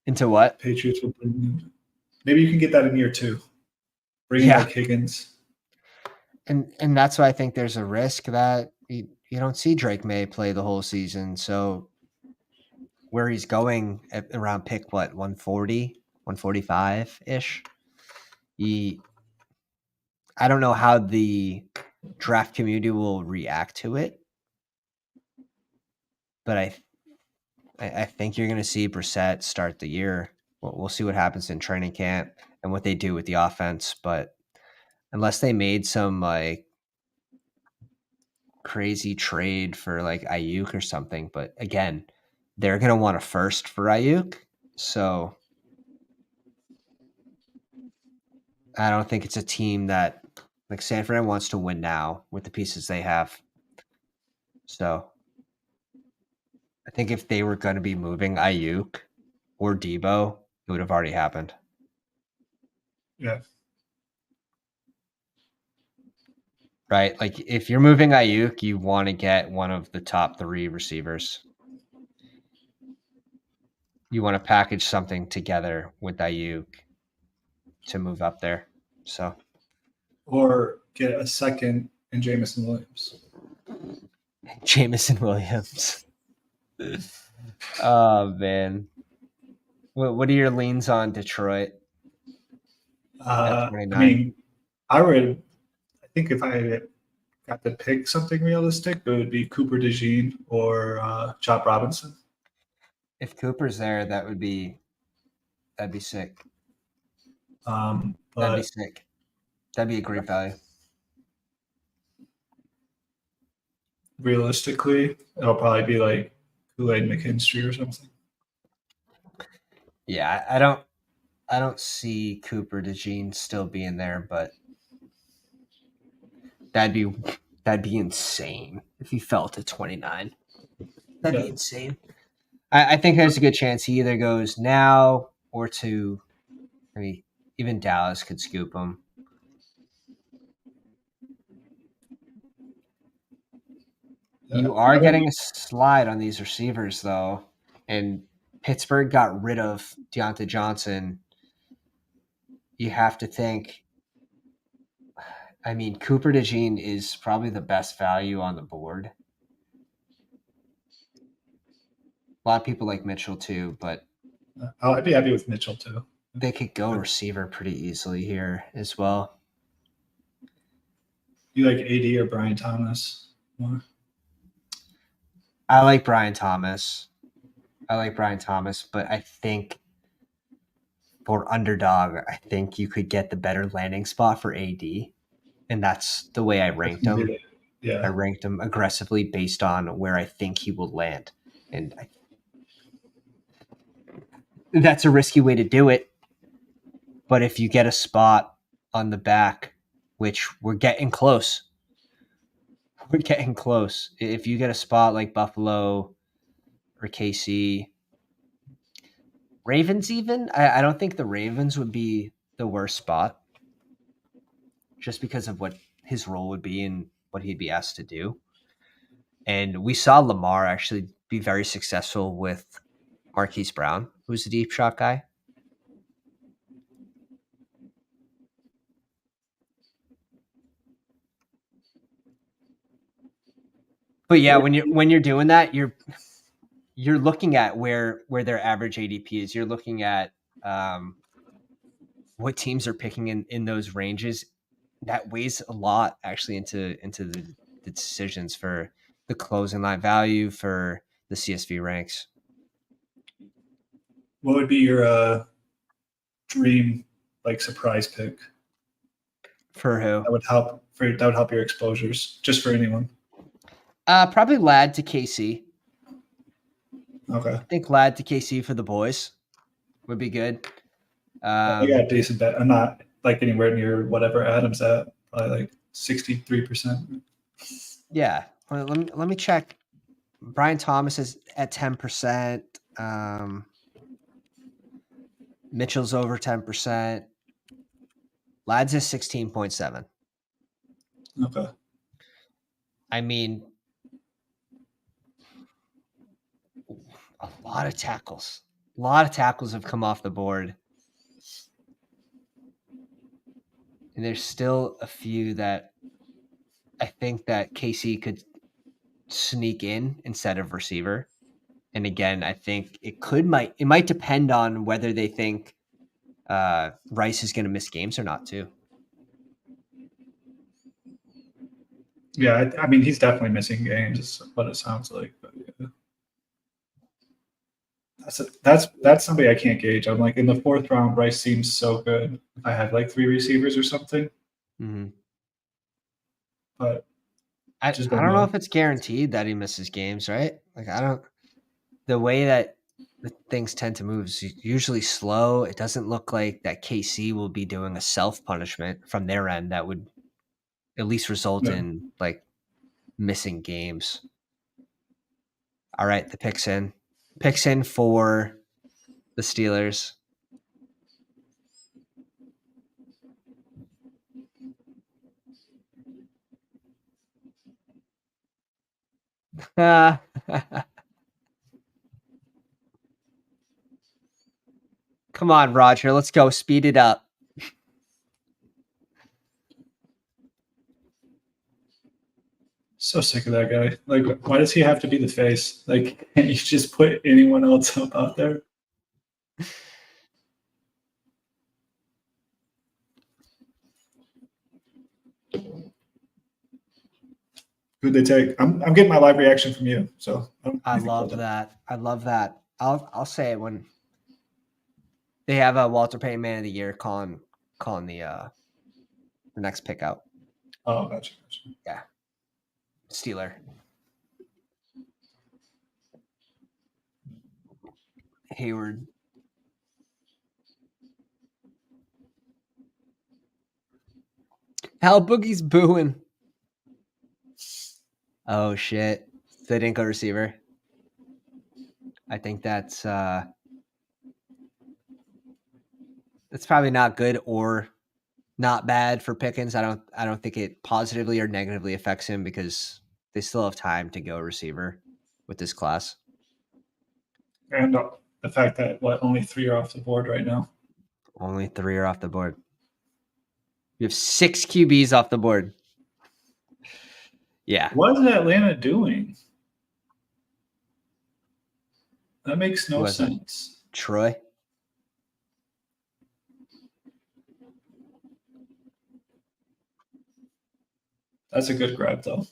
Into what? Patriots will bring in. Maybe you can get that in year 2. Bring in Yeah. like Higgins. And that's why I think there's a risk that you don't see Drake May play the whole season. So where he's going at around pick, what, 140, 145-ish? I don't know how the draft community will react to it, but I think you're going to see Brissett start the year. We'll see what happens in training camp and what they do with the offense. But unless they made some like crazy trade for like Ayuk or something, but again, they're going to want a first for Ayuk. So I don't think it's a team that like San Fran wants to win now with the pieces they have. So I think if they were going to be moving Ayuk or Debo, it would have already happened. Yeah. Right? Like if you're moving Ayuk, you want to get one of the top 3 receivers. You want to package something together with Ayuk to move up there. So Or get a second in Jameson Williams. Jameson Williams. Oh man. What are your leans on Detroit? I mean, I think if I got to pick something realistic, it would be Cooper DeJean or Chop Robinson. If Cooper's there, that'd be sick. That'd be sick. That'd be a great value. Realistically, it'll probably be like Kool-Aid McKinstry or something. Yeah, I don't see Cooper DeJean still being there, but that'd be insane if he fell to 29. That'd be insane. I think there's a good chance he either goes now or to, I mean, even Dallas could scoop him. You are getting a slide on these receivers, though, and Pittsburgh got rid of Deontay Johnson. You have to think. I mean, Cooper DeJean is probably the best value on the board. A lot of people like Mitchell too, but I'd be happy with Mitchell too. They could go receiver pretty easily here as well. You like AD or Brian Thomas more? I like Brian Thomas. But I think for Underdog, I think you could get the better landing spot for AD. And that's the way I ranked him. Yeah. I ranked him aggressively based on where I think he will land. And that's a risky way to do it. But if you get a spot on the back, which we're getting close. If you get a spot like Buffalo or KC, Ravens even, I don't think the Ravens would be the worst spot just because of what his role would be and what he'd be asked to do. And we saw Lamar actually be very successful with Marquise Brown, who's the deep shot guy. But yeah, when you're doing that, you're looking at where their average ADP is. You're looking at what teams are picking in those ranges. That weighs a lot actually into the decisions for the closing line value for the CSV ranks. What would be your dream like surprise pick? For who? That would help your exposures, just for anyone. Probably Ladd to KC. Okay. I think Ladd to KC for the boys would be good. I got a decent bet. I'm not like anywhere near whatever Adam's at. Probably like 63%. Yeah. Well, let me check. Brian Thomas is at 10%. Mitchell's over 10%. Ladd's is 16.7. Okay. I mean, a lot of tackles. A lot of tackles have come off the board. And there's still a few that I think that KC could sneak in instead of receiver. And again, I think it might depend on whether they think Rice is going to miss games or not too. Yeah, I mean, he's definitely missing games, is what it sounds like. But yeah. That's somebody I can't gauge. I'm like, in the 4th round, Rice seems so good. I had like 3 receivers or something. Mm-hmm. But I don't know if it's guaranteed that he misses games, right? Like, the way that the things tend to move is usually slow. It doesn't look like that KC will be doing a self-punishment from their end that would at least result in like missing games. All right, the picks in for the Steelers. Come on, Roger. Let's go. Speed it up. So sick of that guy. Like, why does he have to be the face? Like, can't you just put anyone else up out there? Who'd they take? I'm getting my live reaction from you. So I love that. I love that. I'll say it when they have a Walter Payton Man of the Year calling the next pick out. Oh, gotcha. Yeah. Steeler. Hayward. Hal Boogie's booing. Oh shit. They didn't go receiver. I think that's probably not good or not bad for Pickens. I don't think it positively or negatively affects him because they still have time to go receiver with this class. And the fact that only 3 are off the board right now. Only 3 are off the board. You have 6 QBs off the board. Yeah. What is Atlanta doing? That makes no sense. Troy. That's a good grab, though.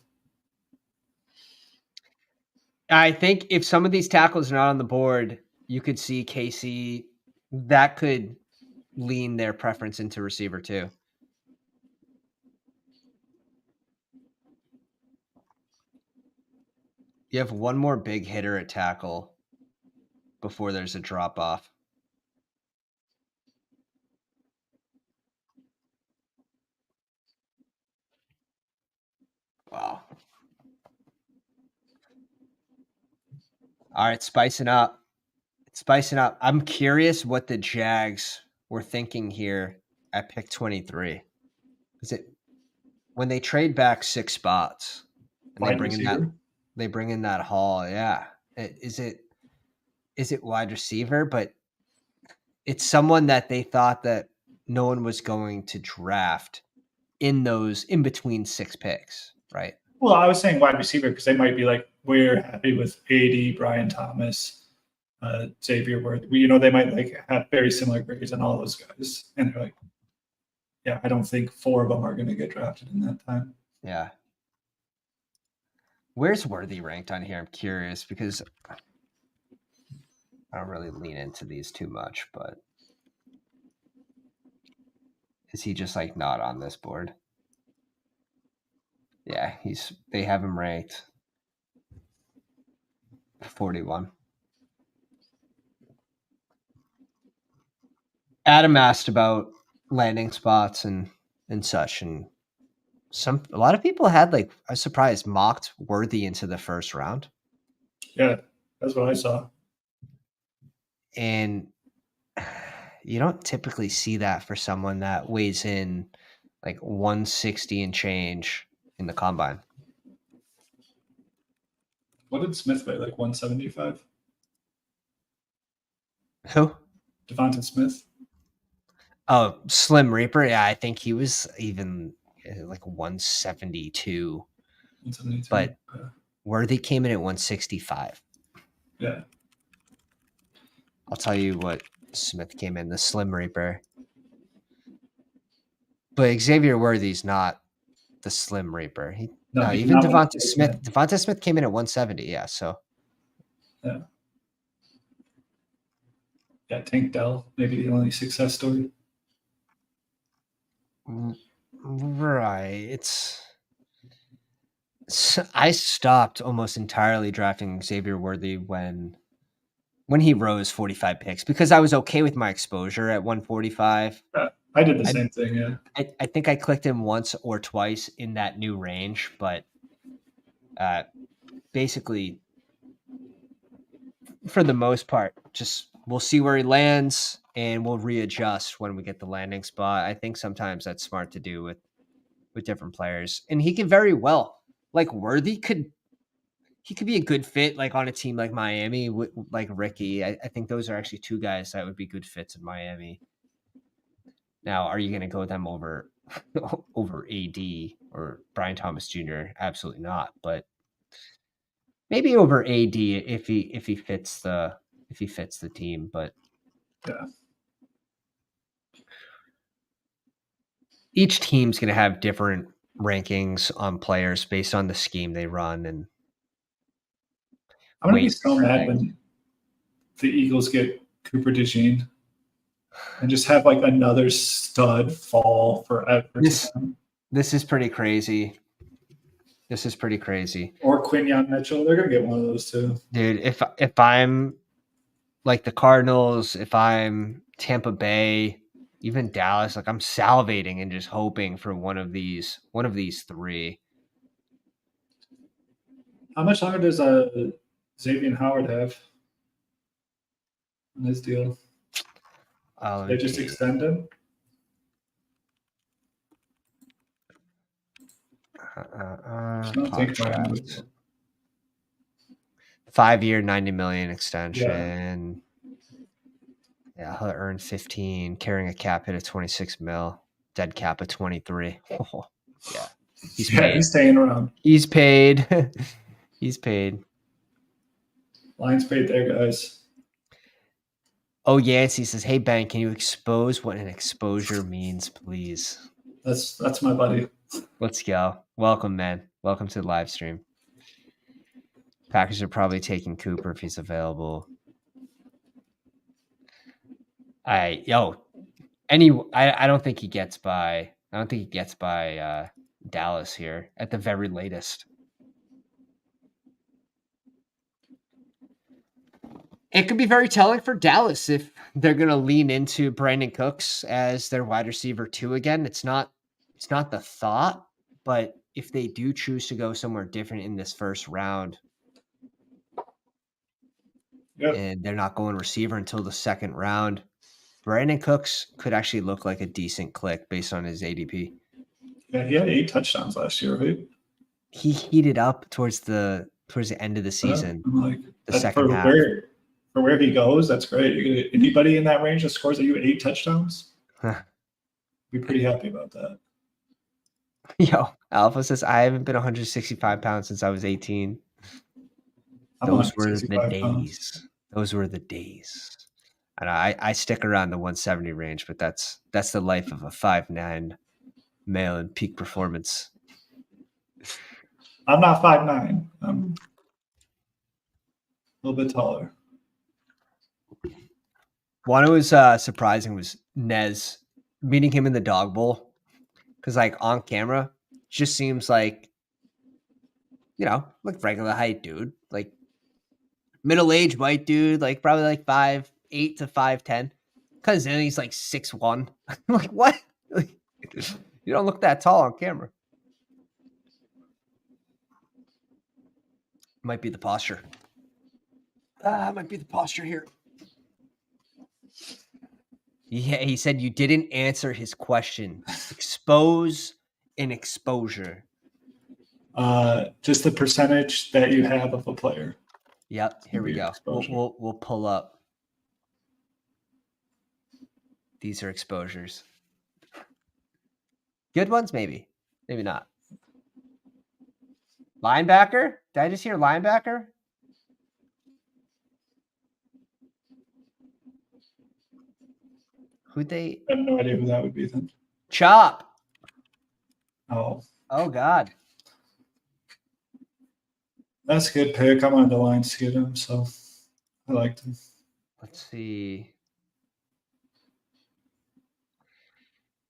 I think if some of these tackles are not on the board, you could see KC. That could lean their preference into receiver too. You have one more big hitter at tackle before there's a drop off. Wow. All right, spicing up. I'm curious what the Jags were thinking here at pick 23. Is it when they trade back 6 spots and they bring in that Hall? Yeah. Is it wide receiver? But it's someone that they thought that no one was going to draft in between 6 picks, right? Well, I was saying wide receiver because they might be like, we're happy with AD, Brian Thomas, Xavier Worth. They might like have very similar grades on all those guys. And they're like, yeah, I don't think 4 of them are going to get drafted in that time. Yeah. Where's Worthy ranked on here? I'm curious because I don't really lean into these too much, but is he just like not on this board? Yeah, they have him ranked 41. Adam asked about landing spots and such, and a lot of people had I was surprised mocked Worthy into the first round. Yeah, that's what I saw. And You don't typically see that for someone that weighs in like 160 and change in the combine. What did Smith weigh? Like 175? Who? Devonta Smith? Oh, Slim Reaper. Yeah, I think he was even like 172. 172. But Worthy came in at 165. Yeah. I'll tell you what Smith came in, the Slim Reaper. But Xavier Worthy's not the Slim Reaper. No, he's even not Devonta 160, Smith. man. Devonta Smith came in at 170. Yeah, so. Yeah. Yeah, Tank Dell, maybe the only success story. Right. I stopped almost entirely drafting Xavier Worthy when he rose 45 picks because I was okay with my exposure at 145. I did the same thing, yeah. I think I clicked him once or twice in that new range, but basically, for the most part, just we'll see where he lands and we'll readjust when we get the landing spot. I think sometimes that's smart to do with different players, and he can very well, like Worthy could be a good fit like on a team like Miami, like Ricky. I think those are actually two guys that would be good fits in Miami. Now, are you going to go with them over AD or Brian Thomas Jr.? Absolutely not. But maybe over AD if he fits the team. But yeah, each team's going to have different rankings on players based on the scheme they run, and I'm gonna be so mad when the Eagles get Cooper DeJean and just have like another stud fall forever. This is pretty crazy. This is pretty crazy. Or Quinyon Mitchell, they're gonna get one of those too. Dude, if I'm like the Cardinals, if I'm Tampa Bay, even Dallas, like I'm salivating and just hoping for one of these three. How much longer does Xavier Howard have on his deal? They just extend him? 5-year, $90 million extension. Yeah, he'll earn 15, carrying a cap hit of 26 mil, dead cap of 23. Oh, yeah, he's paid. He's staying around. He's paid. He's paid. Lions paid their guys. Oh, Yancey says, "Hey Ben, can you expose what an exposure means, please?" That's my buddy. Let's go. Welcome, man. Welcome to the live stream. Packers are probably taking Cooper if he's available. I don't think he gets by. I don't think he gets by Dallas here at the very latest. It could be very telling for Dallas if they're going to lean into Brandon Cooks as their wide receiver 2 again. It's not the thought, but if they do choose to go somewhere different in this first round, and they're not going receiver until the second round, Brandon Cooks could actually look like a decent click based on his ADP. Yeah, he had 8 touchdowns last year, right? He heated up towards the end of the season. The second half. For where he goes, that's great. You get anybody in that range that scores at you 8 touchdowns? Be pretty happy about that. Yo, Alpha says, I haven't been 165 pounds since I was 18. Those were the days. Those were the days. And I stick around the 170 range, but that's the life of a 5'9" male in peak performance. I'm not 5'9". I'm a little bit taller. What was surprising was Nez, meeting him in the dog bowl, because like on camera, just seems like, like regular height dude, like middle-aged white dude, like probably like 5'8" to 5'10". Because then he's like 6'1". Like what? Like, you don't look that tall on camera. Might be the posture. Might be the posture here. Yeah, he said you didn't answer his question. Expose and exposure. Just the percentage that you have of a player. Yep, here we go. We'll pull up. These are exposures. Good ones, maybe. Maybe not. Linebacker? Did I just hear linebacker? Who'd they? I have no idea who that would be then. Chop. Oh. Oh, God. That's a good pick. I'm on the Lions to get him, so I liked him. Let's see.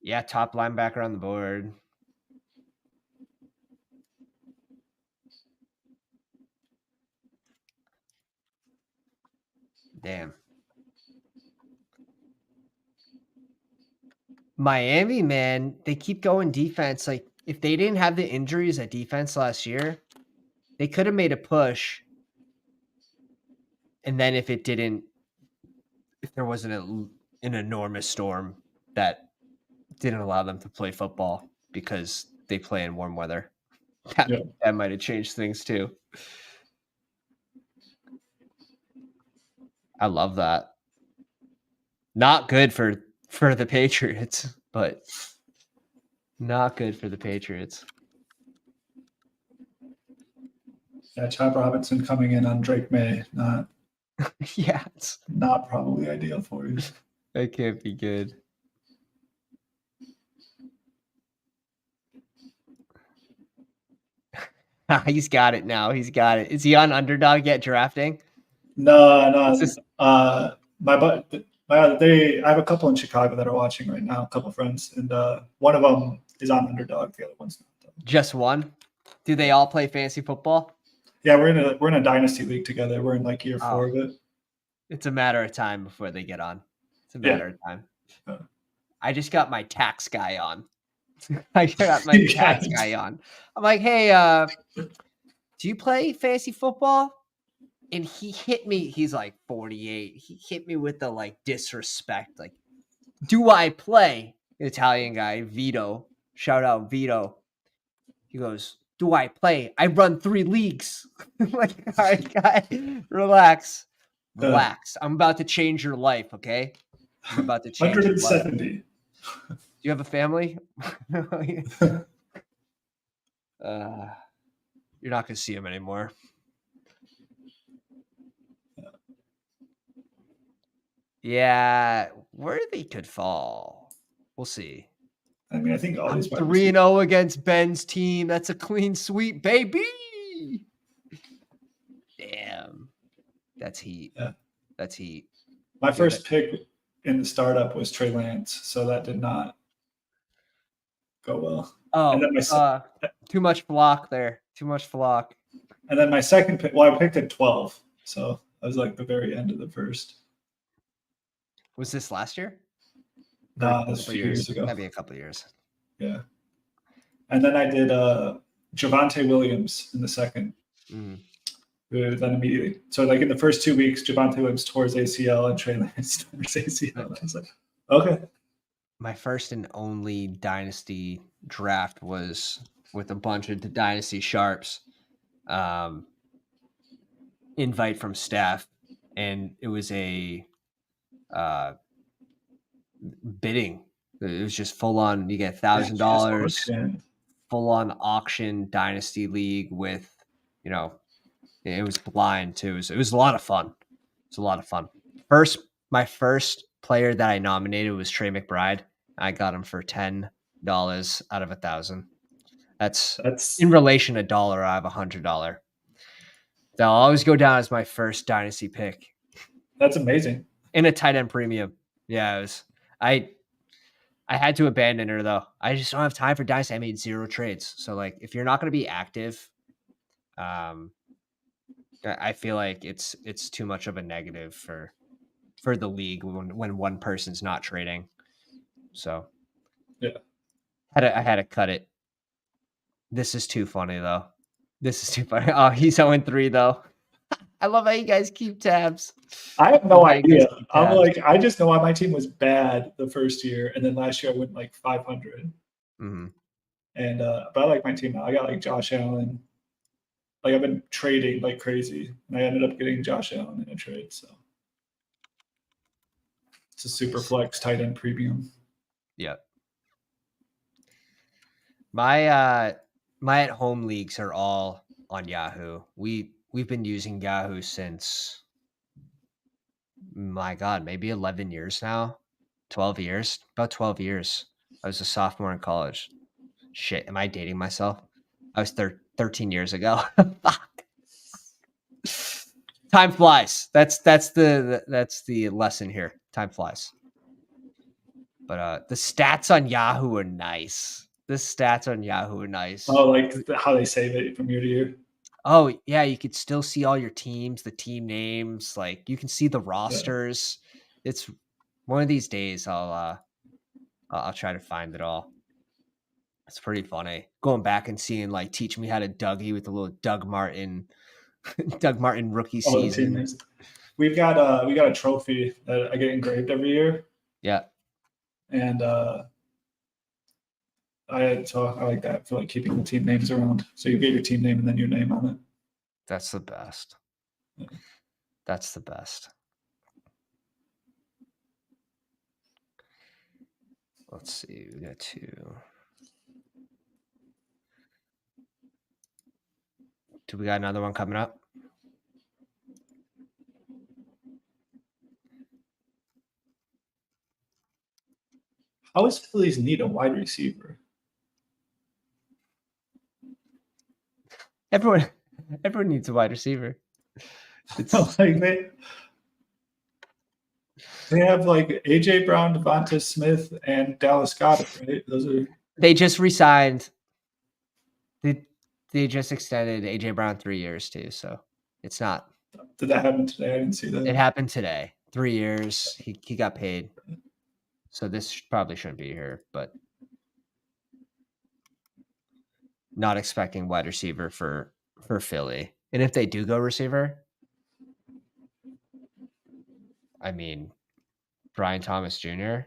Yeah, top linebacker on the board. Damn. Miami, man, they keep going defense. Like, if they didn't have the injuries at defense last year, they could have made a push. And then if there wasn't an enormous storm that didn't allow them to play football because they play in warm weather, that might have changed things too. I love that. Not good for the Patriots, but not good for the Patriots. Yeah, Chop Robinson coming in on Drake May, not yeah, it's not probably ideal for you. That can't be good. He's got it now. He's got it. Is he on Underdog yet drafting? No. I have a couple in Chicago that are watching right now, a couple friends, and one of them is on Underdog. The other one's not. Just one? Do they all play fantasy football? Yeah, we're in a dynasty league together. We're in like year 4 of it. It's a matter of time before they get on. It's a matter of time. I just got my tax guy on. I'm like, hey, do you play fantasy football? And he hit me. He's like 48. He hit me with the like disrespect. Like, do I play? Italian guy, Vito. Shout out Vito. He goes, do I play? I run 3 leagues. I'm like, all right, guy, relax. I'm about to change your life, okay? I'm about to change 170. your life. Do you have a family? You're not going to see him anymore. Yeah, where they could fall. We'll see. I mean, I think all these 3-0 against Ben's team. That's a clean sweep, baby. Damn. That's heat. Yeah. That's heat. My first pick in the startup was Trey Lance, so that did not go well. Oh, and then too much flock there. Too much flock. And then my second pick, I picked at 12, so I was like the very end of the first. Was this last year? No, this was a few years ago. Maybe a couple of years. Yeah. And then I did Javonte Williams in the second. Then immediately. So like in the first 2 weeks, Javonte Williams tore his ACL and Trey Lance tore his ACL. And I was like, okay. My first and only dynasty draft was with a bunch of the dynasty sharps. Invite from staff, and it was a bidding. It was just full on. You get $1,000, full on auction dynasty league with, it was blind too. It was a lot of fun. My first player that I nominated was Trey McBride. I got him for $10 out of 1,000. That's in relation to $1. I have $100. That'll always go down as my first dynasty pick. That's amazing. In a tight end premium. Yeah, it was. I had to abandon her though. I just don't have time for dynasty. I made 0 trades. So like, if you're not going to be active, I feel like it's too much of a negative for the league when one person's not trading. So yeah, I had to cut it. This is too funny though. This is too funny. Oh, he's 0-3 though. I love how you guys keep tabs. I have no How you guys idea. keep I'm tabs. like, I just know why my team was bad the first year, and then last year I went like 500. Mm-hmm. And but I like my team now. I got like Josh Allen. Like I've been trading like crazy, and I ended up getting Josh Allen in a trade. So it's a super flex tight end premium. Yep. My at home leagues are all on Yahoo. We've been using Yahoo since, my God, maybe 11 years now. 12 years. About 12 years. I was a sophomore in college. Shit, am I dating myself? I was 13 years ago. Time flies. That's the lesson here. Time flies. But the stats on Yahoo are nice. Oh, like how they save it from year to year. Oh yeah, you could still see all your teams, the team names. Like you can see the rosters. Yeah. It's one of these days. I'll try to find it all. It's pretty funny going back and seeing like teach me how to Dougie with the little Doug Martin rookie season. We got a trophy that I get engraved every year. Yeah, and I like that for like keeping the team names around. So you get your team name and then your name on it. That's the best. Yeah. That's the best. Let's see. We got 2. Do we got another one coming up? How is Phillies need a wide receiver? Everyone needs a wide receiver. It's like they have like AJ Brown, Devonta Smith, and Dallas Goedert, right? Those are. They just re-signed. They just extended AJ Brown 3 years too, so it's not. Did that happen today? I didn't see that. It happened today. 3 years. He got paid. So this probably shouldn't be here, but not expecting wide receiver for Philly. And if they do go receiver, I mean, Brian Thomas Jr.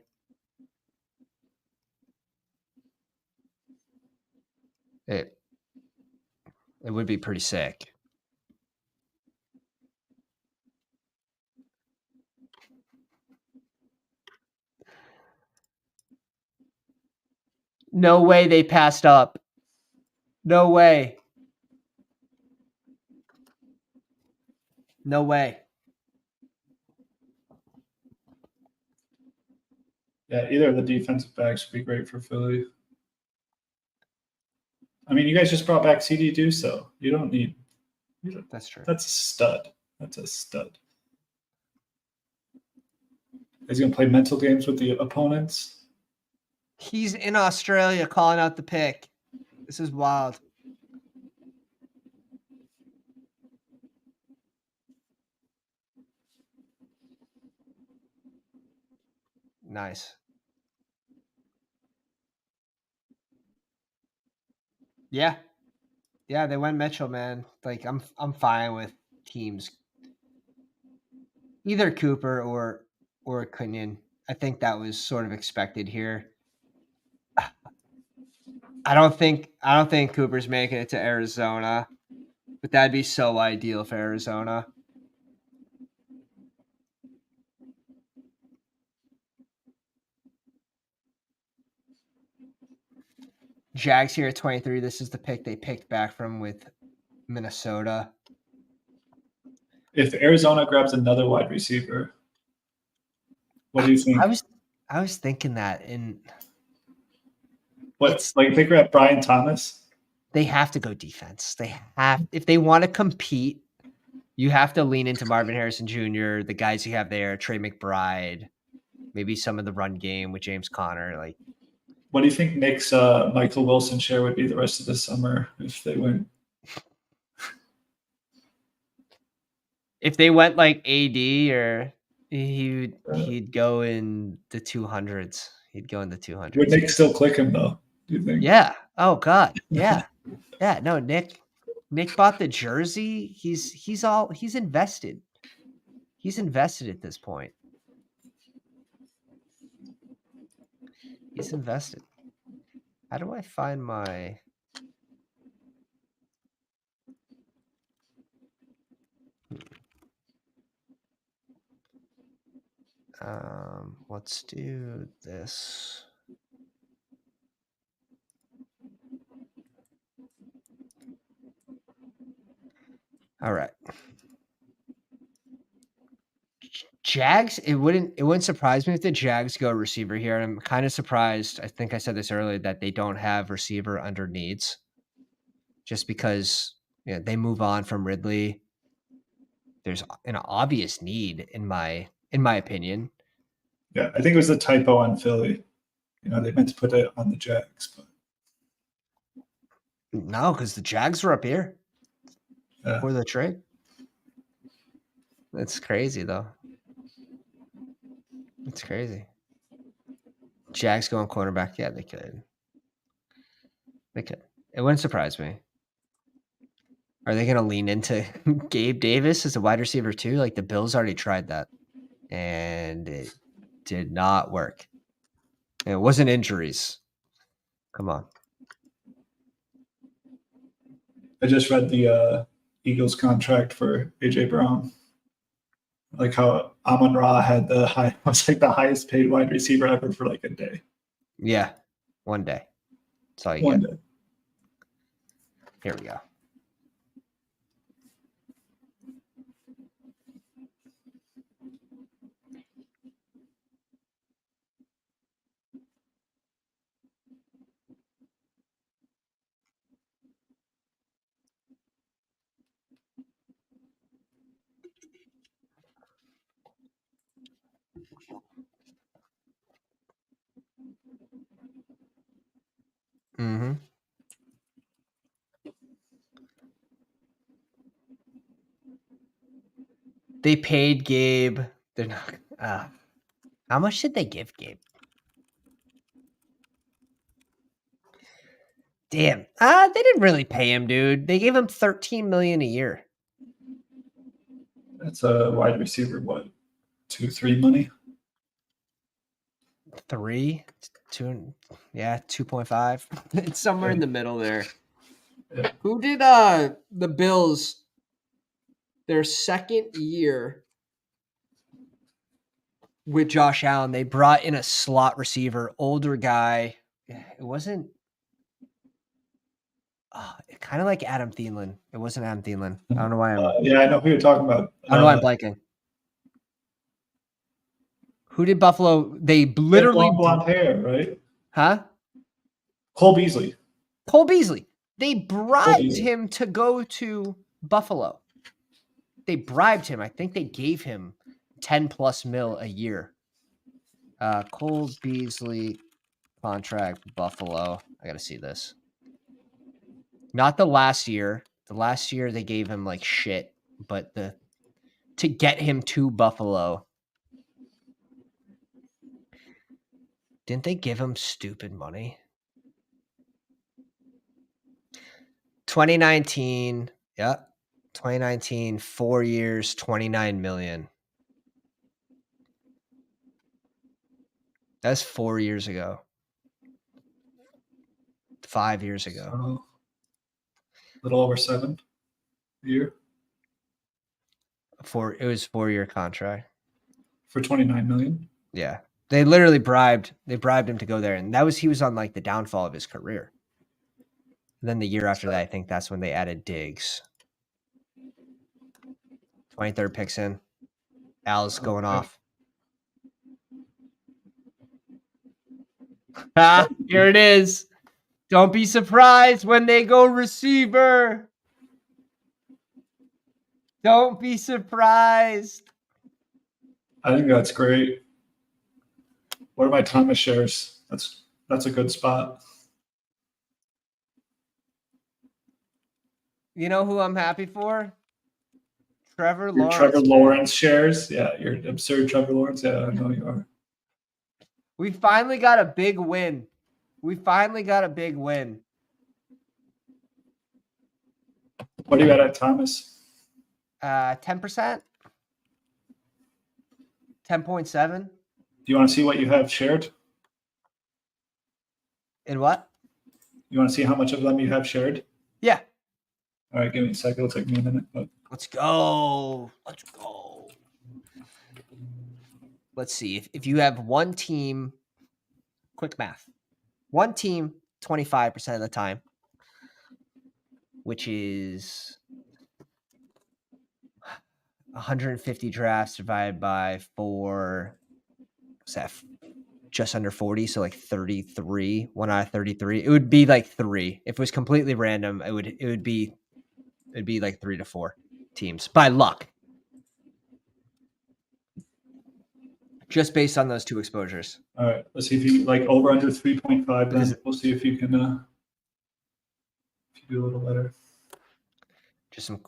It would be pretty sick. No way they passed up. No way. No way. Yeah, either of the defensive backs would be great for Philly. I mean, you guys just brought back CD Duso. You don't need. That's true. That's a stud. That's a stud. He's going to play mental games with the opponents. He's in Australia calling out the pick. This is wild. Nice. Yeah. Yeah, they went Mitchell, man. Like I'm fine with teams. Either Cooper or Cunyon. I think that was sort of expected here. I don't think Cooper's making it to Arizona, but that'd be so ideal for Arizona. Jags here at 23. This is the pick they picked back from with Minnesota. If Arizona grabs another wide receiver, what do you think? I was thinking that in what, like they grab Brian Thomas? They have to go defense. They have, if they want to compete, you have to lean into Marvin Harrison Jr., the guys you have there, Trey McBride, maybe some of the run game with James Conner. Like, what do you think Nick's Michael Wilson share would be the rest of the summer if they went? If they went like AD, or he'd go in the 200s. He'd go in the 200s. Would Nick still click him though? Do you think? Yeah. Oh God. Yeah. Yeah. No, Nick Nick bought the jersey. He's invested. He's invested at this point. He's invested. How do I find my... let's do this. All right. Jags, it wouldn't surprise me if the Jags go receiver here. I'm kind of surprised. I think I said this earlier that they don't have receiver under needs, just because they move on from Ridley. There's an obvious need in my opinion. Yeah, I think it was a typo on Philly. They meant to put it on the Jags, but no, because the Jags were up here for the trade. That's crazy, though. It's crazy. Jags going cornerback. Yeah, they could. They could. It wouldn't surprise me. Are they going to lean into Gabe Davis as a wide receiver too? Like the Bills already tried that, and it did not work. It wasn't injuries. Come on. I just read the Eagles contract for AJ Brown. Like how Amon-Ra had the highest paid wide receiver ever for like a day. Yeah, one day. That's all you One get. day. Here we go. Mm-hmm. They paid Gabe. They're not. How much did they give Gabe? Damn. They didn't really pay him, dude. They gave him $13 million a year. That's a wide receiver. What? 2-3 money. 3, 2, yeah, 2.5. It's somewhere in the middle there. Yeah. Who did the Bills their second year with Josh Allen? They brought in a slot receiver, older guy. It wasn't kind of like Adam Thielen. It wasn't Adam Thielen. I don't know why I know who you're talking about. I don't know why I'm blanking. Who did Buffalo? They literally blonde hair, right? Huh? Cole Beasley. Cole Beasley. They bribed him to go to Buffalo. They bribed him. I think they gave him 10+ mil a year. Cole Beasley contract, Buffalo. I got to see this. Not the last year. The last year they gave him like shit, but to get him to Buffalo. Didn't they give him stupid money? 2019. Yep. 2019, 4 years, $29 million. That's 4 years ago. 5 years ago. So, a little over 7 a year. It was 4-year contract. For $29 million? Yeah. They literally bribed him to go there. And he was on like the downfall of his career. And then the year after that, I think that's when they added Diggs. 23rd picks in. Al's going off. Here it is. Don't be surprised when they go receiver. Don't be surprised. I think that's great. What are my Thomas shares? That's a good spot. You know who I'm happy for? Trevor Lawrence. Trevor Lawrence shares? Yeah, you're absurd Trevor Lawrence. Yeah, I know you are. We finally got a big win. What do you got at Thomas? 10%. 10.7. Do you want to see what you have shared? In what? You want to see how much of them you have shared? Yeah. All right, give me a second. It'll take me a minute. But... Let's go. Let's go. Let's see. If you have one team, quick math, one team 25% of the time, which is 150 drafts divided by 4, what's that? Just under 40, so like 33, 1 out of 33. It would be like 3. If it was completely random, it would be like 3 to 4 teams by luck. Just based on those 2 exposures. All right, let's see if you like over under 3.5. Then we'll see if you can if you do a little better. Just some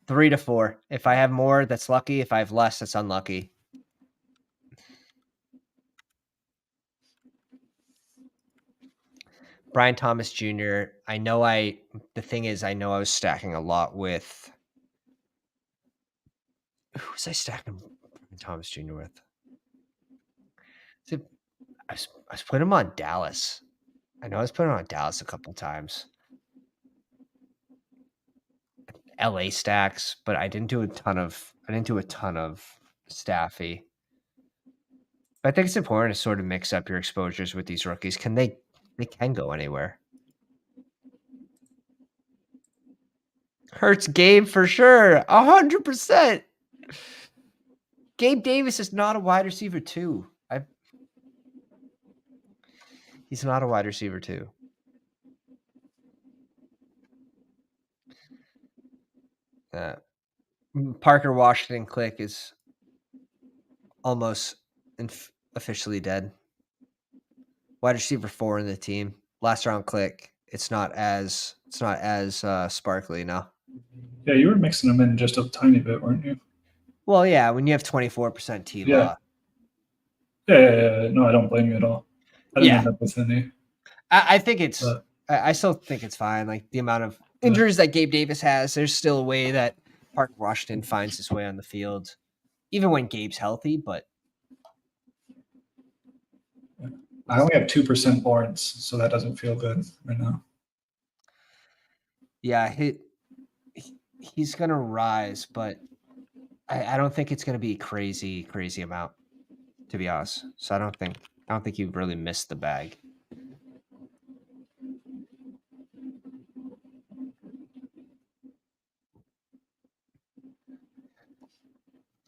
3 to 4. If I have more, that's lucky. If I have less, that's unlucky. Brian Thomas Jr. The thing is, I know I was stacking a lot with. Who was I stacking Brian Thomas Jr. with? I was putting him on Dallas. I know I was putting him on Dallas a couple times. LA stacks, but I didn't do a ton of Staffy. But I think it's important to sort of mix up your exposures with these rookies. They can go anywhere. Hurts Gabe for sure. 100%. Gabe Davis is not a wide receiver too. He's not a wide receiver too. Parker Washington click is almost officially dead. Wide receiver 4 in the team. Last round click. It's not as sparkly now. Yeah, you were mixing them in just a tiny bit, weren't you? Well, yeah, when you have 24% T-Law. Yeah. No, I don't blame you at all. I didn't end up with any. I think it's. I still think it's fine. Like the amount of injuries that Gabe Davis has, there's still a way that Parker Washington finds his way on the field, even when Gabe's healthy. But I only have 2% boards, so that doesn't feel good right now. Yeah, he's gonna rise, but I don't think it's gonna be crazy amount, to be honest. So I don't think you've really missed the bag.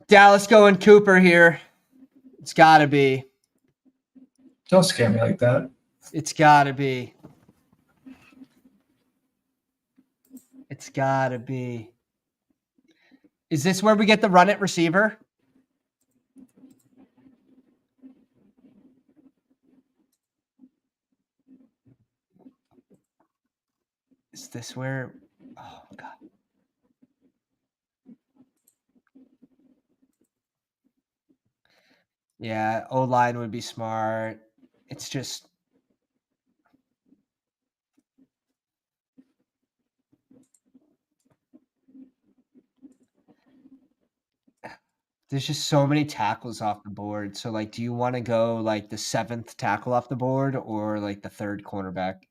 Dallas going Cooper here. It's got to be. Don't scare me like that. It's got to be. It's got to be. Is this where we get the run it receiver? Is this where? Oh, God. Yeah, O-line would be smart. It's just. There's just so many tackles off the board. So, like, do you want to go, like, the 7th tackle off the board or, like, the 3rd cornerback?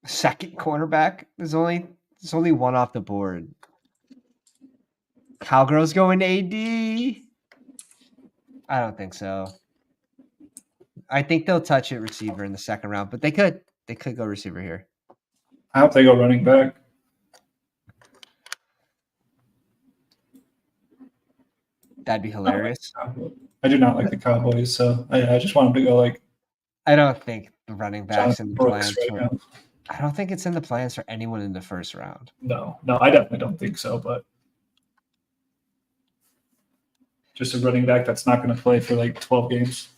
Second cornerback? There's only 1 off the board. Cowgirls going AD? I don't think so. I think they'll touch it receiver in the 2nd round, but they could go receiver here. I hope they go running back. That'd be hilarious. I do not like the Cowboys, so I just want them to go like. I don't think the running backs in the plans. Right now. I don't think it's in the plans for anyone in the 1st round. No, I definitely don't think so. But just a running back that's not going to play for like 12 games.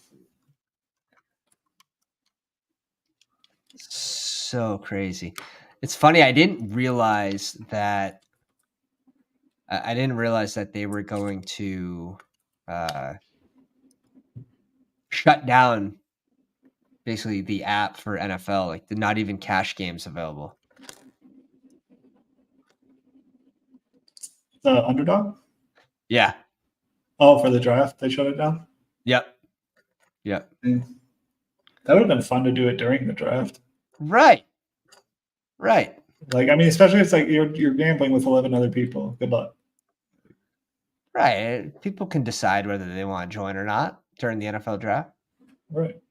So crazy. It's funny. I didn't realize that they were going to shut down basically the app for NFL. Like, they're not even cash games available. The Underdog? Yeah. Oh, for the draft, they shut it down? Yep. Yep. That would have been fun to do it during the draft. Right. Right. Like, I mean, especially if it's like you're gambling with 11 other people. Good luck. Right. People can decide whether they want to join or not during the NFL draft. Right.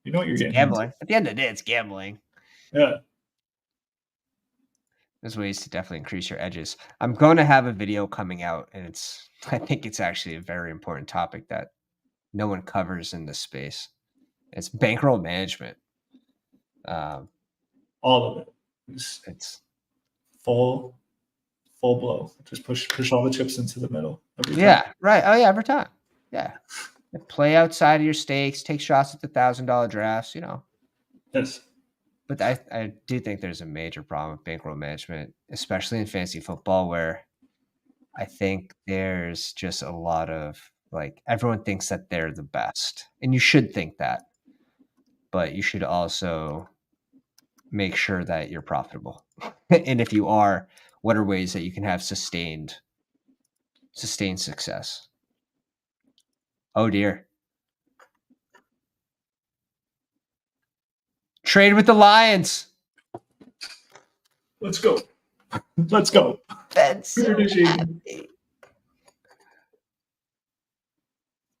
You know what you're It's getting gambling. into. At the end of the day, it's gambling. Yeah. There's ways to definitely increase your edges. I'm going to have a video coming out, and I think it's actually a very important topic that no one covers in this space. It's bankroll management. All of it. It's full blow. Just push all the chips into the middle. Yeah, right. Oh yeah, every time. Yeah. Play outside of your stakes, take shots at the $1,000 drafts, Yes. But I do think there's a major problem with bankroll management, especially in fantasy football, where I think there's just a lot of everyone thinks that they're the best. And you should think that. But you should also make sure that you're profitable. And if you are, what are ways that you can have sustained success? Oh dear. Trade with the Lions. Let's go. Let's go. That's so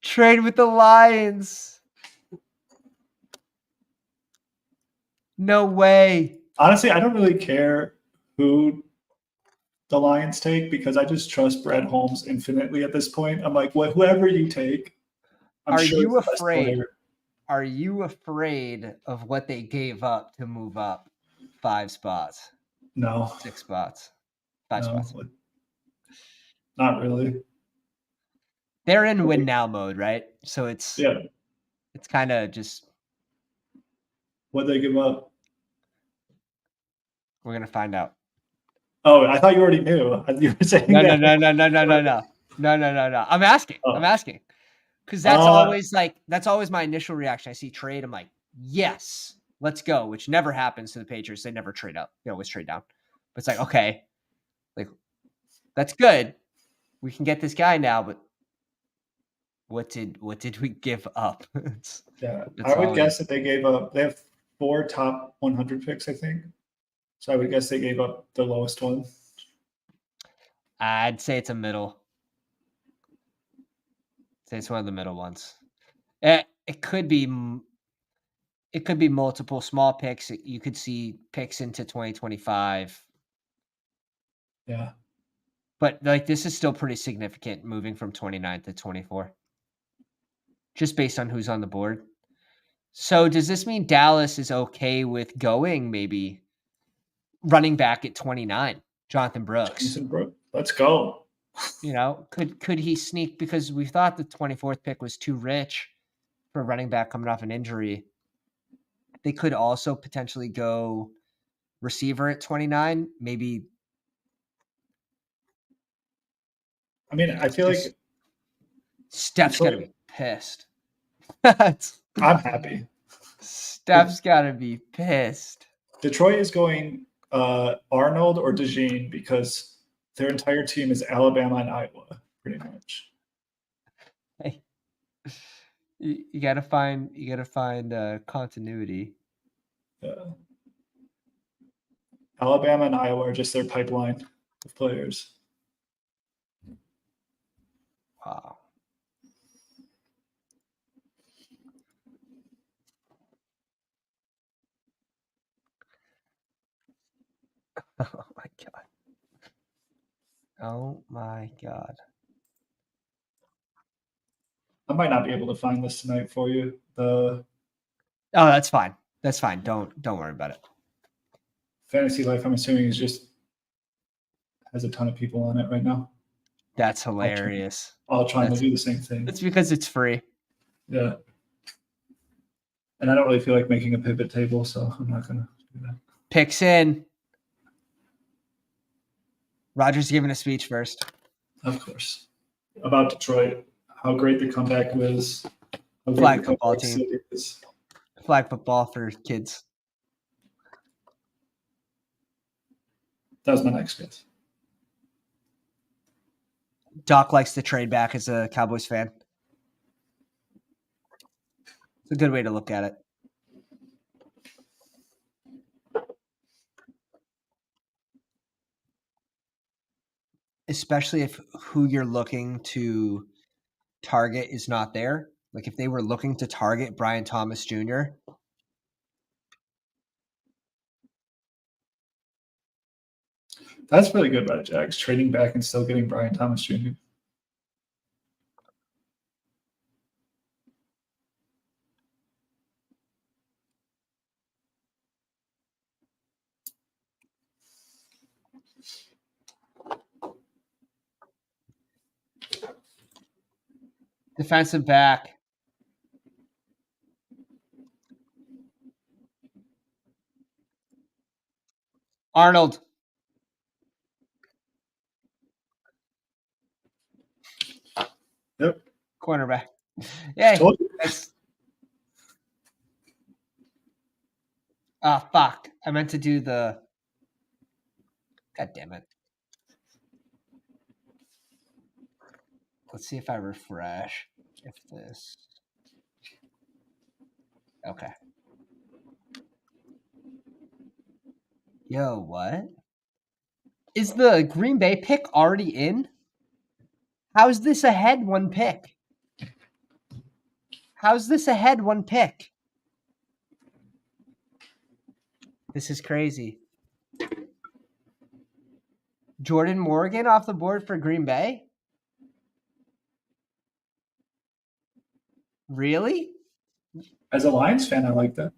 Trade with the Lions. No way. Honestly, I don't really care who the Lions take because I just trust Brad Holmes infinitely at this point. I'm like, whoever you take, Are you afraid? Are you afraid of what they gave up to move up 5 spots? No. 6 spots. 5 spots. Not really. They're in win now mode, right? So it's kind of just. What they give up? We're gonna find out. Oh, I thought you already knew. You were saying no. I'm asking. Oh. I'm asking. Because that's always my initial reaction. I see trade. I'm like, yes, let's go, which never happens to the Patriots. They never trade up. They always trade down. But it's like, okay, that's good. We can get this guy now, but what did we give up? I would guess that they gave up. They have 4 top 100 picks, I think. So I would guess they gave up the lowest one. I'd say it's a middle. Say it's one of the middle ones. It could be multiple small picks. You could see picks into 2025. Yeah. But this is still pretty significant moving from 29 to 24. Just based on who's on the board. So does this mean Dallas is okay with going maybe running back at 29, Jonathan Brooks? Let's go. Could he sneak, because we thought the 24th pick was too rich for a running back coming off an injury. They could also potentially go receiver at 29, maybe. I mean, I feel like Steph's got to be pissed. I'm happy. Steph's got to be pissed. Detroit is going Arnold or DeJean because their entire team is Alabama and Iowa, pretty much. Hey, you gotta find continuity. Yeah. Alabama and Iowa are just their pipeline of players. Wow. Oh my god. Oh my god. I might not be able to find this tonight for you. Oh, that's fine. That's fine. Don't worry about it. Fantasy Life, I'm assuming, has a ton of people on it right now. That's hilarious. All trying to do the same thing. It's because it's free. Yeah. And I don't really feel like making a pivot table, so I'm not going to do that. Picks in. Roger's giving a speech first. Of course. About Detroit, how great the comeback was, how Flag football team. Flag football for kids. That was my next guess. Doc likes to trade back as a Cowboys fan. It's a good way to look at it. Especially if who you're looking to target is not there. Like if they were looking to target Brian Thomas Jr. That's really good by the Jags, trading back and still getting Brian Thomas Jr. Defensive back. Arnold. Yep. Cornerback. Yeah. That's. Fuck. I meant to do the. God damn it. Let's see if I refresh. If this. Okay. Yo, what? Is the Green Bay pick already in? How's this ahead one pick? How's this ahead one pick? This is crazy. Jordan Morgan off the board for Green Bay? Really? As a Lions fan, I like that.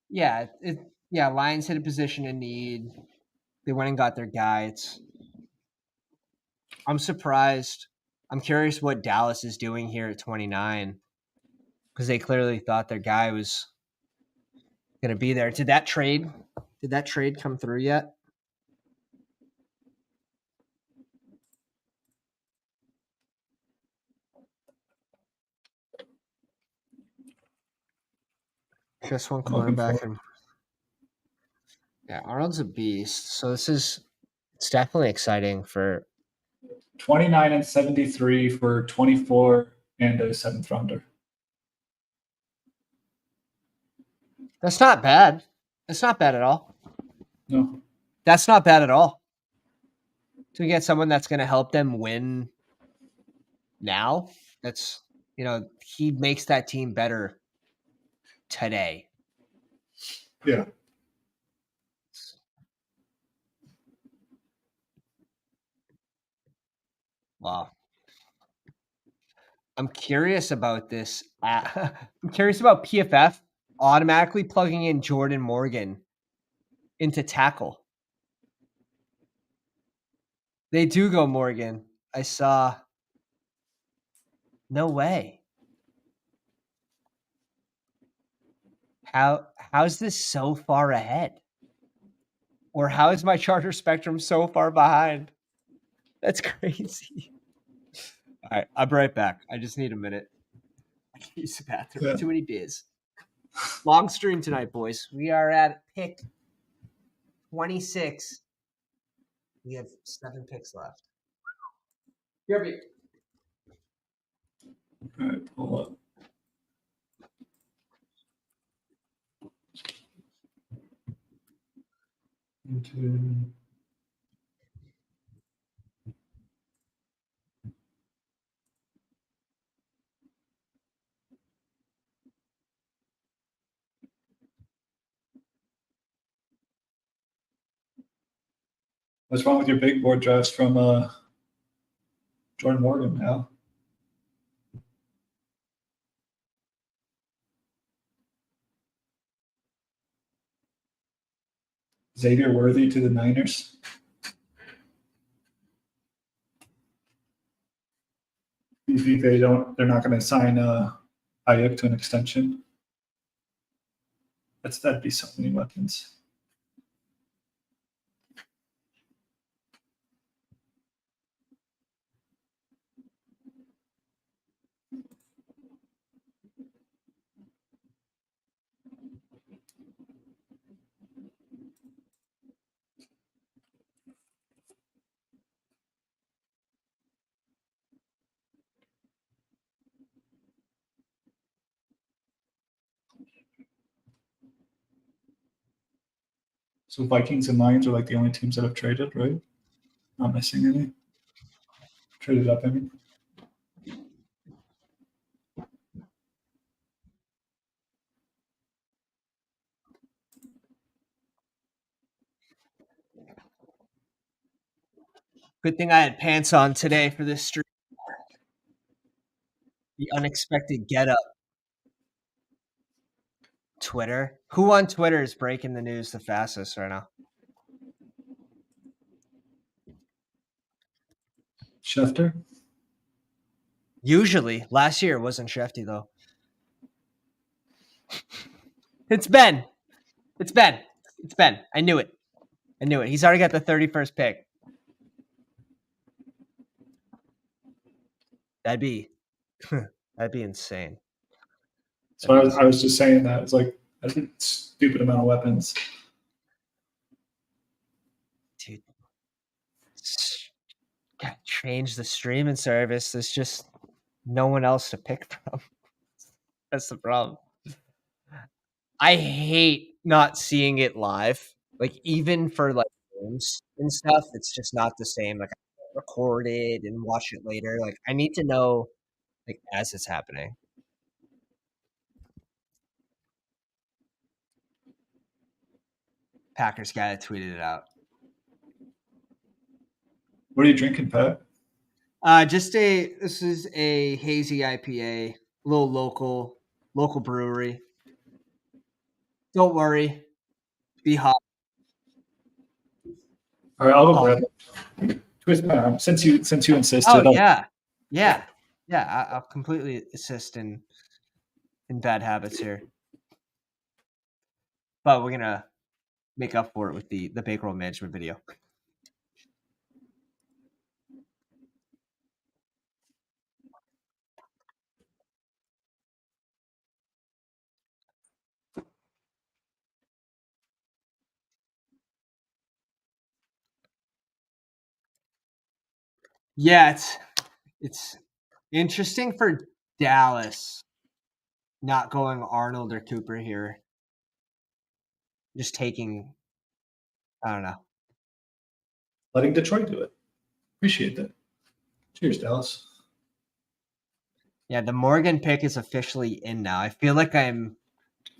Yeah, Lions hit a position in need. They went and got their guy. I'm surprised. I'm curious what Dallas is doing here at 29 because they clearly thought their guy was going to be there. Did that trade come through yet? Just one cornerback. Yeah, Arnold's a beast. So it's definitely exciting for 29 and 73 for 24 and a 7th rounder. That's not bad. That's not bad at all. No. That's not bad at all. To get someone that's going to help them win now, that's, he makes that team better today. Yeah. Wow. I'm curious about this. I'm curious about PFF automatically plugging in Jordan Morgan into tackle. They do go Morgan. I saw. No way. How's this so far ahead? Or how is my Charter Spectrum so far behind? That's crazy. All right, I'll be right back. I just need a minute. I can use the bathroom. Yeah. Too many beers. Long stream tonight, boys. We are at pick 26. We have 7 picks left. Here, All right, pull up. Into what's wrong with your big board drafts from Jordan Morgan now? Xavier Worthy to the Niners. You think they're not going to sign Ayuk to an extension? That'd be so many weapons. So Vikings and Lions are like the only teams that have traded, right? Not missing any. Traded up, I mean. Good thing I had pants on today for this stream. The unexpected get up. Twitter. Who on Twitter is breaking the news the fastest right now? Schefter? Usually. Last year it wasn't Shefty, though. It's Ben. It's Ben. It's Ben. I knew it. He's already got the 31st pick. That'd be insane. So I was just saying that. It's like, that's a stupid amount of weapons. Dude. God, change the streaming service. There's just no one else to pick from. That's the problem. I hate not seeing it live. Like, even for like games and stuff, it's just not the same. Like, I record it and watch it later. Like, I need to know like as it's happening. Packers guy tweeted it out. What are you drinking, Pat? This is a hazy IPA, a little local brewery. Don't worry, be hot. All right, I'll go grab it. Twist my arm since you insisted. Oh yeah. I'll completely assist in bad habits here, but we're gonna make up for it with the bankroll management video. Yeah, it's interesting for Dallas not going Arnold or Cooper here. Just taking, I don't know. Letting Detroit do it. Appreciate that. Cheers, Dallas. Yeah, the Morgan pick is officially in now. I feel like I'm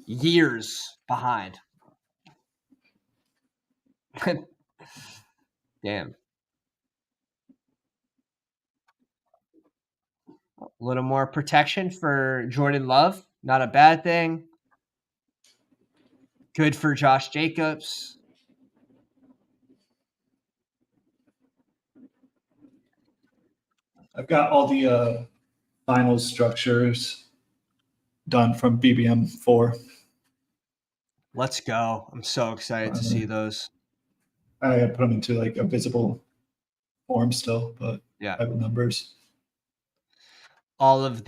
years behind. Damn. A little more protection for Jordan Love. Not a bad thing. Good for Josh Jacobs. I've got all the final structures done from BBM 4. Let's go. I'm so excited to see those. I put them into like a visible form still, but yeah, I have numbers. All of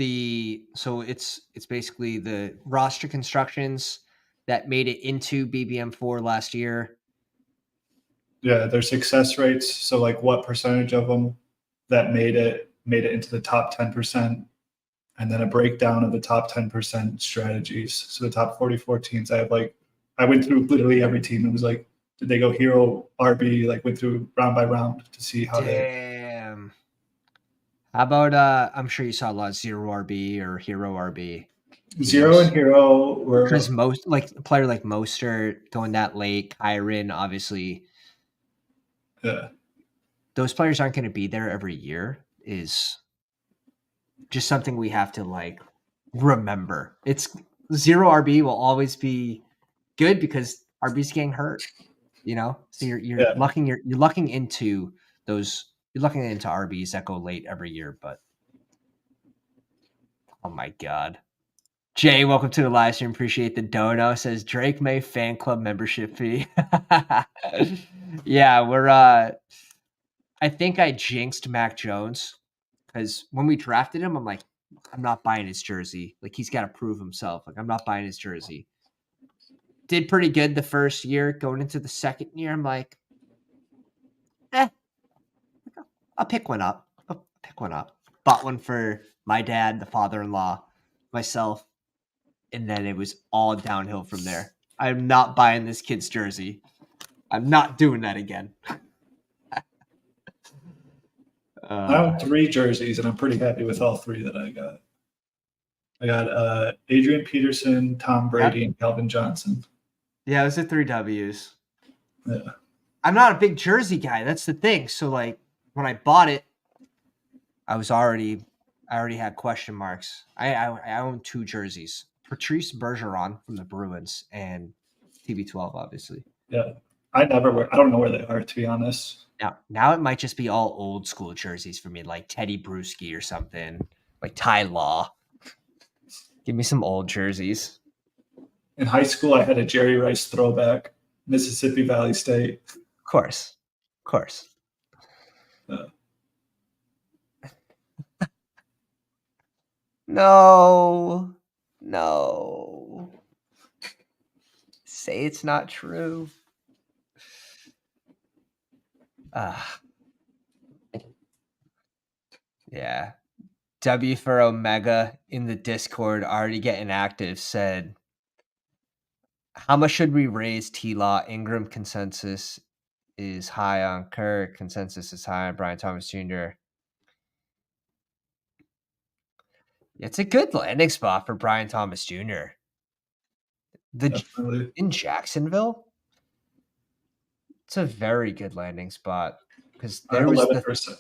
so it's basically the roster constructions that made it into BBM4 last year. Yeah, their success rates. So like what percentage of them that made it into the top 10%, and then a breakdown of the top 10% strategies. So the top 44 teams, I went through literally every team and was like, did they go hero RB? Like went through round by round to see how Damn. How about I'm sure you saw a lot of zero RB or hero RB. Zero and hero were because most like a player like Mostert going that late, Kyron, obviously. Yeah. Those players aren't going to be there every year is just something we have to like remember. It's zero RB will always be good because RB's getting hurt, you know? So you're lucking into those, you're lucking into RBs that go late every year, but oh my God. Jay, welcome to the live stream. Appreciate the dono. Says Drake May fan club membership fee. Yeah, we're I think I jinxed Mac Jones because when we drafted him, I'm like, I'm not buying his jersey. Like he's got to prove himself. Like I'm not buying his jersey. Did pretty good the first year. Going into the second year, I'm like, I'll pick one up. Bought one for my dad, the father-in-law, myself. And then it was all downhill from there. I'm not buying this kid's jersey. I'm not doing that again. I own 3 jerseys, and I'm pretty happy with all 3 that I got. I got Adrian Peterson, Tom Brady, and Calvin Johnson. Yeah, those are 3 W's. Yeah. I'm not a big jersey guy. That's the thing. So like when I bought it, I already had question marks. I own 2 jerseys. Patrice Bergeron from the Bruins and TB12, obviously. Yeah. I don't know where they are, to be honest. Now it might just be all old school jerseys for me, like Teddy Bruschi or something, like Ty Law. Give me some old jerseys. In high school, I had a Jerry Rice throwback, Mississippi Valley State. Of course. No. Say it's not true. Yeah. W for Omega in the Discord, already getting active, said, how much should we raise T-Law? Ingram consensus is high on Kirk. Consensus is high on Brian Thomas Jr. It's a good landing spot for Brian Thomas Jr. In Jacksonville, it's a very good landing spot because there was 11%.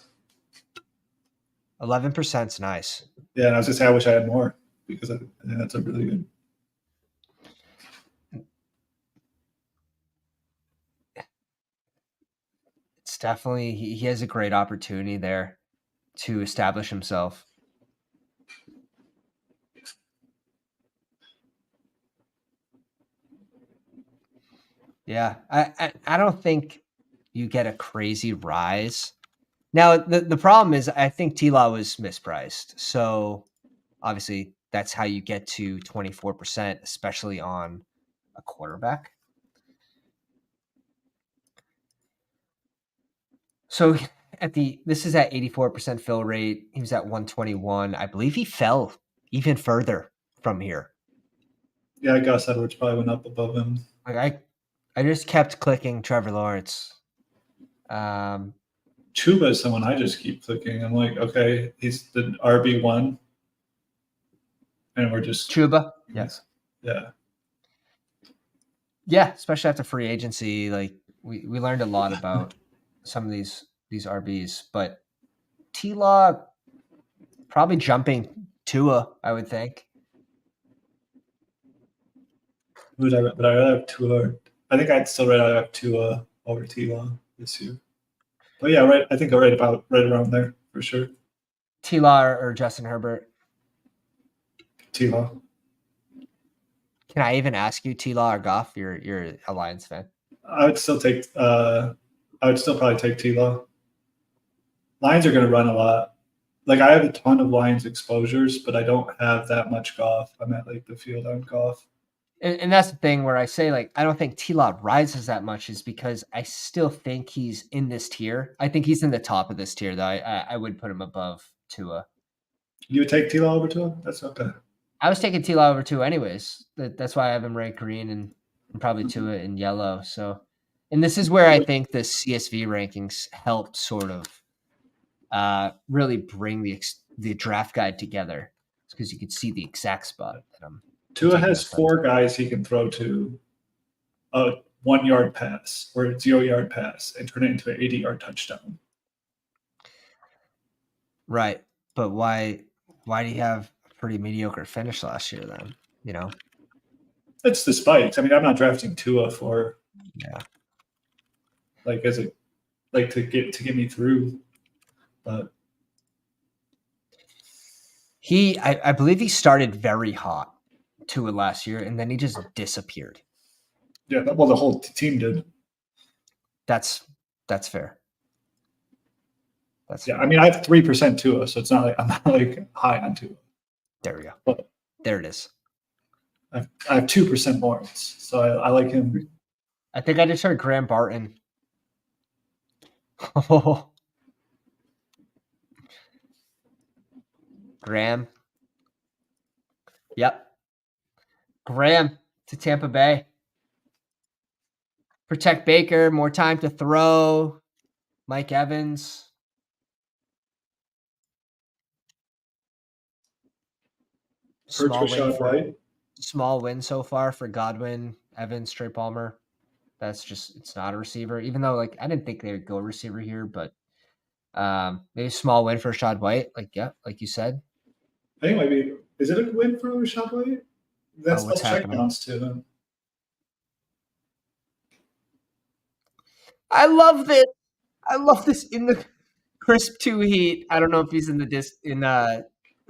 11% is nice. Yeah, and I was just saying I wish I had more because I think that's a really good. It's definitely he has a great opportunity there to establish himself. Yeah, I don't think you get a crazy rise. Now, the problem is I think T-Law was mispriced. So, obviously, that's how you get to 24%, especially on a quarterback. So, this is at 84% fill rate. He was at 121. I believe he fell even further from here. Yeah, Gus Edwards probably went up above him. Like I just kept clicking Trevor Lawrence. Chuba is someone I just keep clicking. I'm like, okay, he's the RB1. And we're just Chuba. Yes. Yeah. Yeah, especially after free agency. Like we learned a lot about some of these RBs, but T-Law probably jumping Tua, I would think. But I'd rather have Tua. I think I'd still rather have Tua over T-Law this year. But yeah, right. I think I'm right around there for sure. T-Law or Justin Herbert? T-Law. Can I even ask you T-Law or Goff? You're a Lions fan. I would still probably take T-Law. Lions are going to run a lot. Like I have a ton of Lions exposures, but I don't have that much Goff. I'm at like the field on Goff. And that's the thing where I say, like, I don't think T-Law rises that much is because I still think he's in this tier. I think he's in the top of this tier, though. I would put him above Tua. You would take T-Law over Tua? That's okay. I was taking T-Law over Tua anyways. That's why I have him ranked green and probably Tua in yellow. So, and this is where I think the CSV rankings helped sort of really bring the draft guide together because you could see the exact spot that I'm. Tua has 4 guys he can throw to a 1-yard pass or a 0-yard pass and turn it into an 80-yard touchdown. Right. But why do you have a pretty mediocre finish last year then? You know? It's the spikes. I mean, I'm not drafting Tua for like as a like to get me through. But I believe he started very hot Tua last year, and then he just disappeared. Yeah, well, the whole team did. That's fair. Fair. I mean, I have 3% Tua, so it's not like I'm not like high on Tua. There we go. But there it is. I have 2% Lawrence, so I like him. I think I just heard Graham Barton. Oh, Graham. Yep. Graham to Tampa Bay. Protect Baker, more time to throw. Mike Evans. Small win so far for Godwin, Evans, Trey Palmer. That's just, it's not a receiver. Even though, like, I didn't think they would go receiver here, but maybe small win for Rashad White. Like, yeah, like you said. I think it might be. Is it a win for Rashad White? That's what's happening? Checkdowns to him. I love this. I love this in the crisp 2 heat. I don't know if he's in the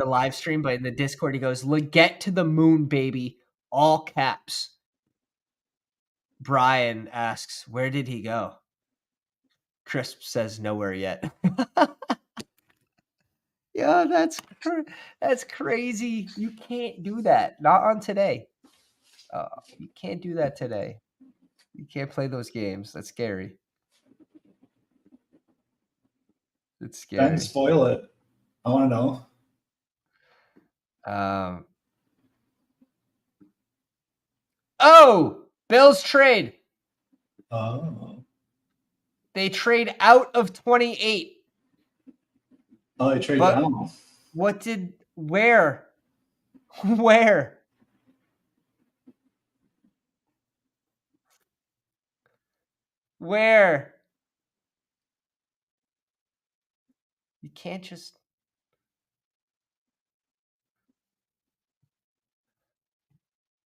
live stream, but in the Discord he goes, "Get to the moon, baby." All caps. Brian asks, "Where did he go?" Crisp says, "Nowhere yet." Yeah, that's crazy. You can't do that. Not on today. You can't do that today. You can't play those games. That's scary. It's scary. Ben, spoil it. I want to know. Oh, Bills trade. Oh. They trade out of 28. Oh, they traded out. What did, where? Where? Where? You can't just.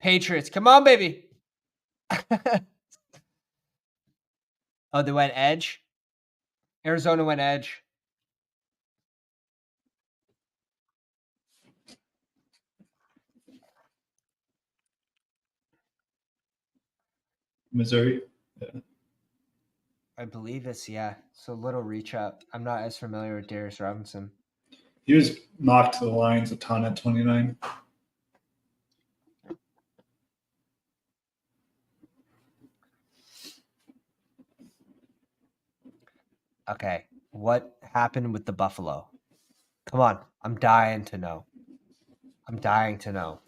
Patriots, come on, baby. Oh, they went edge? Arizona went edge. Missouri. Yeah. I believe it's, yeah. So little reach up. I'm not as familiar with Darius Robinson. He was mocked to the Lions a ton at 29. Okay. What happened with the Buffalo? Come on. I'm dying to know. I'm dying to know.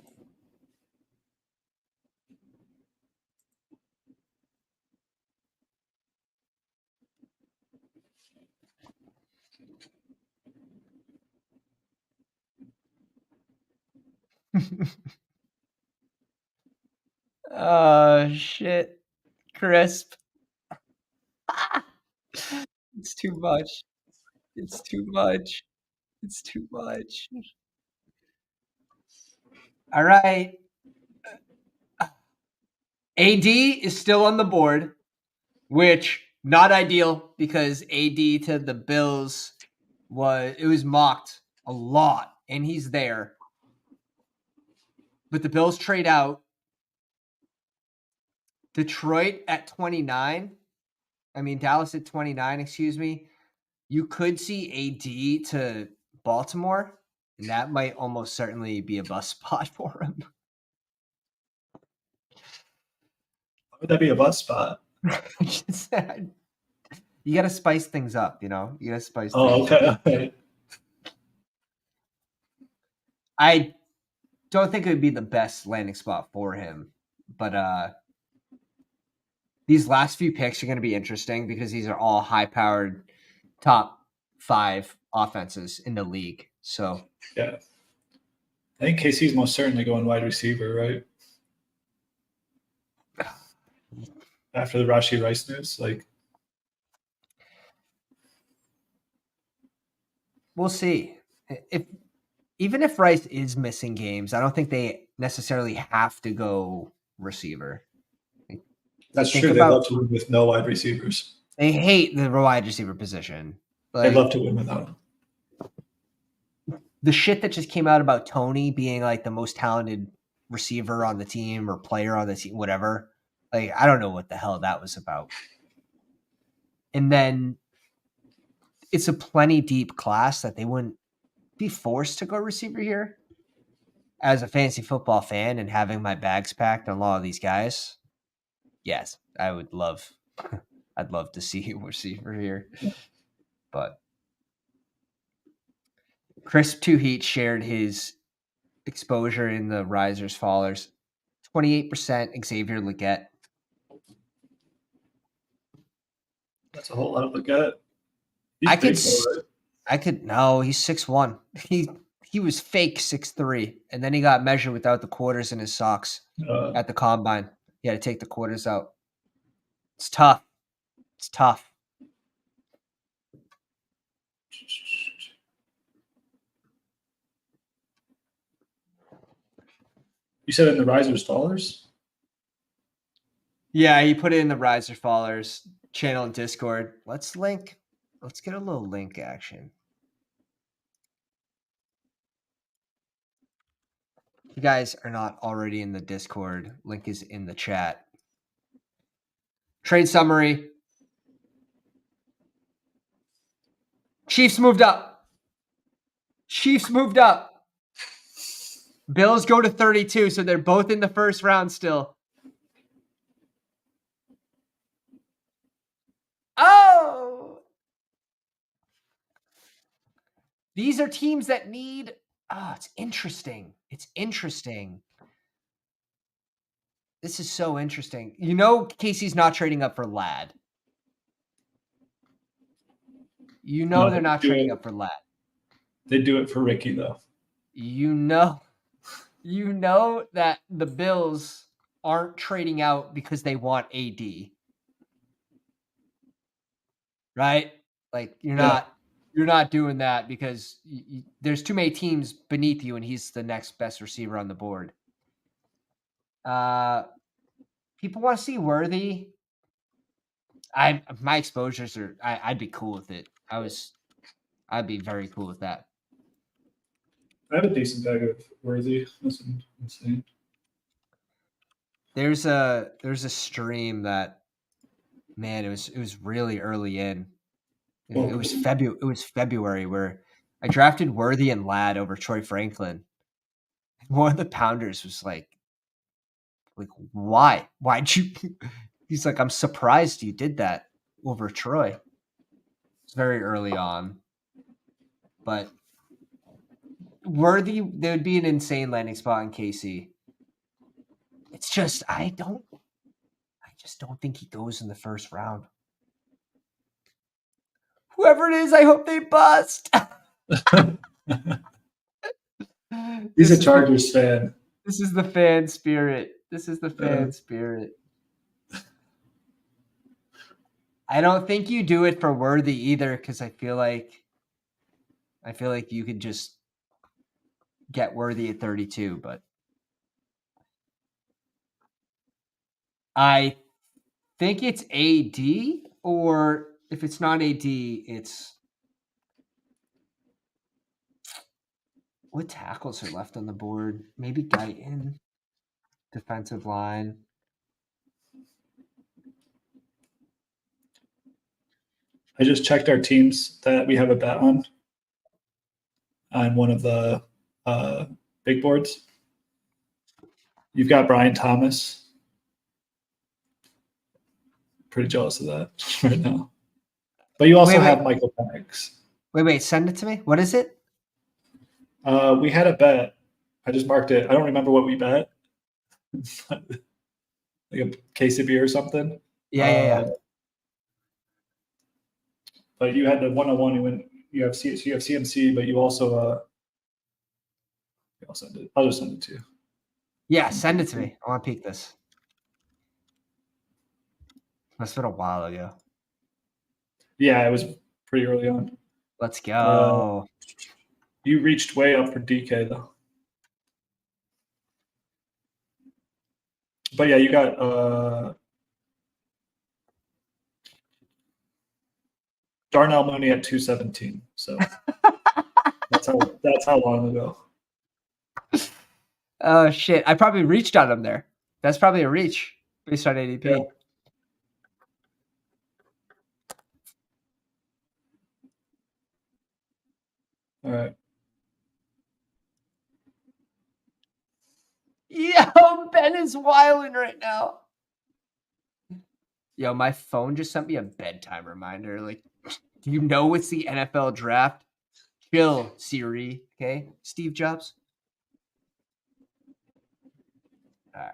Oh, shit. Crisp. It's too much. It's too much. It's too much. All right. AD is still on the board, which not ideal because AD to the Bills was mocked a lot, and he's there. But the Bills trade out. Detroit at 29. I mean, Dallas at 29, excuse me. You could see AD to Baltimore, and that might almost certainly be a bust spot for him. Why would that be a bust spot? You got to spice things up, you know? You got to spice things up. Okay. I don't think it would be the best landing spot for him, but these last few picks are going to be interesting because these are all high-powered top 5 offenses in the league. So yeah, I think KC's most certainly going wide receiver, right? After the Rashee Rice news, like we'll see. Even if Rice is missing games, I don't think they necessarily have to go receiver. That's true. They love to win with no wide receivers. They hate the wide receiver position. They love to win without him. The shit that just came out about Tony being like the most talented receiver on the team or player on the team, whatever. Like, I don't know what the hell that was about. And then it's a plenty deep class that they wouldn't be forced to go receiver here. As a fantasy football fan and having my bags packed on a lot of these guys, yes, I would love. I'd love to see a receiver here, but Crisp 2 Heat shared his exposure in the risers fallers. 28% Xavier Legette. That's a whole lot to look at. I could, big, though, right? no, he's 6'1". He was fake 6'3", and then he got measured without the quarters in his socks at the combine. He had to take the quarters out. It's tough. It's tough. You said in the risers dollars? Yeah, he put it in the Riser Fallers channel in Discord. Let's get a little link action. If you guys are not already in the Discord, link is in the chat. Trade summary. Chiefs moved up. Bills go to 32, so they're both in the first round still. Oh! These are teams that need... Oh, it's interesting. This is so interesting. You know Casey's not trading up for Ladd. You know they're not trading up for Ladd. They do it for Ricky, though. You know that the Bills aren't trading out because they want AD. Right? Like, you're not doing that because there's too many teams beneath you, and he's the next best receiver on the board. People want to see Worthy. My exposures are. I'd be cool with it. I'd be very cool with that. I have a decent bag of Worthy. That's insane. There's a stream that, man, it was really early in. It was February where I drafted Worthy and Ladd over Troy Franklin. One of the pounders was like, why? Why'd you? He's like, I'm surprised you did that over Troy. It's very early on, but Worthy, there would be an insane landing spot in KC. It's just I just don't think he goes in the first round. Whoever it is, I hope they bust. He's a Chargers fan. This is the fan spirit. I don't think you do it for Worthy either, because I feel like you could just get Worthy at 32, but I think it's AD, or if it's not AD, it's what tackles are left on the board? Maybe Guyton, defensive line. I just checked our teams that we have a bet on one of the big boards. You've got Brian Thomas. Pretty jealous of that right now. But you also have Michael Penix. Wait, send it to me. What is it? We had a bet. I just marked it. I don't remember what we bet. Like a case of beer or something. Yeah. But you had the 101. You have CMC, but you also I'll send it. I'll just send it to you. Yeah, send it to me. I want to peek this. Must have been a while ago. Yeah, it was pretty early on. Let's go. You reached way up for DK though. But yeah, you got Darnell Mooney at 217. So that's how long ago. Oh shit! I probably reached on him there. That's probably a reach based on ADP. Yeah. All right. Yo, Ben is wilding right now. Yo, my phone just sent me a bedtime reminder. Like, do you know it's the NFL draft? Chill, Siri. Okay, Steve Jobs. All right.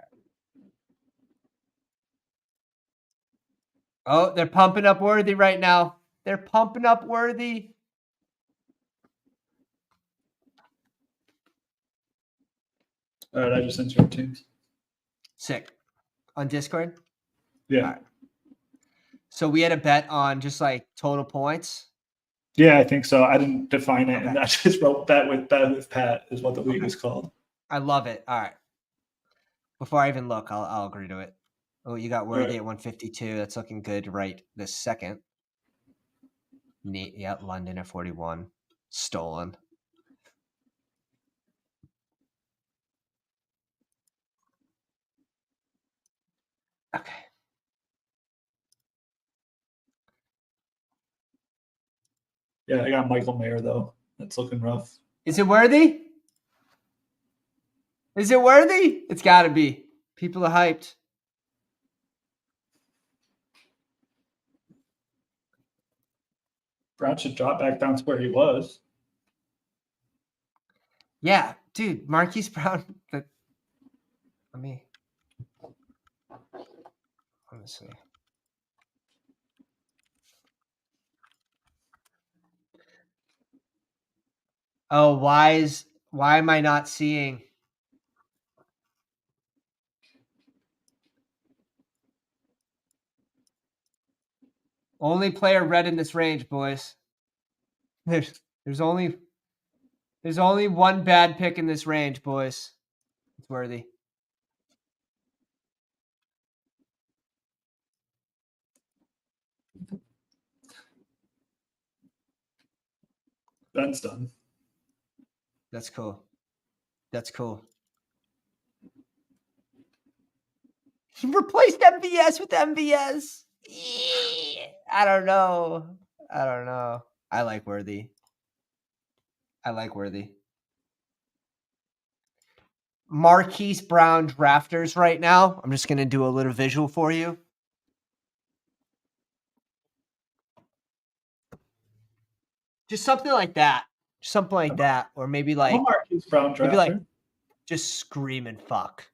Oh, they're pumping up Worthy right now. They're pumping up Worthy. All right, I just sent your teams. Sick. On Discord? Yeah. All right. So we had a bet on just like total points. Yeah, I think so. I didn't define it, Okay. and I just wrote bet with Pat is what the league is called. I love it. All right. Before I even look, I'll agree to it. Oh, you got Worthy at 152. That's looking good right this second. Neat. Yeah, London at 41. Stolen. Okay. Yeah, I got Michael Mayer though. That's looking rough. Is it Worthy? Is it Worthy? It's got to be. People are hyped. Brown should drop back down to where he was. Yeah, dude, Marquise Brown. Let me see. Oh, why am I not seeing? Only player red in this range, boys. There's only one bad pick in this range, boys. It's Worthy. Ben's done. That's cool. That's cool. He replaced MVS with MVS. I don't know. I like Worthy. Marquise Brown drafters right now. I'm just going to do a little visual for you. Just something like that. Or maybe like I'm a Marquise Brown drafter. maybe like just screaming fuck.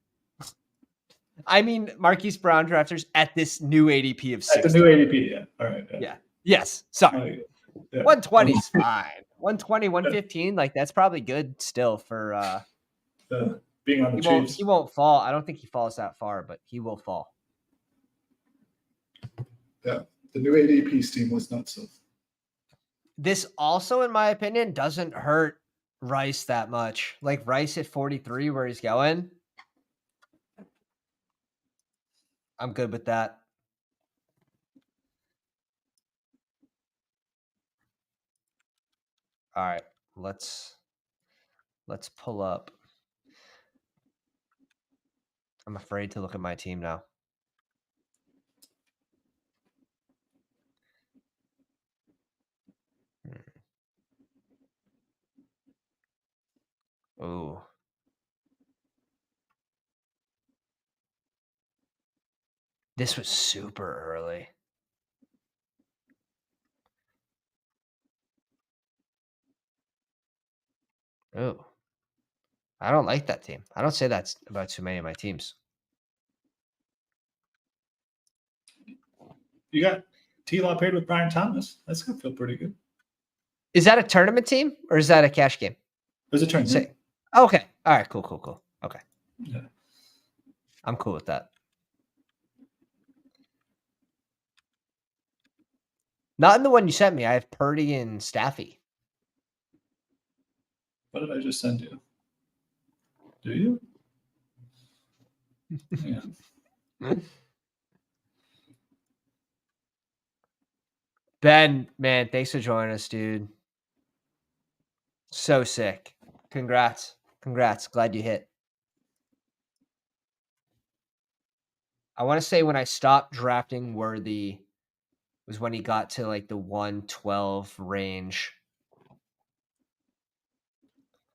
I mean, Marquise Brown drafters at this new ADP of 60. At the new ADP, yeah. All right. Yeah. Yes. Sorry. Yeah. 120 is fine. 120, 115, like that's probably good still for being on the Chiefs. He won't fall. I don't think he falls that far, but he will fall. Yeah. The new ADP team was nuts. This also, in my opinion, doesn't hurt Rice that much. Like Rice at 43 where he's going. I'm good with that. All right, let's pull up. I'm afraid to look at my team now. Ooh. This was super early. Ooh. I don't like that team. I don't say that's about too many of my teams. You got T-Law paired with Brian Thomas. That's going to feel pretty good. Is that a tournament team or is that a cash game? There's a tournament. Okay. All right. Cool. Okay. Yeah. I'm cool with that. Not in the one you sent me. I have Purdy and Staffy. What did I just send you? Do you? Yeah. Ben, man, thanks for joining us, dude. So sick. Congrats. Glad you hit. I want to say when I stopped drafting Worthy was when he got to like the 112 range.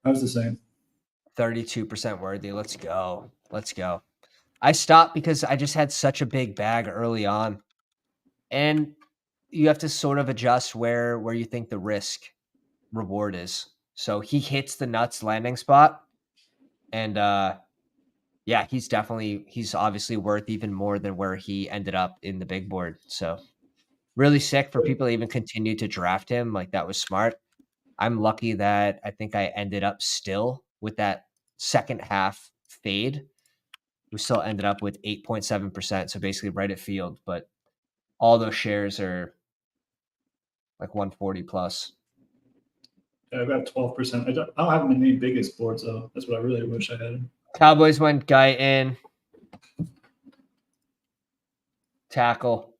I was the same. 32% Worthy. Let's go. I stopped because I just had such a big bag early on. And you have to sort of adjust where you think the risk reward is. So he hits the nuts landing spot. And yeah, he's obviously worth even more than where he ended up in the big board. So Really sick for people to even continue to draft him. Like, that was smart. I'm lucky that I think I ended up still with that second half fade. We still ended up with 8.7%, so basically right at field, but all those shares are like 140 plus. Yeah, I've got 12%. I don't have him in any biggest boards though. That's what I really wish I had him. Cowboys went guy in. Tackle.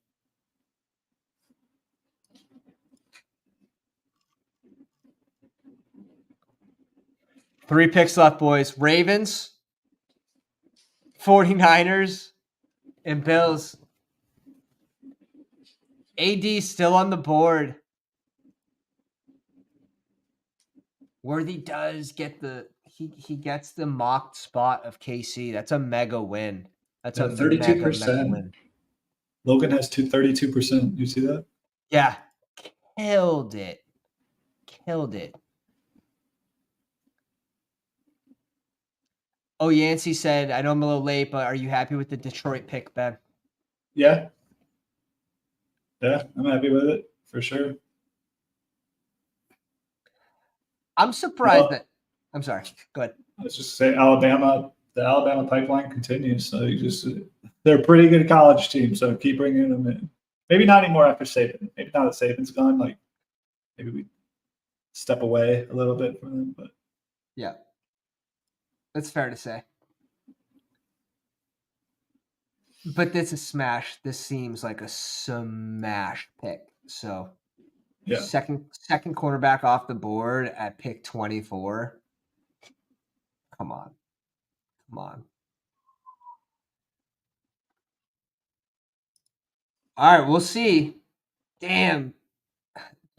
Three picks left, boys. Ravens, 49ers, and Bills. AD still on the board. Worthy does get he gets the mocked spot of KC. That's a mega win. That's a mega 32%. win. Logan has 32%. You see that? Yeah. Killed it. Killed it. Oh, Yancey said, I know I'm a little late, but are you happy with the Detroit pick, Ben? Yeah. Yeah, I'm happy with it for sure. I'm surprised that I'm sorry. Go ahead. Let's just say Alabama. The Alabama pipeline continues. So they're a pretty good college team. So keep bringing them in. Maybe not anymore after Saban. Maybe now that Saban's gone, like maybe we step away a little bit from them. But yeah, that's fair to say. But this is smash. This seems like a smash pick. So yeah, second quarterback off the board at pick 24. Come on. Come on. All right, we'll see. Damn.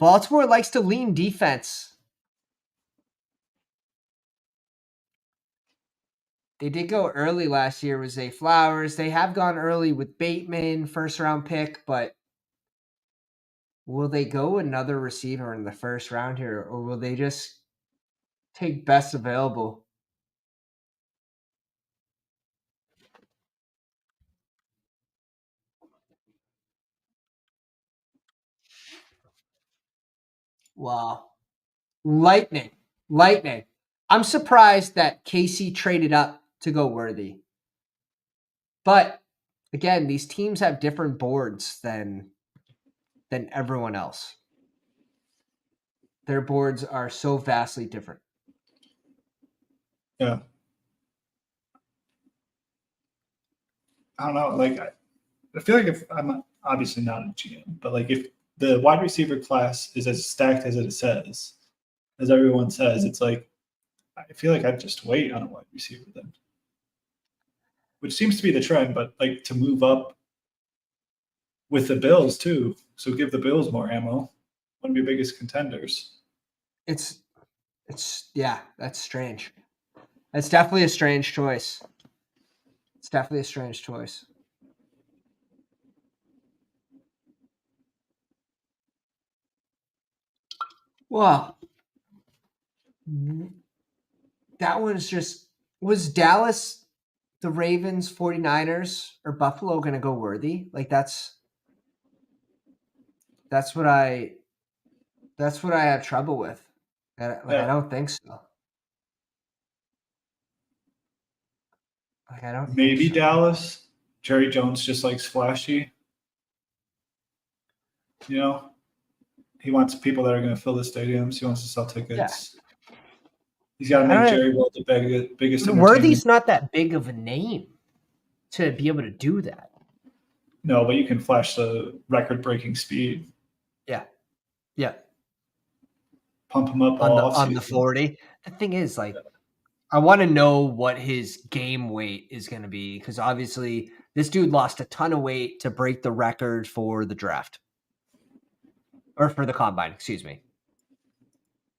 Baltimore likes to lean defense. They did go early last year with Zay Flowers. They have gone early with Bateman, first round pick, but will they go another receiver in the first round here, or will they just take best available? Wow. Lightning. I'm surprised that KC traded up to go Worthy. But again, these teams have different boards than everyone else. Their boards are so vastly different. yeah. I don't know. Like I feel like if I'm obviously not a GM, but like if the wide receiver class is as stacked as it says, as everyone says, it's like I feel like I'd just wait on a wide receiver then, which seems to be the trend. But like to move up with the Bills too, so give the Bills more ammo. One of your biggest contenders. It's yeah, that's strange. That's definitely a strange choice. It's definitely a strange choice. Well, that was Dallas, the Ravens, 49ers, or Buffalo going to go Worthy? Like that's what I have trouble with. I don't think so. Like I don't Maybe think so. Dallas. Jerry Jones just likes flashy. You know, he wants people that are going to fill the stadiums. He wants to sell tickets. Yeah. He's got to make Jerry World the biggest entertainment. Worthy's not that big of a name to be able to do that. No, but you can flash the record-breaking speed. Yeah. Yeah. Pump him up on the 40. The thing is, like, I want to know what his game weight is going to be because obviously this dude lost a ton of weight to break the record for the draft or for the combine. Excuse me.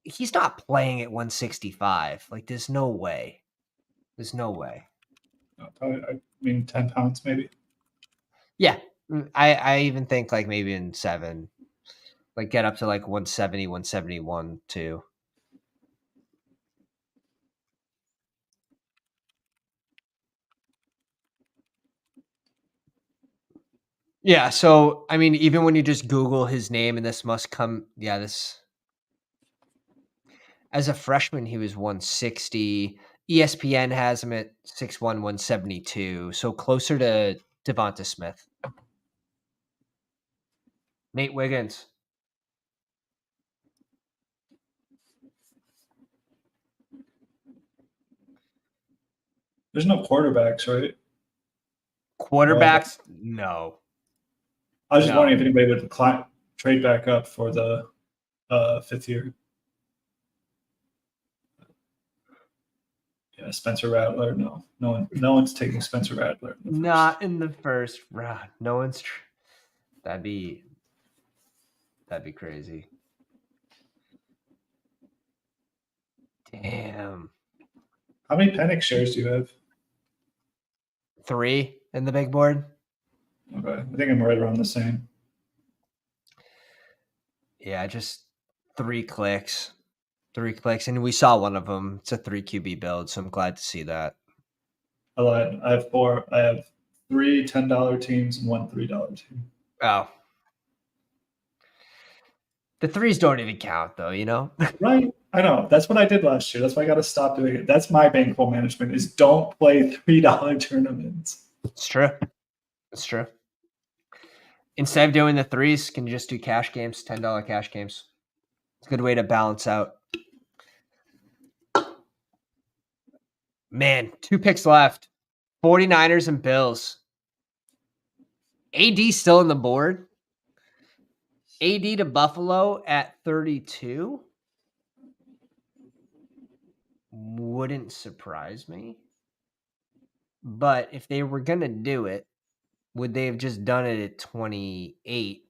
He's not playing at 165. Like, there's no way. There's no way. I mean, 10 pounds maybe. Yeah, I even think like maybe in 7, like get up to like 170, 171 too. Yeah, so I mean, even when you just Google his name and this must come, this as a freshman he was 160. ESPN has him at 6'1", 172, so closer to Devonta Smith. Nate Wiggins. There's no quarterbacks, right? Quarterbacks? No. I was just No. wondering if anybody would trade back up for the 5th year. Yeah, Spencer Rattler. No one's taking Spencer Rattler. Not in the first round. No one's. That'd be crazy. Damn. How many Penix shares do you have? 3 in the big board. Okay, I think I'm right around the same. Yeah, just 3 clicks. 3 clicks, and we saw one of them. It's a 3 QB build, so I'm glad to see that. I lied. I have 4. I have 3 $10 teams and 1 $3 team. Oh. The 3s don't even count, though, you know? Right. I know. That's what I did last year. That's why I got to stop doing it. That's my bankroll management is don't play $3 tournaments. It's true. It's true. Instead of doing the 3s, can you just do cash games, $10 cash games? It's a good way to balance out. Man, 2 picks left. 49ers and Bills. AD still on the board. AD to Buffalo at 32. Wouldn't surprise me. But if they were going to do it, would they have just done it at 28?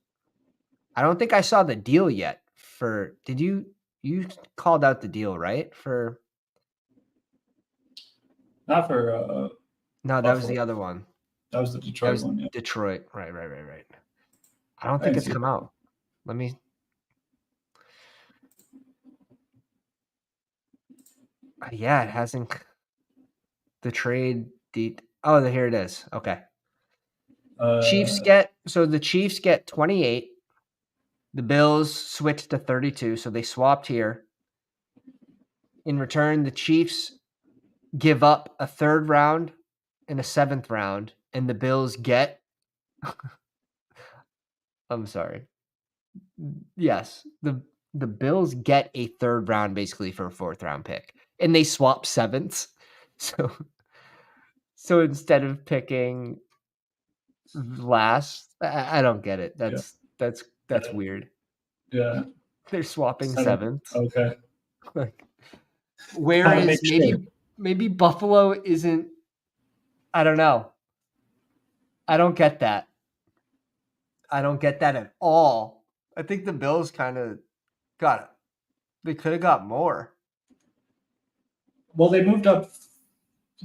I don't think I saw the deal yet for – did you called out the deal, right? For Not for no, that Buffalo. was the other one. That was the Detroit one. Yeah. Detroit. Right. I don't think it's come out. Let me – yeah, it hasn't – the trade – oh, here it is. Okay. The Chiefs get 28. The Bills switched to 32, so they swapped here. In return, the Chiefs give up a 3rd round and a 7th round, and the Bills get I'm sorry. Yes, the Bills get a 3rd round basically for a 4th round pick, and they swap 7ths. So instead of picking last, I don't get it. That's weird. Yeah. They're swapping 7ths. Okay. Like, where is maybe Buffalo isn't? I don't know. I don't get that. I don't get that at all. I think the Bills kind of got it. They could have got more. Well, they moved up.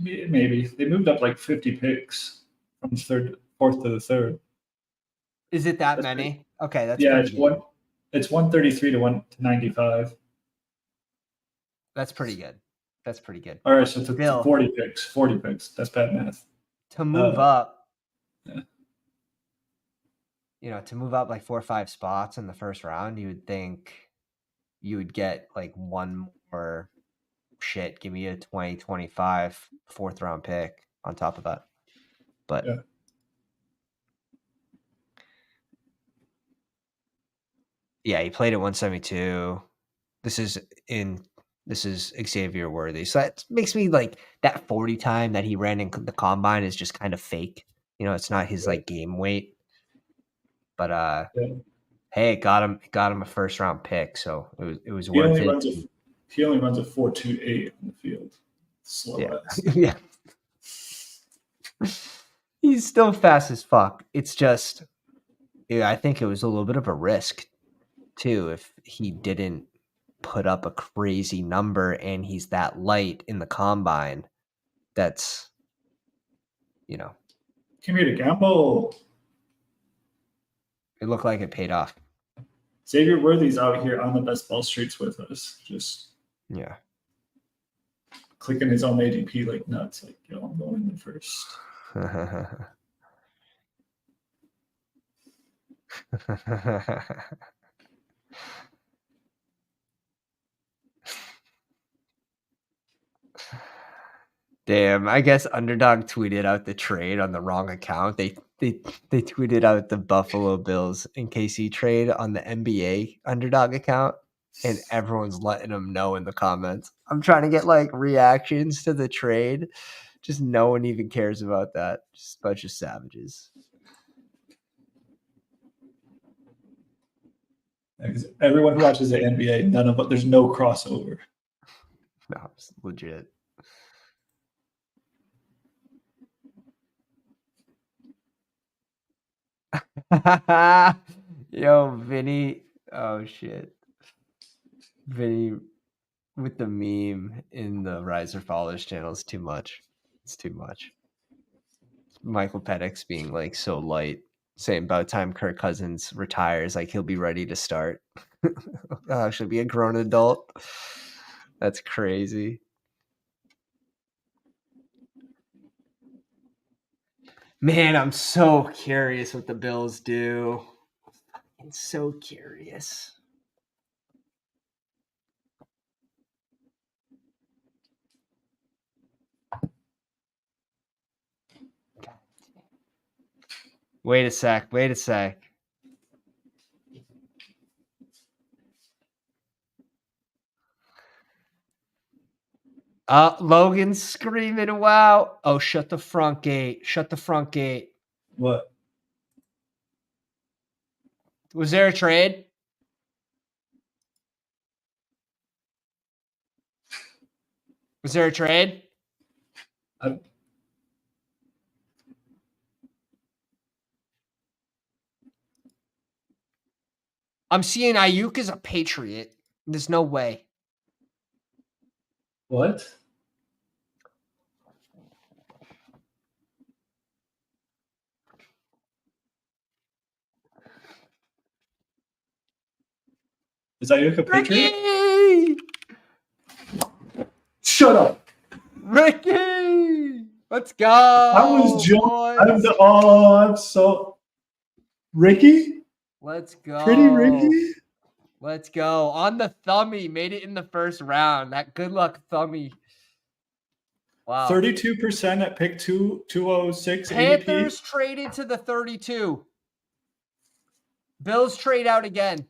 Maybe they moved up like 50 picks from 4th to the 3rd. Is it that many? Okay, that's it's good. It's 133 to 195. That's pretty good. All right, so to 40 picks. 40 picks. That's bad math. To move up, yeah. To move up like 4 or 5 spots in the first round, you would think you would get like one more give me a 2025 4th round pick on top of that. But yeah, he played at 172. This is Xavier Worthy. So that makes me like that 40 time that he ran in the combine is just kind of fake. It's not his like game weight. But hey, it got him a 1st round pick, so it was worth it. He only runs a 4.28 on the field. Slow ass. Yeah. He's still fast as fuck. It's just I think it was a little bit of a risk too if he didn't put up a crazy number and he's that light in the combine. That's Came here to gamble. It looked like it paid off. Xavier Worthy's out here on the Bestball streets with us, just clicking his own ADP like nuts. Like, I'm going in the 1st. Damn, I guess Underdog tweeted out the trade on the wrong account. They tweeted out the Buffalo Bills and KC trade on the NBA Underdog account, and everyone's letting them know in the comments. I'm trying to get like reactions to the trade. Just no one even cares about that. Just a bunch of savages. Everyone who watches the NBA, there's no crossover. No, it's legit. Yo, Vinny. Oh shit. Vinny with the meme in the Rise or Fallers channel is too much. It's too much. Michael Penix being like so light, saying about time Kirk Cousins retires, like he'll be ready to start. Should be a grown adult. That's crazy. Man, I'm so curious what the Bills do. I'm so curious. Wait a sec. Logan's screaming, wow. Oh, shut the front gate. What? Was there a trade? I'm seeing Ayuk as a Patriot. There's no way. What? Is Ayuk a Patriot? Ricky! Shut up. Ricky! Let's go. I was joking. I'm so Ricky? Let's go. Pretty Ricky? Let's go. On the thummy. Made it in the first round. That good luck thummy. Wow. 32% at pick 206 Panthers ADP. traded to the 32. Bills trade out again.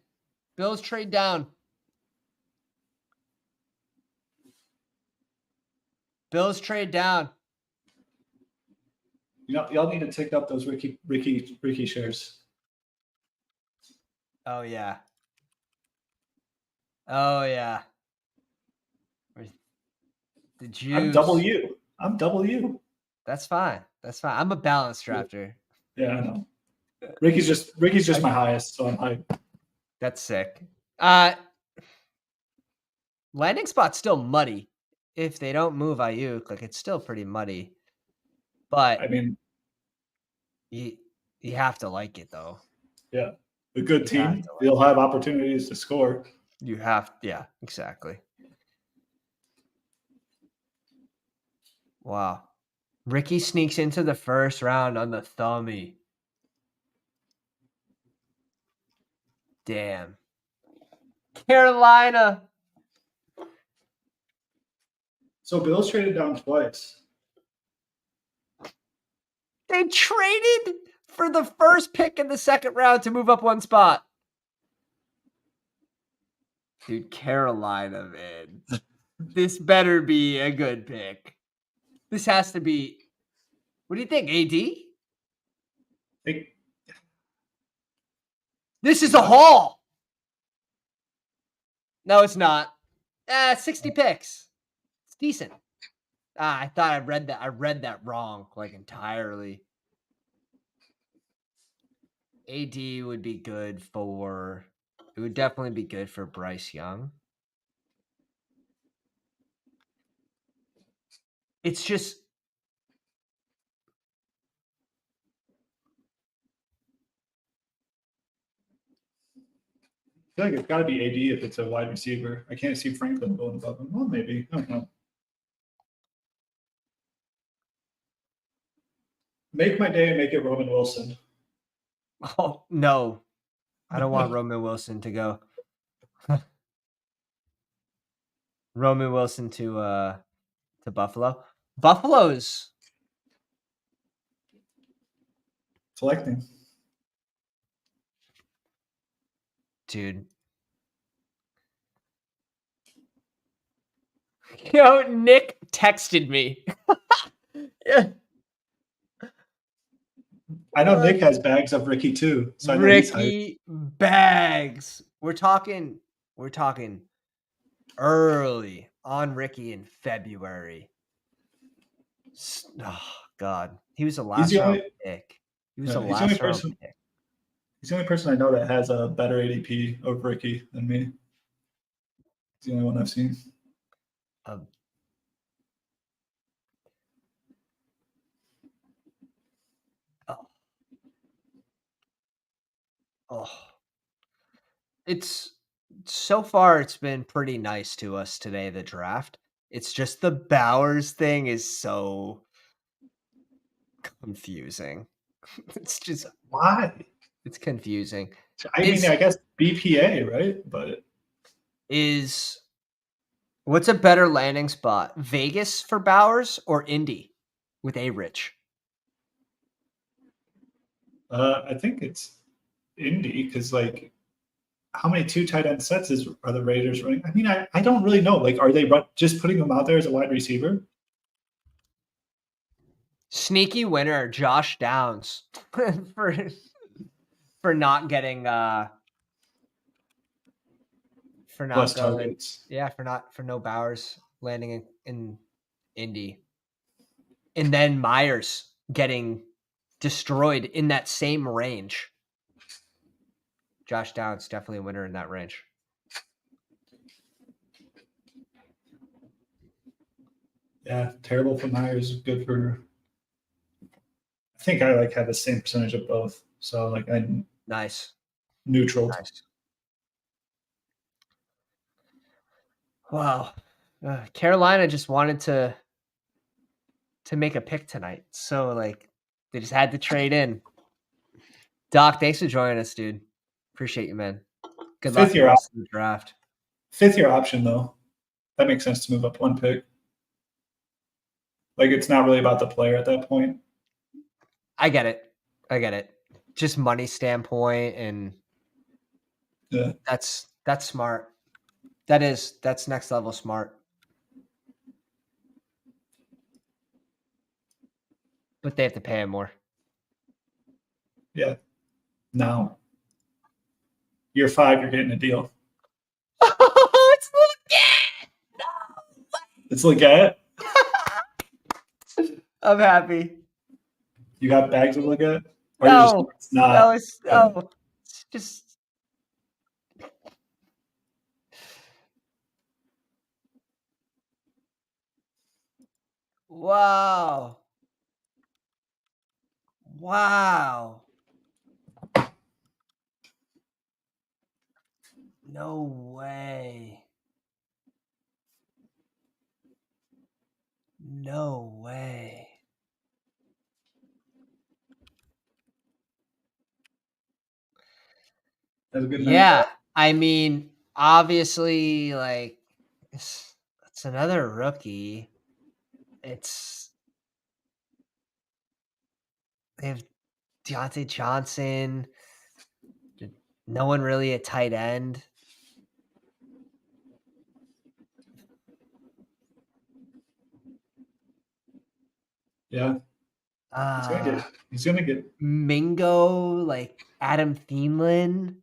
Bills trade down. Bills trade down. Y'all need to take up those Ricky shares. Oh yeah. Oh yeah. The juice. I'm double you. That's fine. I'm a balanced drafter. Yeah, I know. Ricky's just my highest, so I'm high. That's sick. Landing spot's still muddy. If they don't move Ayuk, like it's still pretty muddy. But I mean, you have to like it though. Yeah. A good team, they'll have opportunities to score. Yeah, exactly. Wow. Ricky sneaks into the first round on the thummy. Damn. Carolina. So Bills traded down twice. They traded for the first pick in the second round to move up one spot. Dude, Carolina, man. This better be a good pick. This has to be. What do you think, AD? This is a haul. No, it's not. 60 picks. It's decent. I thought I read that wrong, like entirely. AD would be good for. It would definitely be good for Bryce Young. It's just. I feel like it's got to be AD if it's a wide receiver. I can't see Franklin going above him. Well, maybe. I don't know. Make my day and make it Roman Wilson. Oh, no. I don't want Roman Wilson to go. Roman Wilson to Buffalo. Buffalo's Selecting. dude. Yo, Nick texted me. Yeah. I know Nick has bags of Ricky too, so I know he's hyped. Ricky bags. We're talking early on Ricky in February. Oh God, he was a last round pick. He was a last round pick. He's the only person I know that has a better ADP of Ricky than me. He's the only one I've seen. It's so far it's been pretty nice to us today, the draft. It's just the Bowers thing is so confusing. It's just why? It's confusing. I mean, I guess BPA, right? But what's a better landing spot? Vegas for Bowers or Indy with A-Rich? I think it's Indy because, like, how many 2 tight end sets are the Raiders running? I mean, I don't really know. Like, are they just putting him out there as a wide receiver? Sneaky winner, Josh Downs, for not getting for not plus going, targets. Yeah, for no Bowers landing in Indy, and then Myers getting destroyed in that same range. Josh Downs definitely a winner in that range. Yeah, terrible for Myers, good for. I think I have the same percentage of both, so I nice neutral. Nice. Wow, Carolina just wanted to make a pick tonight, so they just had to trade in. Doc, thanks for joining us, dude. Appreciate you, man. Good luck with the rest of the draft. 5th-year option, though. That makes sense to move up 1 pick. It's not really about the player at that point. I get it. Just money standpoint, and yeah, that's smart. That's next level smart. But they have to pay him more. Yeah. Now, year 5, you're getting a deal. It's legit. No. It's legit. I'm happy. You got bags of legit? No, it's just. Wow. No way. That's a good night. I mean, obviously, it's another rookie. They have Deontay Johnson. No one really a tight end. Yeah. He's gonna get Mingo, Adam Thielen.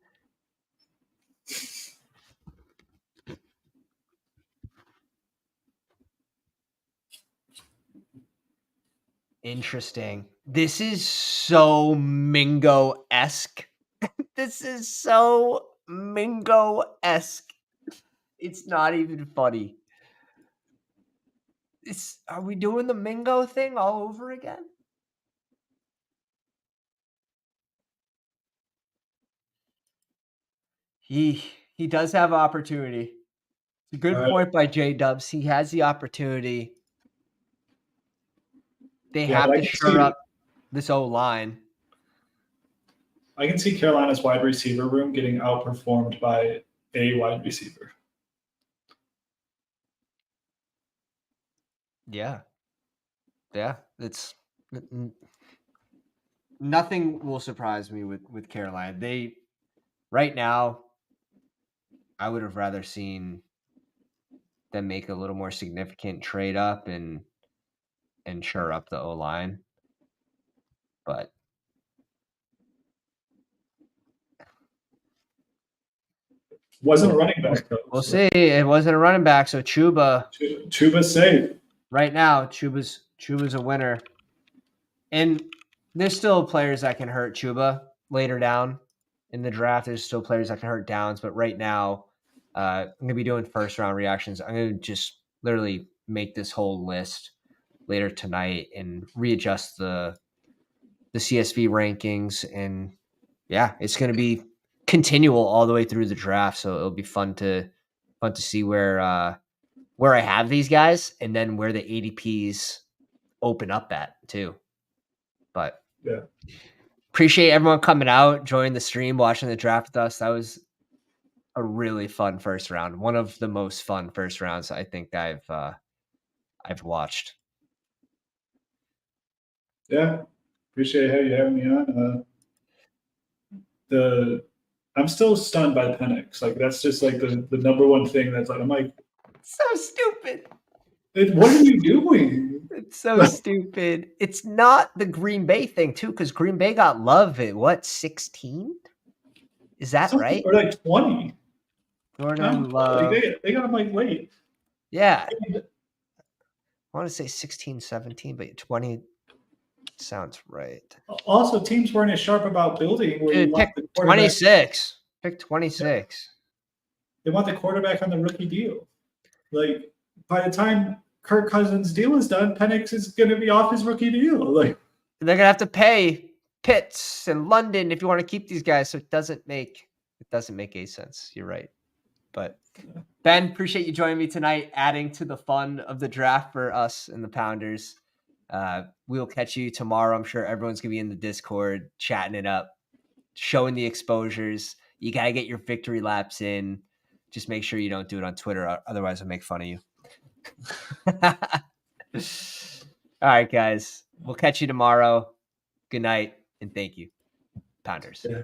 Interesting. This is so Mingo-esque. This is so Mingo-esque. It's not even funny. Are we doing the Mingo thing all over again? He does have opportunity. It's a good point by J-Dubs. He has the opportunity. They have to shore up this O-line. I can see Carolina's wide receiver room getting outperformed by a wide receiver. Yeah. It's nothing will surprise me with Carolina. They right now, I would have rather seen them make a little more significant trade up and shore up the O-line. But Wasn't a running back though. We'll see. It wasn't a running back, so Chuba's safe. Right now, Chuba's a winner. And there's still players that can hurt Chuba later down in the draft. There's still players that can hurt Downs, but right now, I'm gonna be doing first round reactions. I'm gonna just literally make this whole list later tonight and readjust the CSV rankings. And yeah, it's gonna be continual all the way through the draft. So it'll be fun to see where I have these guys and then where the ADPs open up at too. But yeah, appreciate everyone coming out, joining the stream, watching the draft with us. That was a really fun first round. One of the most fun first rounds I think I've watched. Yeah, appreciate how you having me on. I'm still stunned by Penix. Like that's just like the number one thing that's like I'm like so stupid. What are you doing? It's so stupid. It's not the Green Bay thing too, because Green Bay got Love at what 16? Is that something, right? Or like 20. Jordan Love. Like they got him like late. Yeah. I want to say 16, 17, but 20 sounds right. Also, teams weren't as sharp about building. Where Dude, pick 26. Pick 26. They want the quarterback on the rookie deal. Like by the time Kirk Cousins' deal is done, Penix is going to be off his rookie deal. Like they're gonna have to pay Pitts and London if you want to keep these guys. So it doesn't make any sense. You're right. But Ben, appreciate you joining me tonight, adding to the fun of the draft for us and the Pounders. We'll catch you tomorrow. I'm sure everyone's gonna be in the Discord, chatting it up, showing the exposures. You gotta get your victory laps in. Just make sure you don't do it on Twitter, otherwise I'll make fun of you. All right, guys. We'll catch you tomorrow. Good night, and thank you, Pounders. Yeah.